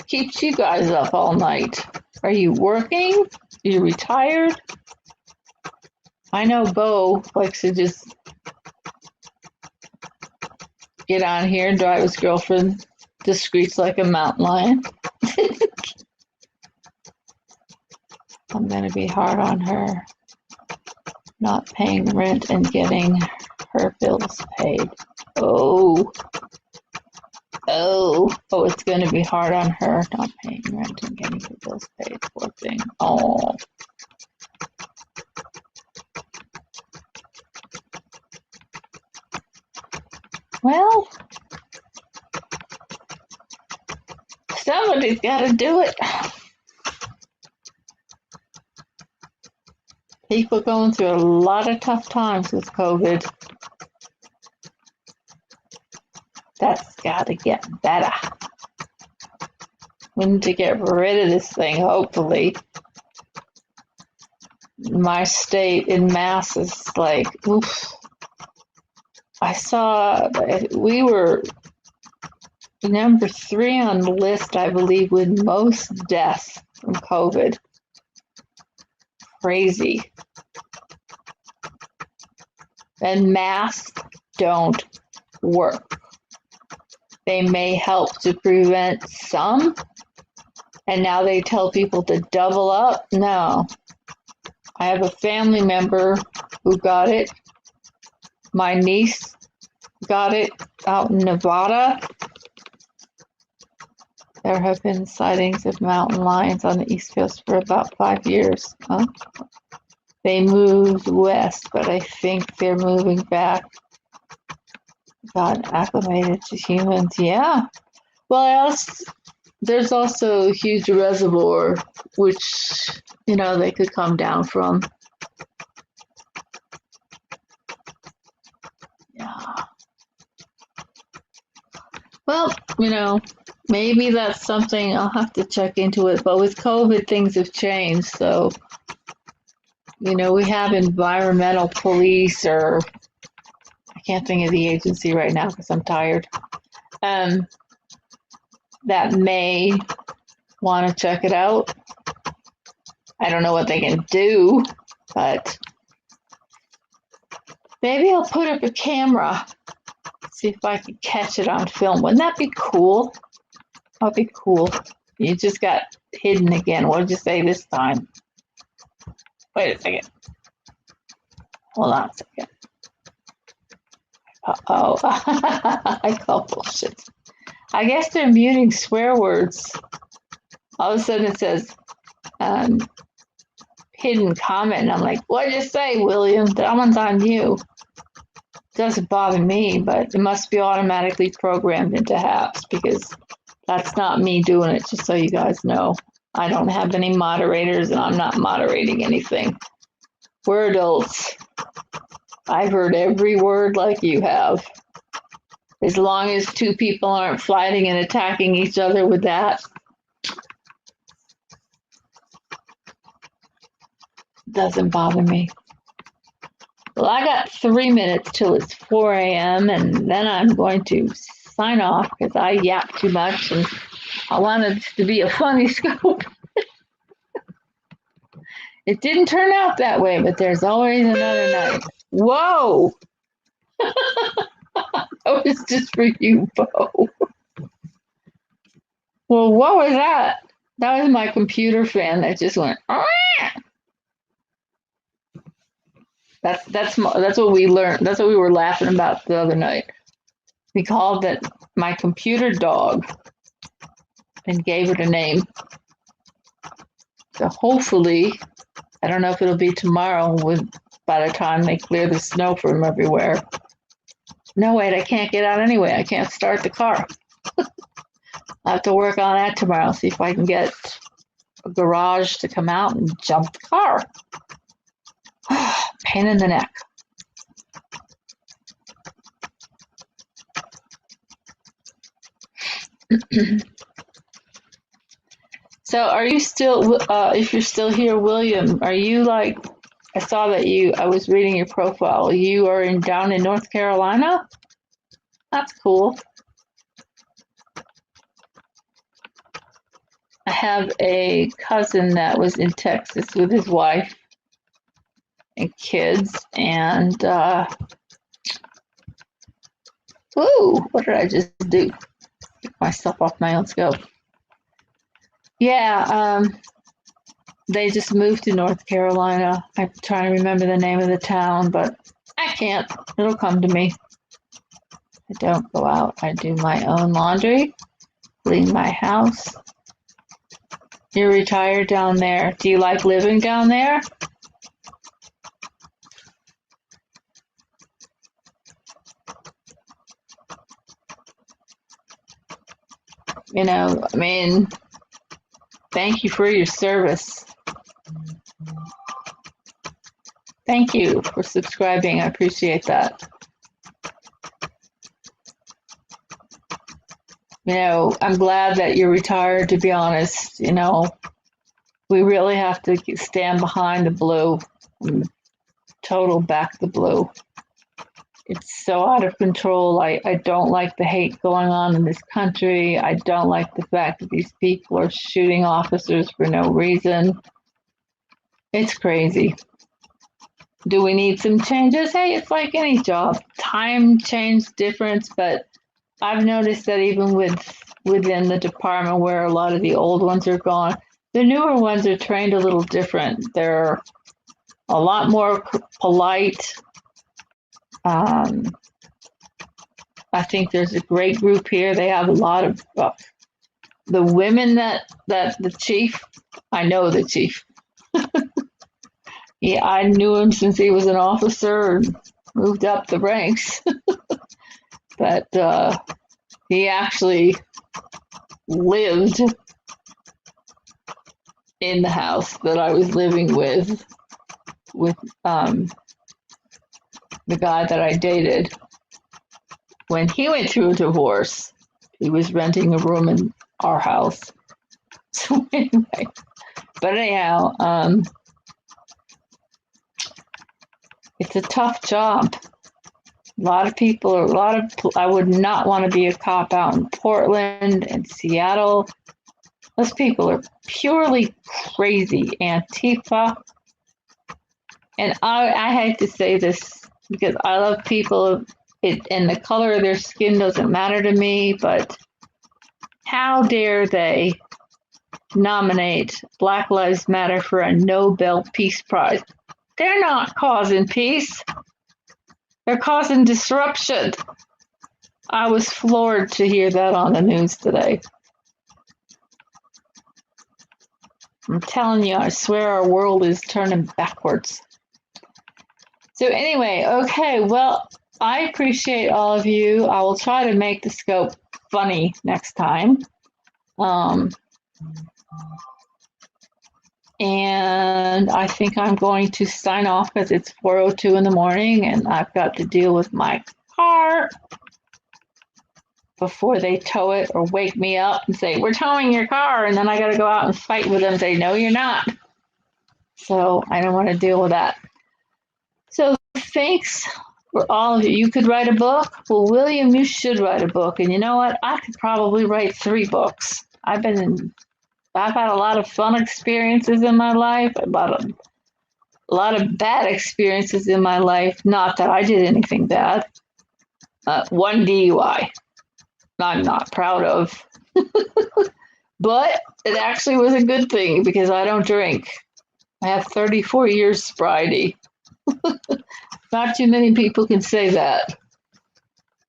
keeps you guys up all night? Are you working? Are you retired? I know Bo likes to just get on here and drive his girlfriend to screech like a mountain lion. I'm gonna be hard on her, not paying rent and getting her bills paid. Oh, it's gonna be hard on her, not paying rent and getting her bills paid. Poor thing. Oh. Well, somebody's got to do it. People going through a lot of tough times with COVID. That's got to get better. We need to get rid of this thing, hopefully. My state in Mass is like, oof. I saw we were number 3 on the list, I believe, with most deaths from COVID. Crazy. And masks don't work. They may help to prevent some, and now they tell people to double up. No. I have a family member who got it. My niece got it out in Nevada. There have been sightings of mountain lions on the East Coast for about 5 years. Huh? They moved west, but I think they're moving back. Got acclimated to humans. Yeah. Well, there's also a huge reservoir, which, they could come down from. Yeah. Well, maybe that's something I'll have to check into it. But with COVID, things have changed. So, we have environmental police, or I can't think of the agency right now because I'm tired, um, that may want to check it out. I don't know what they can do, but maybe I'll put up a camera, see if I can catch it on film. Wouldn't that be cool? That'd be cool. You just got hidden again. What did you say this time? Wait a second. Hold on a second. Uh-oh. I call bullshit. I guess they're muting swear words. All of a sudden it says hidden comment, and I'm like, what did you say, William? That one's on you. Doesn't bother me, but it must be automatically programmed into apps because that's not me doing it, just so you guys know. I don't have any moderators and I'm not moderating anything. We're adults. I've heard every word like you have. As long as two people aren't fighting and attacking each other with that, doesn't bother me. Well, I got 3 minutes till it's 4 a.m. and then I'm going to sign off because I yap too much and I wanted it to be a funny scope. It didn't turn out that way, but there's always another night. Whoa! That was just for you, Bo. Well, what was that? That was my computer fan that just went. That's what we learned. That's what we were laughing about the other night. We called it my computer dog and gave it a name. So hopefully, I don't know if it'll be tomorrow by the time they clear the snow from everywhere. No, wait, I can't get out anyway. I can't start the car. I'll have to work on that tomorrow, see if I can get a garage to come out and jump the car. Pain in the neck. So are you still, if you're still here, William, are you like, I saw that I was reading your profile. You are down in North Carolina? That's cool. I have a cousin that was in Texas with his wife and kids, and what did I just do? Pick myself off my own scope. Yeah, they just moved to North Carolina. I'm trying to remember the name of the town, but I can't. It'll come to me. I don't go out. I do my own laundry, clean my house. You're retired down there. Do you like living down there? I mean, thank you for your service. Thank you for subscribing. I appreciate that. I'm glad that you're retired, to be honest. We really have to stand behind the blue, total back the blue. It's so out of control. I don't like the hate going on in this country. I don't like the fact that these people are shooting officers for no reason. It's crazy. Do we need some changes? Hey, it's like any job. Time change difference, but I've noticed that even within the department where a lot of the old ones are gone, the newer ones are trained a little different. They're a lot more polite. I think there's a great group here. They have a lot of the women that the chief. I know the chief. Yeah, I knew him since he was an officer and moved up the ranks. But he actually lived in the house that I was living with the guy that I dated when he went through a divorce, He was renting a room in our house. So anyway, but anyhow, it's a tough job. I would not want to be a cop out in Portland and Seattle. Those people are purely crazy, Antifa. And I hate to say this because I love people, and the color of their skin doesn't matter to me, but how dare they nominate Black Lives Matter for a Nobel Peace Prize? They're not causing peace. They're causing disruption. I was floored to hear that on the news today. I'm telling you, I swear our world is turning backwards. So anyway, okay, well, I appreciate all of you. I will try to make the scope funny next time. And I think I'm going to sign off because it's 4:02 in the morning and I've got to deal with my car before they tow it or wake me up and say, we're towing your car. And then I got to go out and fight with them and say, no, you're not. So I don't want to deal with that. So thanks for all of you. You could write a book. Well, William, you should write a book. And you know what? I could probably write 3 books. I've had a lot of fun experiences in my life, about a lot of bad experiences in my life. Not that I did anything bad. 1 DUI. I'm not proud of. But it actually was a good thing because I don't drink. I have 34 years sobriety. Not too many people can say that.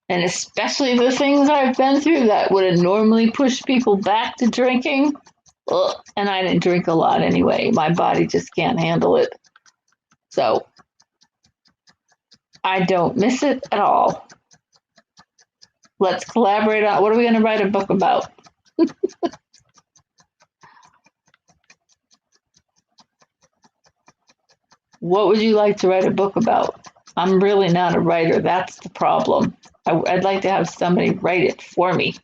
And especially the things I've been through that would have normally pushed people back to drinking. Ugh, and I didn't drink a lot anyway. My body just can't handle it. So I don't miss it at all. Let's collaborate on what are we going to write a book about? What would you like to write a book about? I'm really not a writer. That's the problem. I'd like to have somebody write it for me.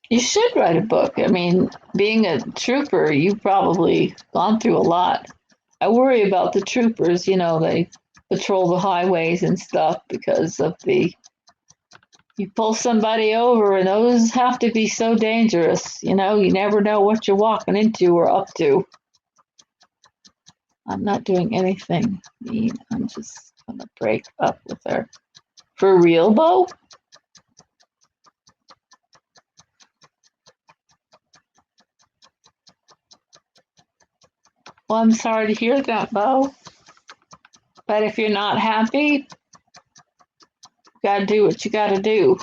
You should write a book. I mean, being a trooper, you've probably gone through a lot. I worry about the troopers, they patrol the highways and stuff because of you pull somebody over and those have to be so dangerous. You never know what you're walking into or up to. I'm not doing anything mean. I'm just going to break up with her. For real, Bo? Well, I'm sorry to hear that, Bo. But if you're not happy, you got to do what you got to do.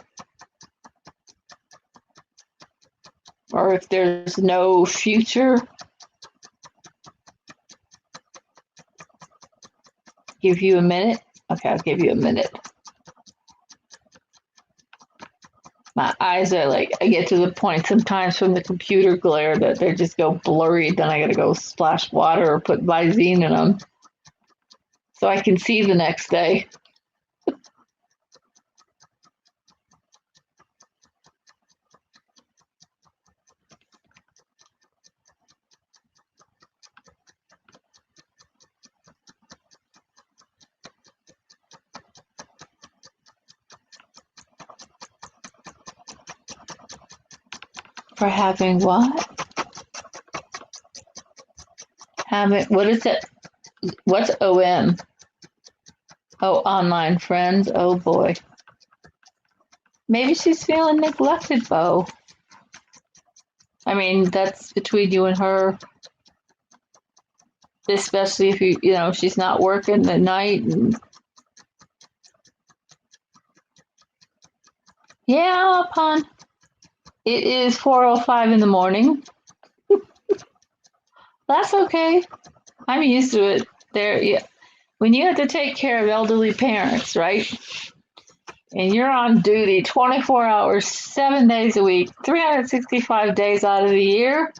Or if there's no future, give you a minute. Okay, I'll give you a minute. My eyes are I get to the point sometimes from the computer glare that they just go blurry. Then I got to go splash water or put Visine in them so I can see the next day. For having what? What is it? What's OM? Oh, online friends. Oh boy. Maybe she's feeling neglected, Bo. I mean, that's between you and her. Especially if she's not working the night. Yeah, hon. It is 4:05 in the morning. That's okay. I'm used to it. Yeah. When you have to take care of elderly parents, right? And you're on duty 24 hours, 7 days a week, 365 days out of the year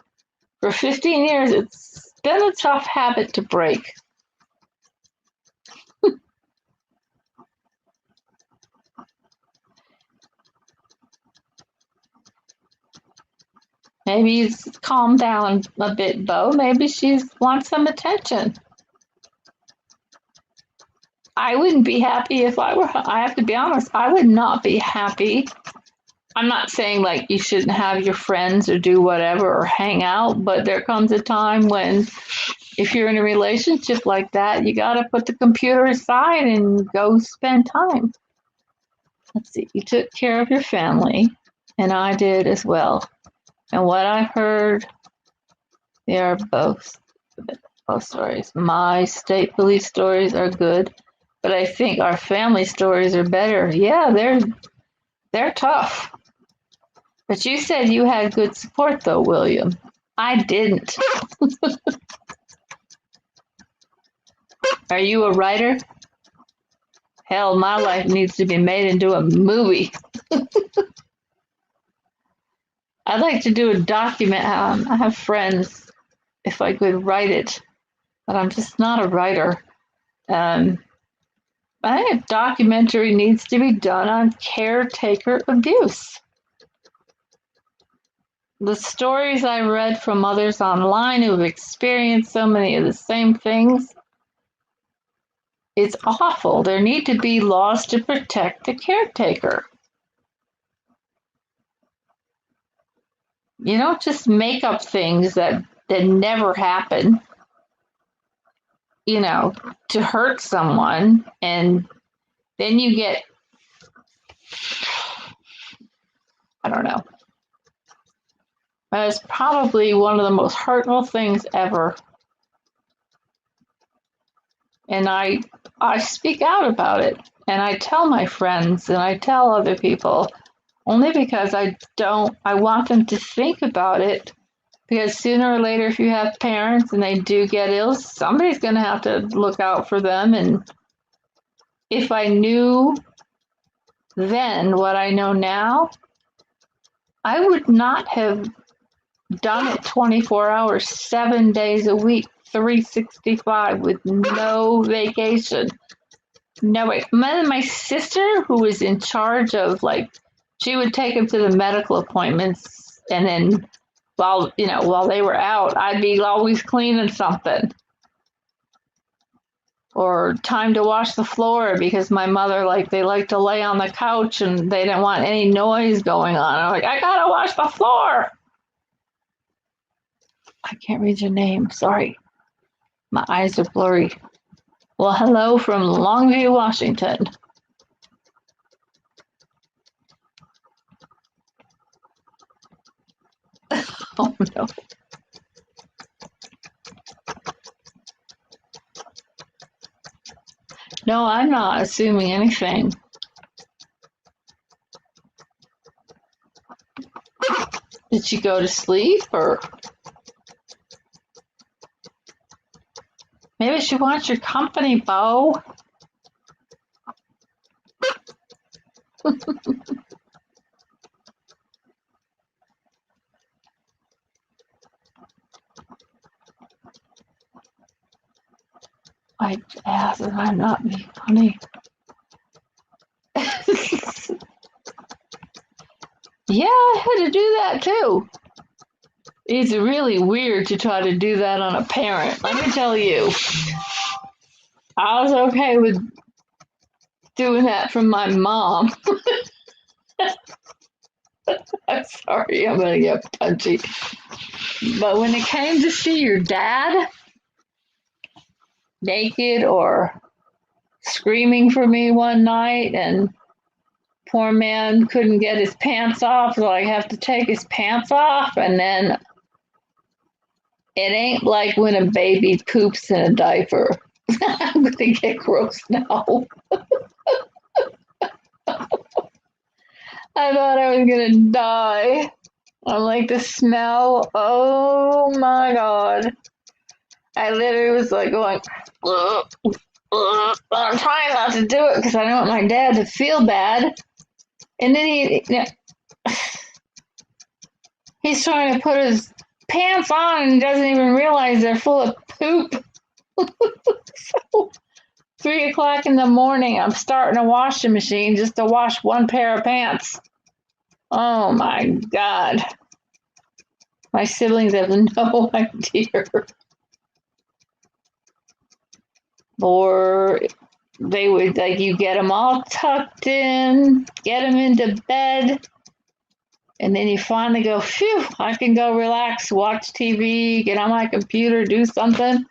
for 15 years, it's been a tough habit to break. Maybe he's calmed down a bit, Bo. Maybe she wants some attention. I wouldn't be happy if I were, I have to be honest, I would not be happy. I'm not saying like you shouldn't have your friends or do whatever or hang out, but there comes a time when if you're in a relationship like that, you got to put the computer aside and go spend time. Let's see, you took care of your family, and I did as well. And what I've heard, they are both stories. My state police stories are good, but I think our family stories are better. Yeah, they're tough. But you said you had good support, though, William. I didn't. Are you a writer? Hell, my life needs to be made into a movie. I'd like to do a document. I have friends, if I could write it, but I'm just not a writer. I think a documentary needs to be done on caretaker abuse. The stories I read from others online who've experienced so many of the same things, it's awful. There need to be laws to protect the caretaker. You don't just make up things that never happen, to hurt someone, and then you get, I don't know. It's probably one of the most hurtful things ever. And I speak out about it, and I tell my friends and I tell other people only because I want them to think about it, because sooner or later, if you have parents and they do get ill, somebody's going to have to look out for them. And if I knew then what I know now, I would not have done it 24 hours, 7 days a week, 365 with no vacation. No way. My sister, who was in charge of, she would take them to the medical appointments, and then while they were out, I'd be always cleaning something. Or time to wash the floor, because my mother, they like to lay on the couch and they didn't want any noise going on. I'm like, I gotta wash the floor. I can't read your name, sorry. My eyes are blurry. Well, hello from Longview, Washington. Oh, no. No, I'm not assuming anything. Did she go to sleep, or maybe she wants your company, Bo? I asked, and I'm not being funny. Yeah, I had to do that too. It's really weird to try to do that on a parent. Let me tell you, I was okay with doing that from my mom. I'm sorry, I'm gonna get punchy. But when it came to see your dad naked or screaming for me one night, and poor man couldn't get his pants off, so I have to take his pants off, and then it ain't like when a baby poops in a diaper. I'm gonna get gross now. I thought I was gonna die. I'm like, the smell, oh my God. I literally was like going, ugh, ugh. I'm trying not to do it because I don't want my dad to feel bad. And then he's trying to put his pants on and doesn't even realize they're full of poop. So 3:00 in the morning, I'm starting a washing machine just to wash one pair of pants. Oh my God. My siblings have no idea. Or they would, like, you get them all tucked in, get them into bed, and then you finally go, phew, I can go relax, watch TV, get on my computer, do something,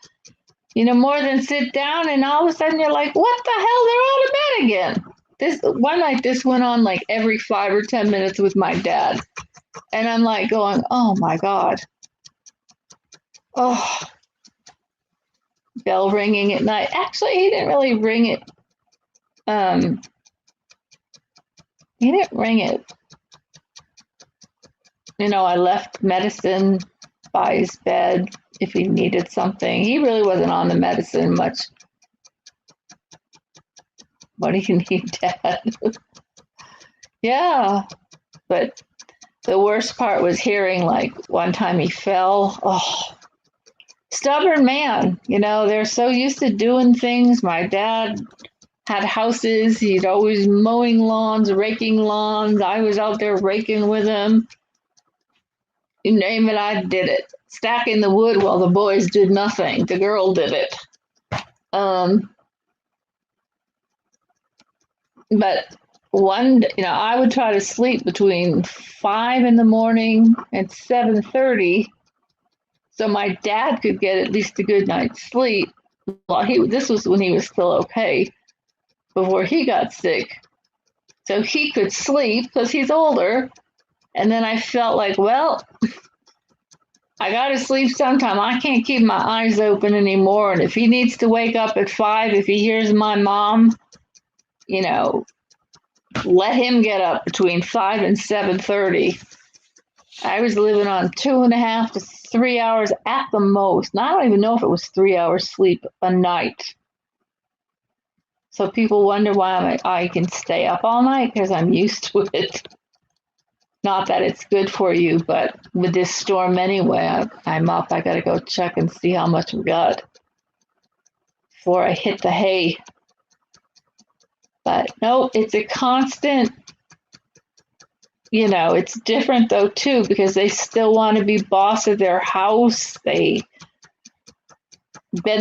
more than sit down. And all of a sudden you're like, what the hell? They're out of bed again. This one night, this went on like every 5 or 10 minutes with my dad. And I'm like going, oh my God. Oh, bell ringing at night. Actually, he didn't really ring it. He didn't ring it. I left medicine by his bed if he needed something. He really wasn't on the medicine much. What do you need, Dad? Yeah. But the worst part was hearing, like, one time he fell. Oh, stubborn man. They're so used to doing things. My dad had houses. He'd always mowing lawns, raking lawns. I was out there raking with him. You name it, I did it. Stacking the wood while the boys did nothing. The girl did it. But I would try to sleep between 5 in the morning and 7:30, so my dad could get at least a good night's sleep. Well, this was when he was still okay, before he got sick, so he could sleep because he's older. And then I felt like, well, I got to sleep sometime. I can't keep my eyes open anymore. And if he needs to wake up at 5, if he hears my mom, let him get up between 5 and 7:30. I was living on 2.5 to 3 hours at the most. And I don't even know if it was 3 hours sleep a night. So people wonder why I can stay up all night, because I'm used to it. Not that it's good for you, but with this storm anyway, I'm up. I got to go check and see how much we got before I hit the hay. But no, it's a constant, it's different though too, because they still want to be boss of their house. Then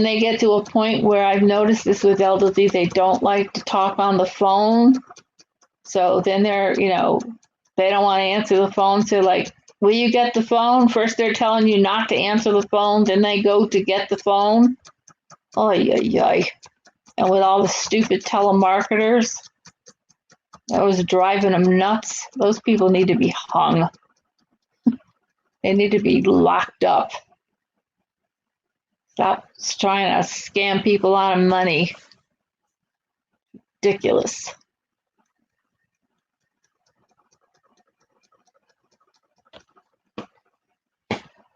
they get to a point where I've noticed this with elderly, they don't like to talk on the phone. So then they're, they don't want to answer the phone. So like, will you get the phone? First they're telling you not to answer the phone, then they go to get the phone. Oh, yeah. And with all the stupid telemarketers, that was driving them nuts. Those people need to be hung. They need to be locked up. Stop trying to scam people out of money. Ridiculous.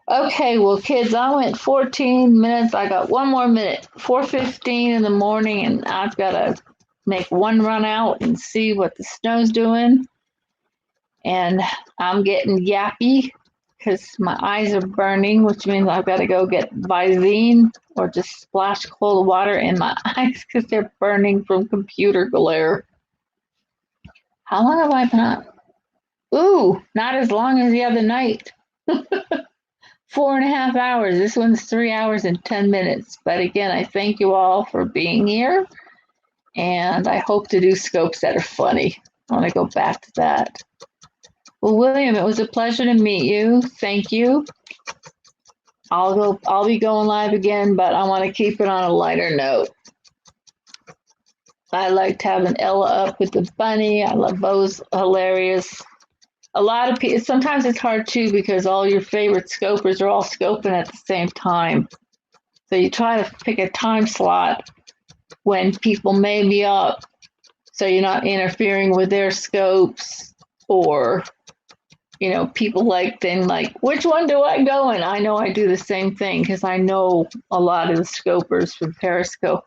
Okay, well, kids, I went 14 minutes. I got one more minute. 4:15 in the morning, and I've got to make one run out and see what the snow's doing. And I'm getting yappy because my eyes are burning, which means I've got to go get Visine or just splash cold water in my eyes because they're burning from computer glare. How long have I been up? Ooh, not as long as the other night. 4.5 hours. This one's 3 hours and 10 minutes. But again, I thank you all for being here. And I hope to do scopes that are funny. I want to go back to that. Well, William, it was a pleasure to meet you. Thank you. I'll be going live again, but I want to keep it on a lighter note. I liked having Ella up with the bunny. I love Bo's hilarious. A lot of people, sometimes it's hard too because all your favorite scopers are all scoping at the same time. So you try to pick a time slot when people may be up so you're not interfering with their scopes, or, people then like, which one do I go in? I know I do the same thing because I know a lot of the scopers from Periscope.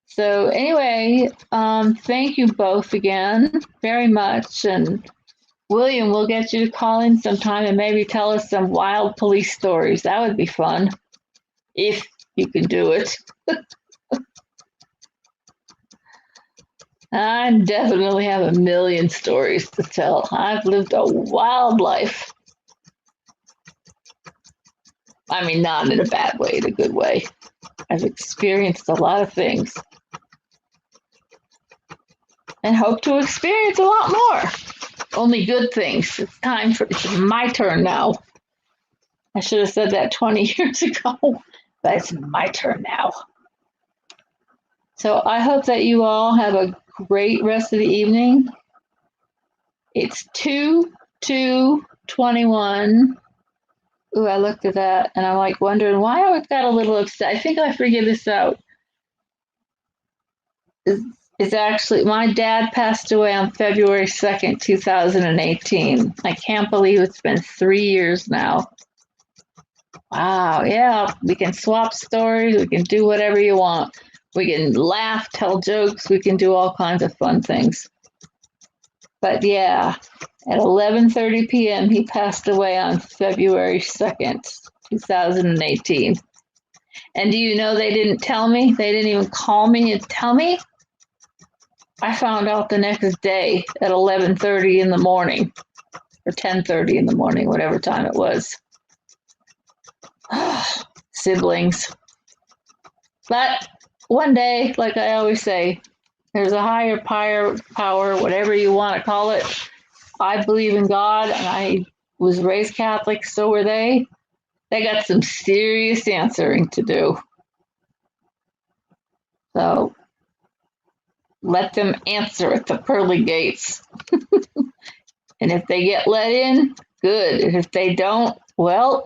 So anyway, thank you both again very much. And William, we'll get you to call in sometime and maybe tell us some wild police stories. That would be fun, if you can do it. I definitely have a million stories to tell. I've lived a wild life. I mean, not in a bad way, in a good way. I've experienced a lot of things and hope to experience a lot more. Only good things. It's my turn now. I should have said that 20 years ago, but it's my turn now. So I hope that you all have a great rest of the evening. It's 2/2/21. Ooh, I looked at that and I'm like wondering why I got a little upset. I think I figured this out. It's actually my dad passed away on February 2nd, 2018. I can't believe it's been 3 years now. Wow, yeah, we can swap stories, we can do whatever you want. We can laugh, tell jokes, we can do all kinds of fun things. But yeah, at 11:30 p.m. he passed away on February 2nd, 2018. And do you know they didn't tell me? They didn't even call me and tell me. I found out the next day at 11:30 in the morning or 10:30 in the morning, whatever time it was. Siblings. But one day, like I always say, there's a higher power, whatever you want to call it. I believe in God, and I was raised Catholic, so were they. They got some serious answering to do. So let them answer at the pearly gates. And if they get let in, good. And if they don't, well,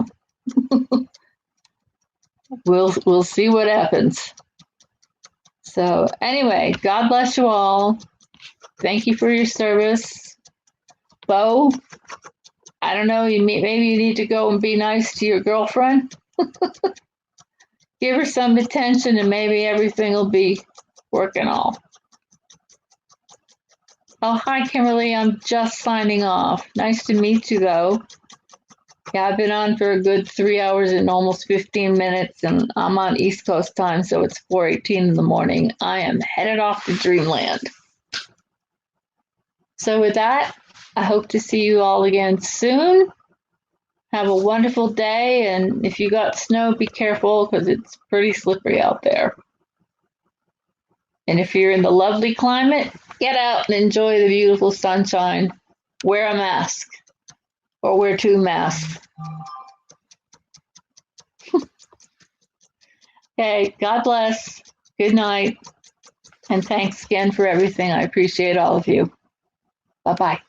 we'll see what happens. So anyway, God bless you all. Thank you for your service. Bo, I don't know, maybe you need to go and be nice to your girlfriend. Give her some attention and maybe everything will be working all. Oh, hi, Kimberly. I'm just signing off. Nice to meet you, though. Yeah, I've been on for a good 3 hours and almost 15 minutes, and I'm on East Coast time, so it's 4:18 in the morning. I am headed off to dreamland. So with that, I hope to see you all again soon. Have a wonderful day, and if you got snow, be careful because it's pretty slippery out there. And if you're in the lovely climate, get out and enjoy the beautiful sunshine. Wear a mask or wear 2 masks. Okay, God bless. Good night. And thanks again for everything. I appreciate all of you. Bye-bye.